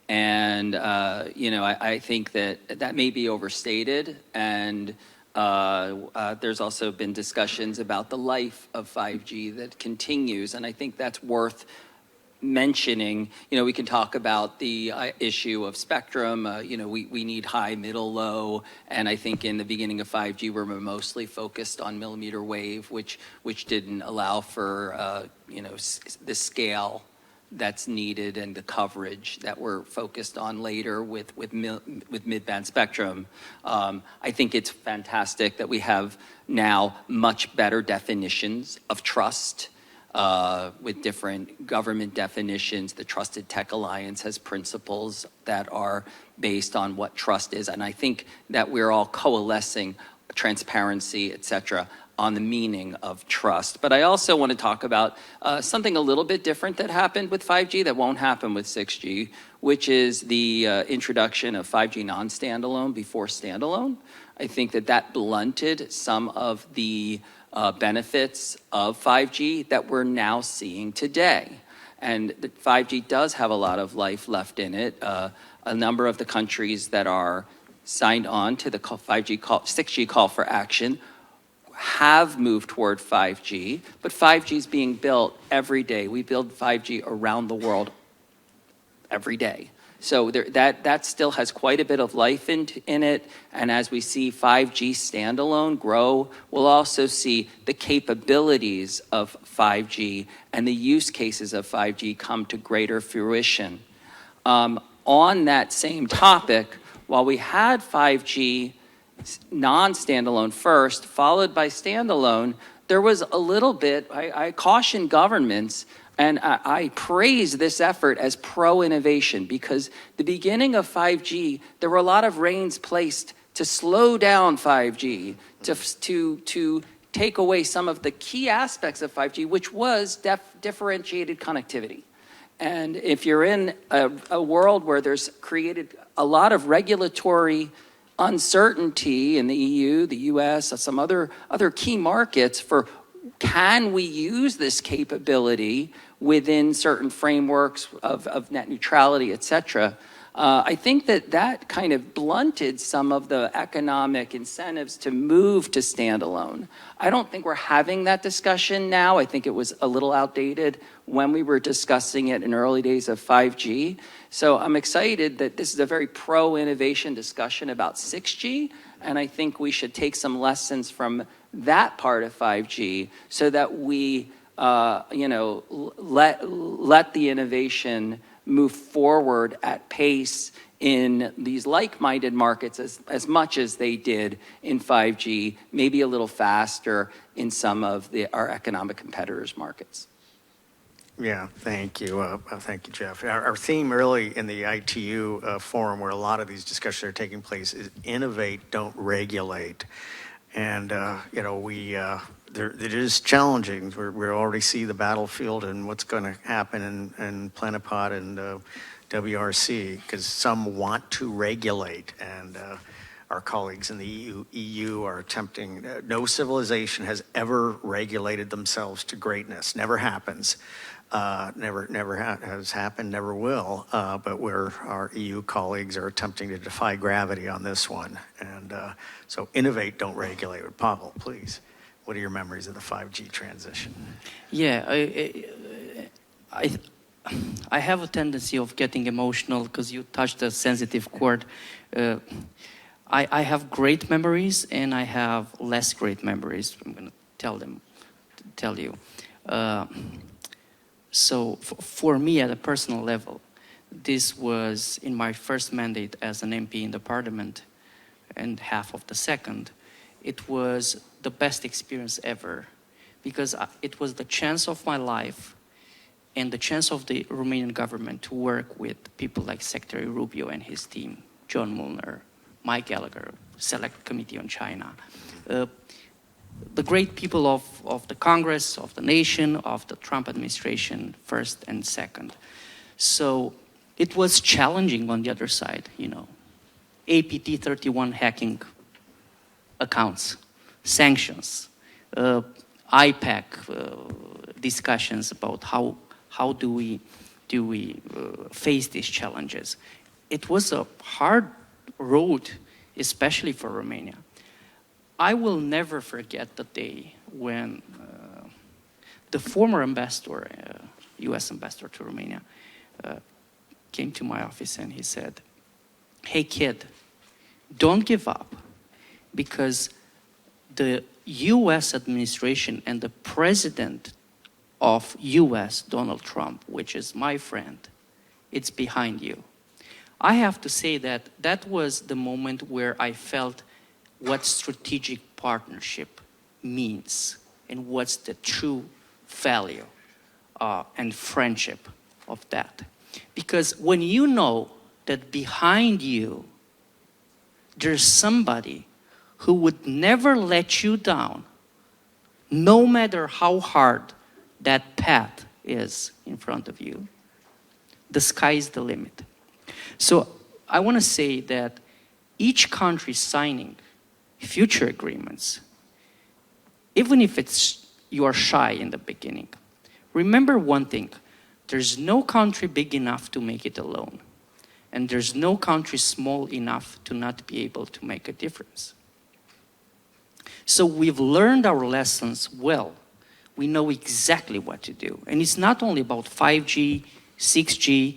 [SPEAKER 2] and I think that may be overstated, and there's also been discussions about the life of 5G that continues, and I think that's worth mentioning. We can talk about the issue of spectrum. We need high, middle, low, and I think in the beginning of 5G we were mostly focused on millimeter wave, which didn't allow for the scale that's needed and the coverage that we're focused on later with mid-band spectrum. I think it's fantastic that we have now much better definitions of trust with different government definitions. The Trusted Tech Alliance has principles that are based on what trust is. And I think that we're all coalescing transparency, et cetera, on the meaning of trust. But I also want to talk about something a little bit different that happened with 5G that won't happen with 6G, which is the introduction of 5G non-standalone before standalone. I think that blunted some of the benefits of 5G that we're now seeing today. And the 5G does have a lot of life left in it. A number of the countries that are signed on to the 6G call for action have moved toward 5G, but 5G is being built every day. We build 5G around the world every day. So that still has quite a bit of life in it, and as we see 5G standalone grow, we'll also see the capabilities of 5G and the use cases of 5G come to greater fruition. On that same topic, while we had 5G non-standalone first, followed by standalone, there was a little bit, I caution governments, and I praise this effort as pro-innovation, because the beginning of 5G, there were a lot of reins placed to slow down 5G, to take away some of the key aspects of 5G, which was differentiated connectivity. And if you're in a world where there's created a lot of regulatory uncertainty in the EU, the US, some other key markets for can we use this capability within certain frameworks of net neutrality, et cetera, I think that kind of blunted some of the economic incentives to move to standalone. I don't think we're having that discussion now. I think it was a little outdated when we were discussing it in early days of 5G. So I'm excited that this is a very pro-innovation discussion about 6G, and I think we should take some lessons from that part of 5G so that we let the innovation move forward at pace in these like-minded markets as much as they did in 5G, maybe a little faster in some of our economic competitors' markets.
[SPEAKER 19] Yeah, thank you. Thank you, Jeff. Our theme early in the ITU forum, where a lot of these discussions are taking place, is innovate, don't regulate. And, it is challenging. We already see the battlefield and what's going to happen in Plenipot and WRC, because some want to regulate, and our colleagues in the EU are attempting. No civilization has ever regulated themselves to greatness. Never happens. Never has happened, never will, but our EU colleagues are attempting to defy gravity on this one. And so innovate, don't regulate. Pavel, please, what are your memories of the 5G transition?
[SPEAKER 1] Yeah, I have a tendency of getting emotional because you touched a sensitive chord. I have great memories and I have less great memories. I'm going to tell you. So for me, at a personal level, this was in my first mandate as an MP in the parliament and half of the second. It was the best experience ever because it was the chance of my life and the chance of the Romanian government to work with people like Secretary Rubio and his team, John Mueller, Mike Gallagher, Select Committee on China. The great people of the Congress, of the nation, of the Trump administration, first and second. So it was challenging on the other side, APT 31 hacking accounts, sanctions, IPAC discussions about how do we face these challenges. It was a hard road, especially for Romania. I will never forget the day when the former ambassador, U.S. ambassador to Romania, came to my office and he said, "Hey kid, don't give up, because the U.S. administration and the president of US Donald Trump, which is my friend, it's behind you. I have to say that that was the moment where I felt what strategic partnership means and what's the true value and friendship of that. Because when you know that behind you there's somebody who would never let you down, no matter how hard that path is in front of you, the sky is the limit. So I want to say that each country signing future agreements, even if you are shy in the beginning, remember one thing: there's no country big enough to make it alone, and there's no country small enough to not be able to make a difference. So we've learned our lessons well. We know exactly what to do. And it's not only about 5G, 6G,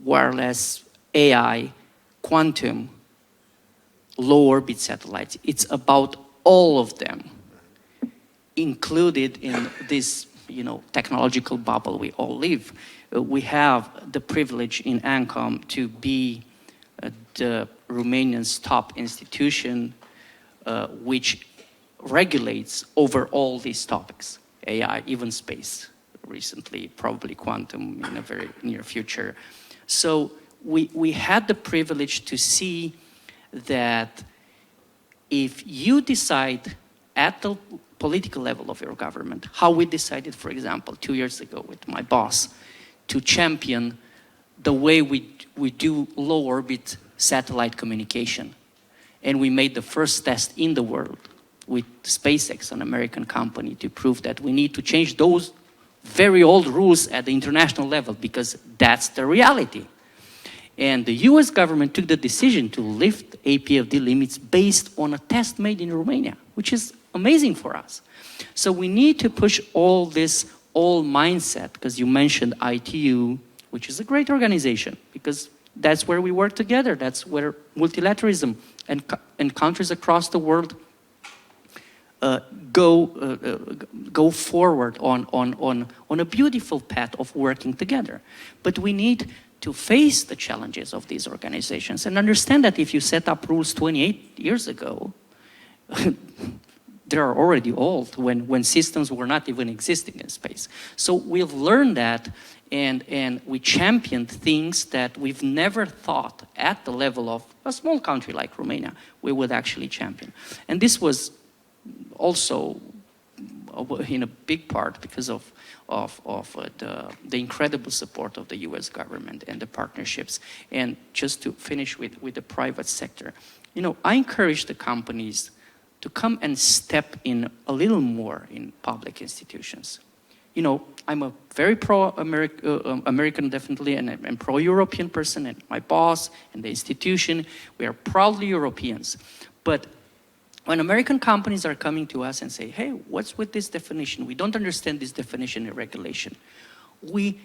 [SPEAKER 1] wireless, AI, quantum, low orbit satellites. It's about all of them included in this, technological bubble we all live. We have the privilege in ANCOM to be the Romanian's top institution which regulates over all these topics, AI, even space recently, probably quantum in a very near future. So we had the privilege to see that if you decide at the political level of your government, how we decided, for example, 2 years ago with my boss, to champion the way we do low orbit satellite communication. And we made the first test in the world with SpaceX, an American company, to prove that we need to change those very old rules at the international level, because that's the reality. And the US government took the decision to lift APFD limits based on a test made in Romania, which is amazing for us. So we need to push all this old mindset, because you mentioned ITU, which is a great organization, because that's where we work together. That's where multilateralism and countries across the world go forward on a beautiful path of working together. But we need to face the challenges of these organizations and understand that if you set up rules 28 years ago, they are already old when systems were not even existing in space. So we've learned that, and we championed things that we've never thought at the level of a small country like Romania we would actually champion. And this was also in a big part because of the incredible support of the US government and the partnerships. And just to finish with the private sector, I encourage the companies to come and step in a little more in public institutions. I'm a very pro-American, definitely, and pro-European person, and my boss and the institution, we are proudly Europeans. But when American companies are coming to us and say, hey, what's with this definition? We don't understand this definition and regulation. We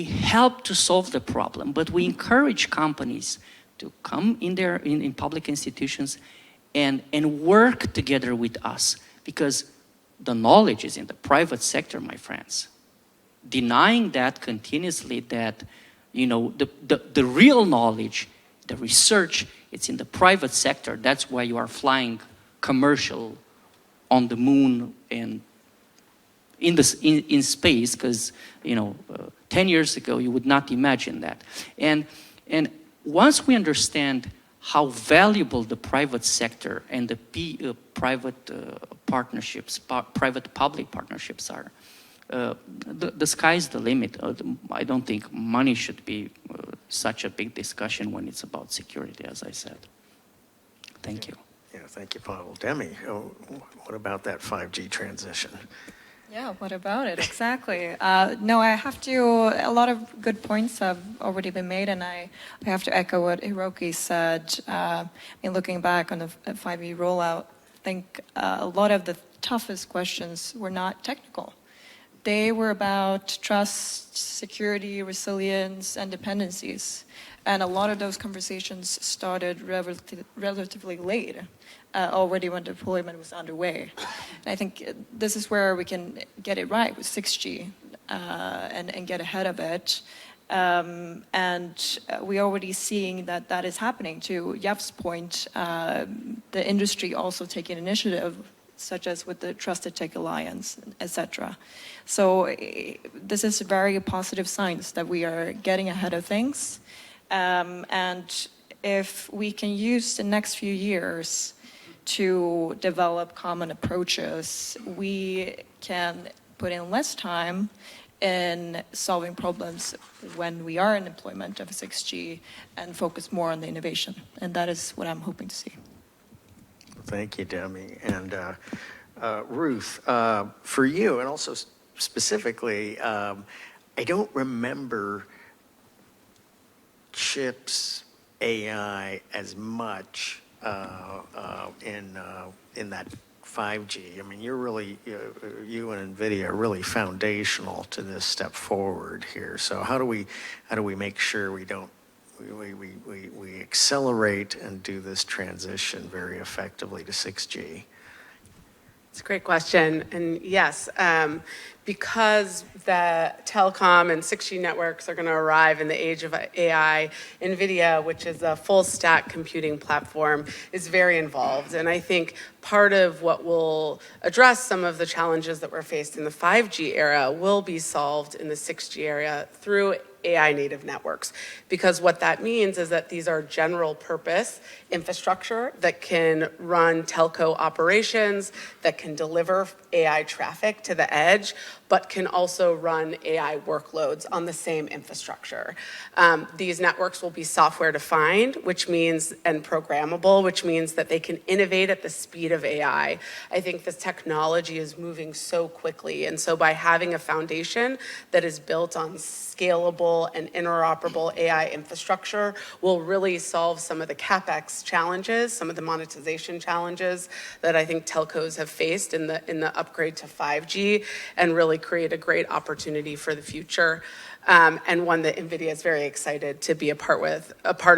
[SPEAKER 1] help to solve the problem, but we encourage companies to come in public institutions and work together with us, because the knowledge is in the private sector, my friends. Denying that continuously, that the real knowledge, the research, it's in the private sector. That's why you are flying commercial on the moon and in space, because 10 years ago you would not imagine that. And once we understand how valuable the private sector and the private partnerships, private-public partnerships are, the sky's the limit. I don't think money should be such a big discussion when it's about security, as I said. Thank you.
[SPEAKER 19] Yeah, thank you, Pavel. Demi, what about that 5G transition?
[SPEAKER 21] Yeah, what about it? Exactly. No, a lot of good points have already been made, and I have to echo what Hiroki said. Looking back on the 5G rollout, I think a lot of the toughest questions were not technical. They were about trust, security, resilience, and dependencies. And a lot of those conversations started relatively late, already when deployment was underway. And I think this is where we can get it right with 6G and get ahead of it. And we're already seeing that that is happening. To Jeff's point, the industry also taking initiative, such as with the Trusted Tech Alliance, etc. So this is very positive signs that we are getting ahead of things. And if we can use the next few years to develop common approaches, we can put in less time in solving problems when we are in deployment of 6G and focus more on the innovation. And that is what I'm hoping to see.
[SPEAKER 19] Thank you, Demi. And Ruth, for you, and also specifically, I don't remember chips AI as much in that 5G. I mean, you're really, you and NVIDIA are really foundational to this step forward here. So how do we make sure we don't we accelerate and do this transition very effectively to 6G?
[SPEAKER 20] It's a great question. And yes, because the telecom and 6G networks are going to arrive in the age of AI, NVIDIA, which is a full stack computing platform, is very involved. And I think part of what will address some of the challenges that we're faced in the 5G era will be solved in the 6G area through AI native networks, because what that means is that these are general purpose infrastructure that can run telco operations, that can deliver AI traffic to the edge, but can also run AI workloads on the same infrastructure. These networks will be software defined, which means, and programmable, which means that they can innovate at the speed of AI. I think this technology is moving so quickly. And so by having a foundation that is built on scalable and interoperable AI infrastructure will really solve some of the CapEx challenges, some of the monetization challenges that I think telcos have faced in the upgrade to 5G, and really create a great opportunity for the future. And one that NVIDIA is very excited to be a part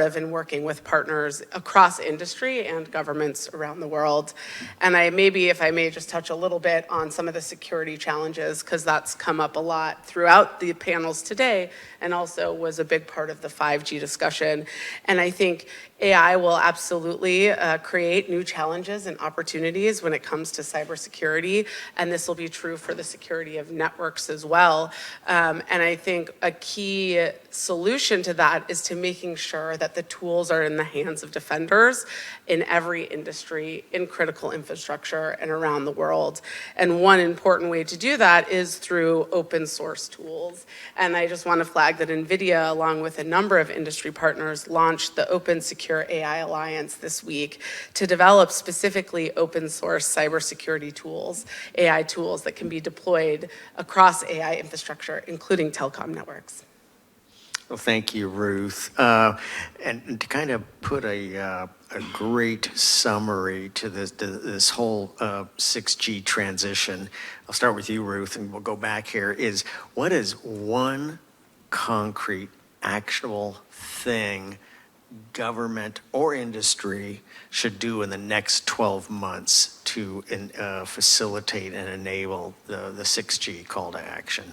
[SPEAKER 20] of and working with partners across industry and governments around the world. And if I may just touch a little bit on some of the security challenges, because that's come up a lot throughout the panels today and also was a big part of the 5G discussion. And I think AI will absolutely create new challenges and opportunities when it comes to cybersecurity, and this will be true for the security of networks as well. And I think a key solution to that is to making sure that the tools are in the hands of defenders in every industry, in critical infrastructure, and around the world. And one important way to do that is through open source tools. And I just want to flag that NVIDIA, along with a number of industry partners, launched the Open Secure AI Alliance this week to develop specifically open source cybersecurity tools, AI tools that can be deployed across AI infrastructure, including telecom networks.
[SPEAKER 19] Well, thank you, Ruth. And to kind of put a great summary to this whole 6G transition, I'll start with you, Ruth, and we'll go back here, is what is one concrete, actionable thing government or industry should do in the next 12 months to facilitate and enable the 6G call to action?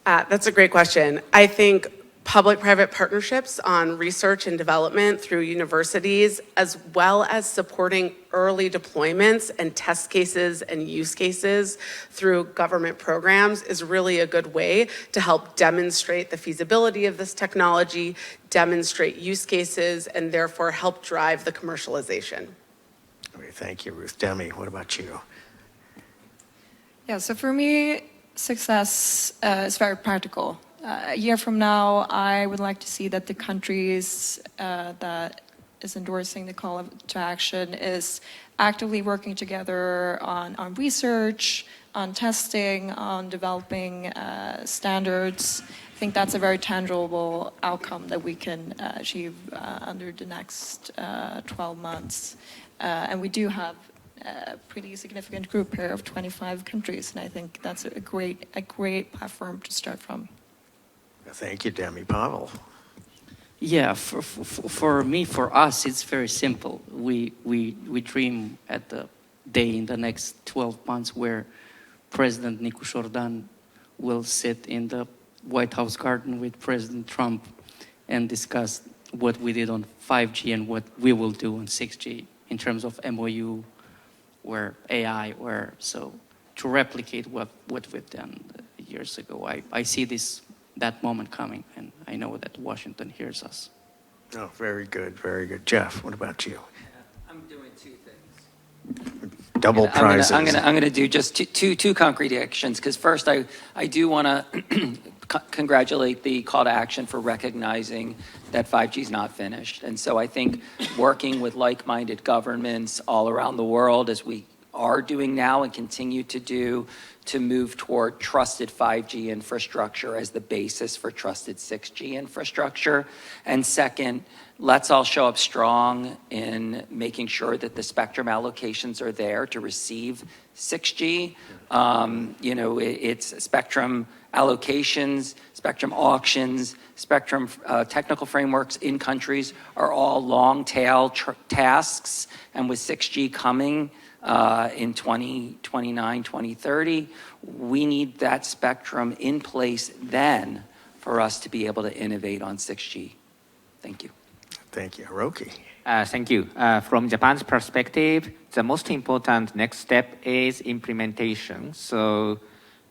[SPEAKER 20] That's a great question. I think public-private partnerships on research and development through universities, as well as supporting early deployments and test cases and use cases through government programs, is really a good way to help demonstrate the feasibility of this technology, demonstrate use cases, and therefore help drive the commercialization.
[SPEAKER 19] Okay, thank you, Ruth. Demi, what about you?
[SPEAKER 21] Yeah, so for me, success is very practical. A year from now, I would like to see that the countries that is endorsing the call to action is actively working together on research, on testing, on developing standards. I think that's a very tangible outcome that we can achieve under the next 12 months. And we do have a pretty significant group here of 25 countries, and I think that's a great platform to start from.
[SPEAKER 19] Thank you, Demi. Pavel.
[SPEAKER 1] Yeah, for me, for us, it's very simple. We dream at the day in the next 12 months where President Nicu Jordan will sit in the White House garden with President Trump and discuss what we did on 5G and what we will do on 6G in terms of MOU or AI, or so to replicate what we've done years ago. I see that moment coming, and I know that Washington hears us.
[SPEAKER 19] Oh, very good, very good. Jeff, what about you?
[SPEAKER 2] I'm doing two things.
[SPEAKER 19] Double prizes.
[SPEAKER 2] I'm gonna do just two concrete actions, because first I do want to congratulate the call to action for recognizing that 5G is not finished. And so I think working with like-minded governments all around the world, as we are doing now and continue to do, to move toward trusted 5G infrastructure as the basis for trusted 6G infrastructure. And second, let's all show up strong in making sure that the spectrum allocations are there to receive 6G. It's spectrum allocations, spectrum auctions, spectrum technical frameworks in countries are all long tail tasks. And with 6G coming in 2029, 2030, we need that spectrum in place then for us to be able to innovate on 6G. Thank you.
[SPEAKER 19] Thank you. Hiroki.
[SPEAKER 4] Thank you. From Japan's perspective, the most important next step is implementation. So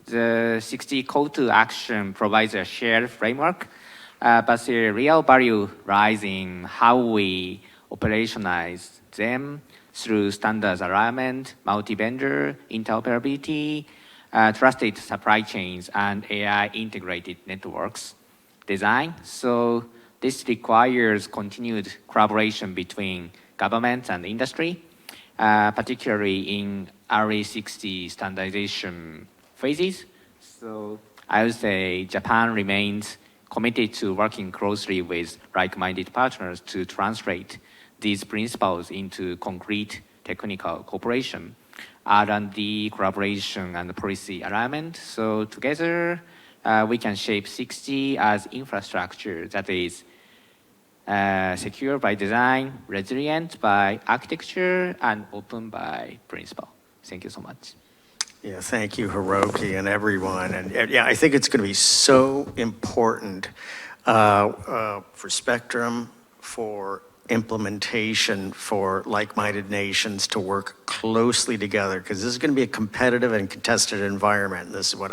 [SPEAKER 4] the 6G call to action provides a shared framework, but the real value lies in how we operationalize them through standards alignment, multi-vendor interoperability, trusted supply chains, and AI integrated networks design. So this requires continued collaboration between government and industry, particularly in early 6G standardization phases. So I would say Japan remains committed to working closely with like-minded partners to translate these principles into concrete technical cooperation, R&D collaboration, and policy alignment. So together, we can shape 6G as infrastructure that is secure by design, resilient by architecture, and open by principle. Thank you so much.
[SPEAKER 19] Yeah, thank you, Hiroki, and everyone. And yeah, I think it's going to be so important for spectrum, for implementation, for like-minded nations to work closely together, because this is going to be a competitive and contested environment. This is what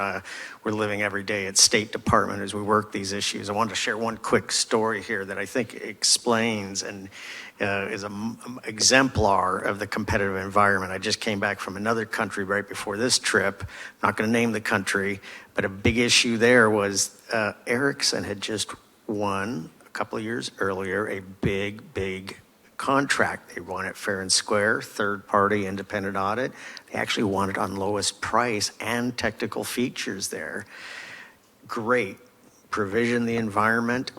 [SPEAKER 19] we're living every day at State Department as we work these issues. I wanted to share one quick story here that I think explains and is an exemplar of the competitive environment. I just came back from another country right before this trip. I'm not going to name the country, but a big issue there was Ericsson had just won a couple of years earlier a big contract. They won it fair and square, third-party independent audit. They actually won it on lowest price and technical features there. Great. Provision the environment.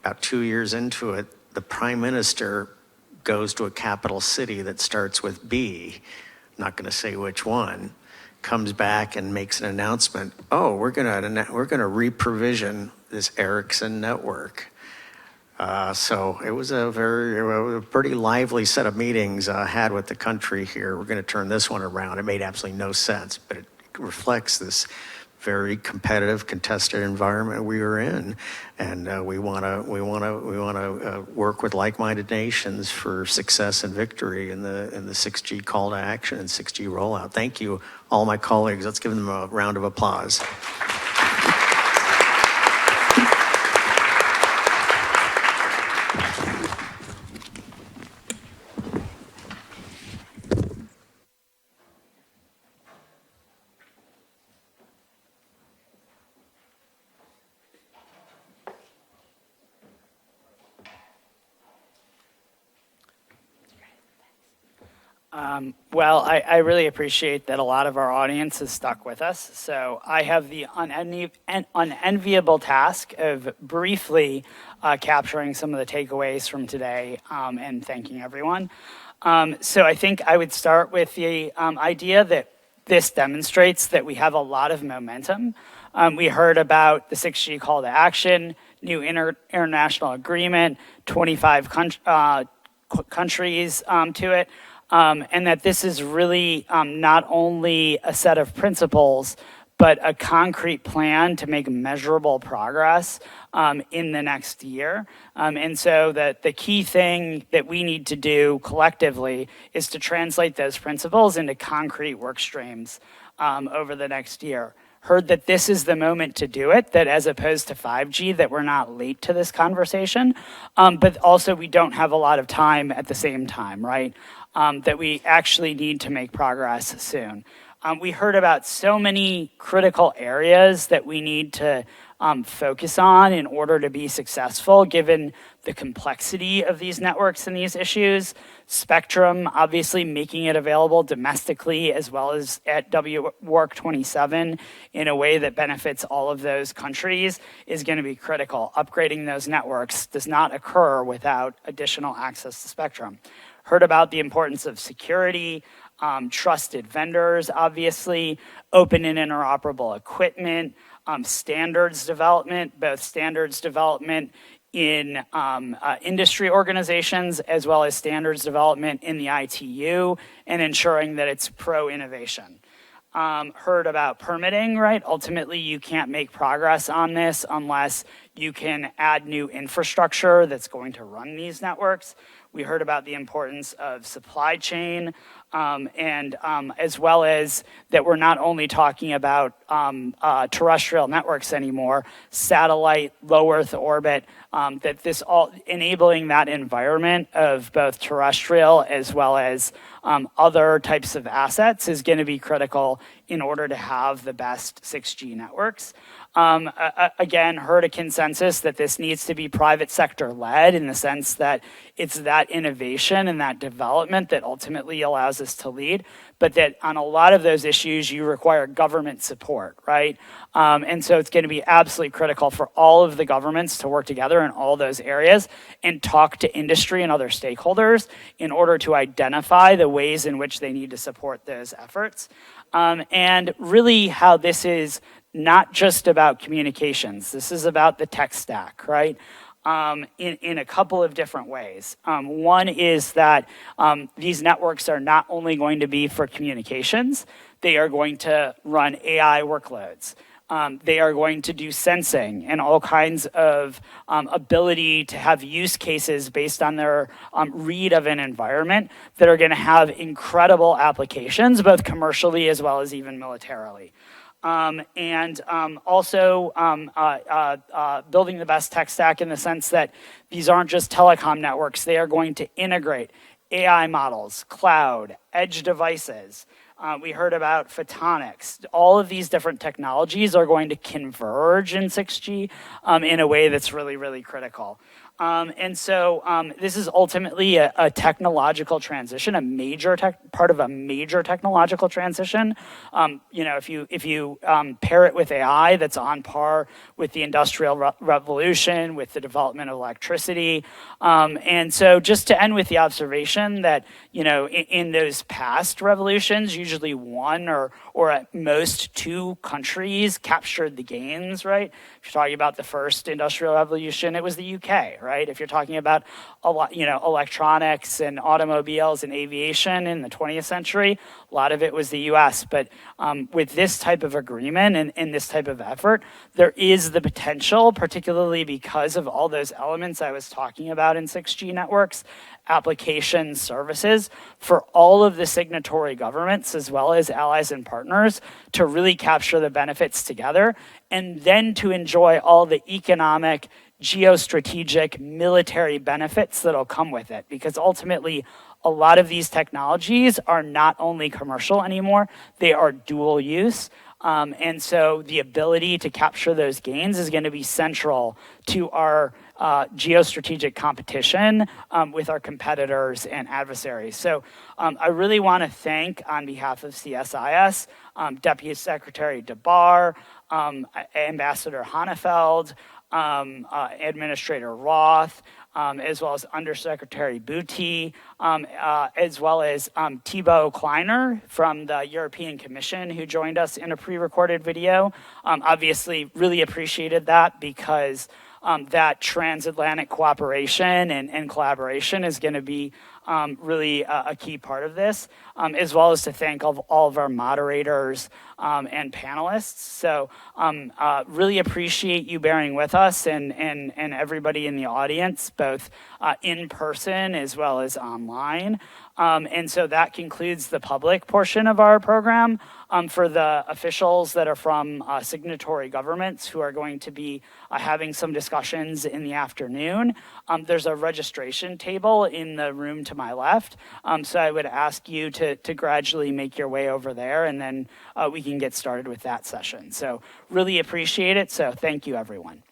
[SPEAKER 19] About 2 years into it, the prime minister goes to a capital city that starts with B, not going to say which one, comes back and makes an announcement. Oh, we're going to re-provision this Ericsson network. So it was a pretty lively set of meetings had with the country here. We're going to turn this one around. It made absolutely no sense, but it reflects this very competitive, contested environment we are in, and we want to work with like-minded nations for success and victory in the 6G call to action and 6G rollout. Thank you, all my colleagues. Let's give them a round of applause.
[SPEAKER 3] Well, I really appreciate that a lot of our audience has stuck with us. So I have the unenviable task of briefly capturing some of the takeaways from today and thanking everyone. So I think I would start with the idea that this demonstrates that we have a lot of momentum. We heard about the 6G call to action. new international agreement, 25 countries to it, and that this is really not only a set of principles, but a concrete plan to make measurable progress in the next year. And so that the key thing that we need to do collectively is to translate those principles into concrete work streams over the next year. Heard that this is the moment to do it, that as opposed to 5G, that we're not late to this conversation, but also we don't have a lot of time at the same time, right? That we actually need to make progress soon. We heard about so many critical areas that we need to focus on in order to be successful, given the complexity of these networks and these issues. Spectrum, obviously making it available domestically as well as at WWORK 27 in a way that benefits all of those countries is going to be critical. Upgrading those networks does not occur without additional access to spectrum. Heard about the importance of security, trusted vendors, obviously, open and interoperable equipment, standards development, both standards development in industry organizations as well as standards development in the ITU, and ensuring that it's pro-innovation. Heard about permitting, right? Ultimately, you can't make progress on this unless you can add new infrastructure that's going to run these networks. We heard about the importance of supply chain, and as well as that we're not only talking about terrestrial networks anymore, satellite, low Earth orbit, that this all enabling that environment of both terrestrial as well as other types of assets is going to be critical in order to have the best 6G networks. Again, heard a consensus that this needs to be private sector led in the sense that it's that innovation and that development that ultimately allows us to lead, but that on a lot of those issues, you require government support, right? And so it's going to be absolutely critical for all of the governments to work together in all those areas and talk to industry and other stakeholders in order to identify the ways in which they need to support those efforts. And really how this is not just about communications. This is about the tech stack, right? In a couple of different ways. One is that these networks are not only going to be for communications, they are going to run AI workloads. They are going to do sensing and all kinds of ability to have use cases based on their read of an environment that are going to have incredible applications, both commercially as well as even militarily. And also building the best tech stack in the sense that these aren't just telecom networks. They are going to integrate AI models, cloud, edge devices. We heard about photonics. All of these different technologies are going to converge in 6G in a way that's really, really critical. And so this is ultimately a technological transition, a major part of a major technological transition. You know, if you pair it with AI, that's on par with the Industrial Revolution, with the development of electricity. And so just to end with the observation that, you know, in those past revolutions, usually one or at most two countries captured the gains, right? If you're talking about the first Industrial Revolution, it was the UK, right? If you're talking about a lot, you know, electronics and automobiles and aviation in the 20th century, a lot of it was the US. But with this type of agreement and this type of effort, there is the potential, particularly because of all those elements I was talking about in 6G networks, application services, for all of the signatory governments as well as allies and partners to really capture the benefits together and then to enjoy all the economic, geostrategic, military benefits that'll come with it. Because ultimately, a lot of these technologies are not only commercial anymore, they are dual use. And so the ability to capture those gains is going to be central to our geostrategic competition with our competitors and adversaries. So I really want to thank, on behalf of CSIS, Deputy Secretary DeBar, Ambassador Hannefeld, Administrator Roth, as well as Undersecretary Bouty, as well as Thibaut Kleiner from the European Commission, who joined us in a pre-recorded video. Obviously, really appreciated that because that transatlantic cooperation and collaboration is going to be really a key part of this, as well as to thank all of our moderators and panelists. So really appreciate you bearing with us and everybody in the audience, both in person as well as online. And so that concludes the public portion of our program. For the officials that are from signatory governments who are going to be having some discussions in the afternoon, there's a registration table in the room to my left. So I would ask you to gradually make your way over there, and then we can get started with that session. So really appreciate it. So thank you, everyone.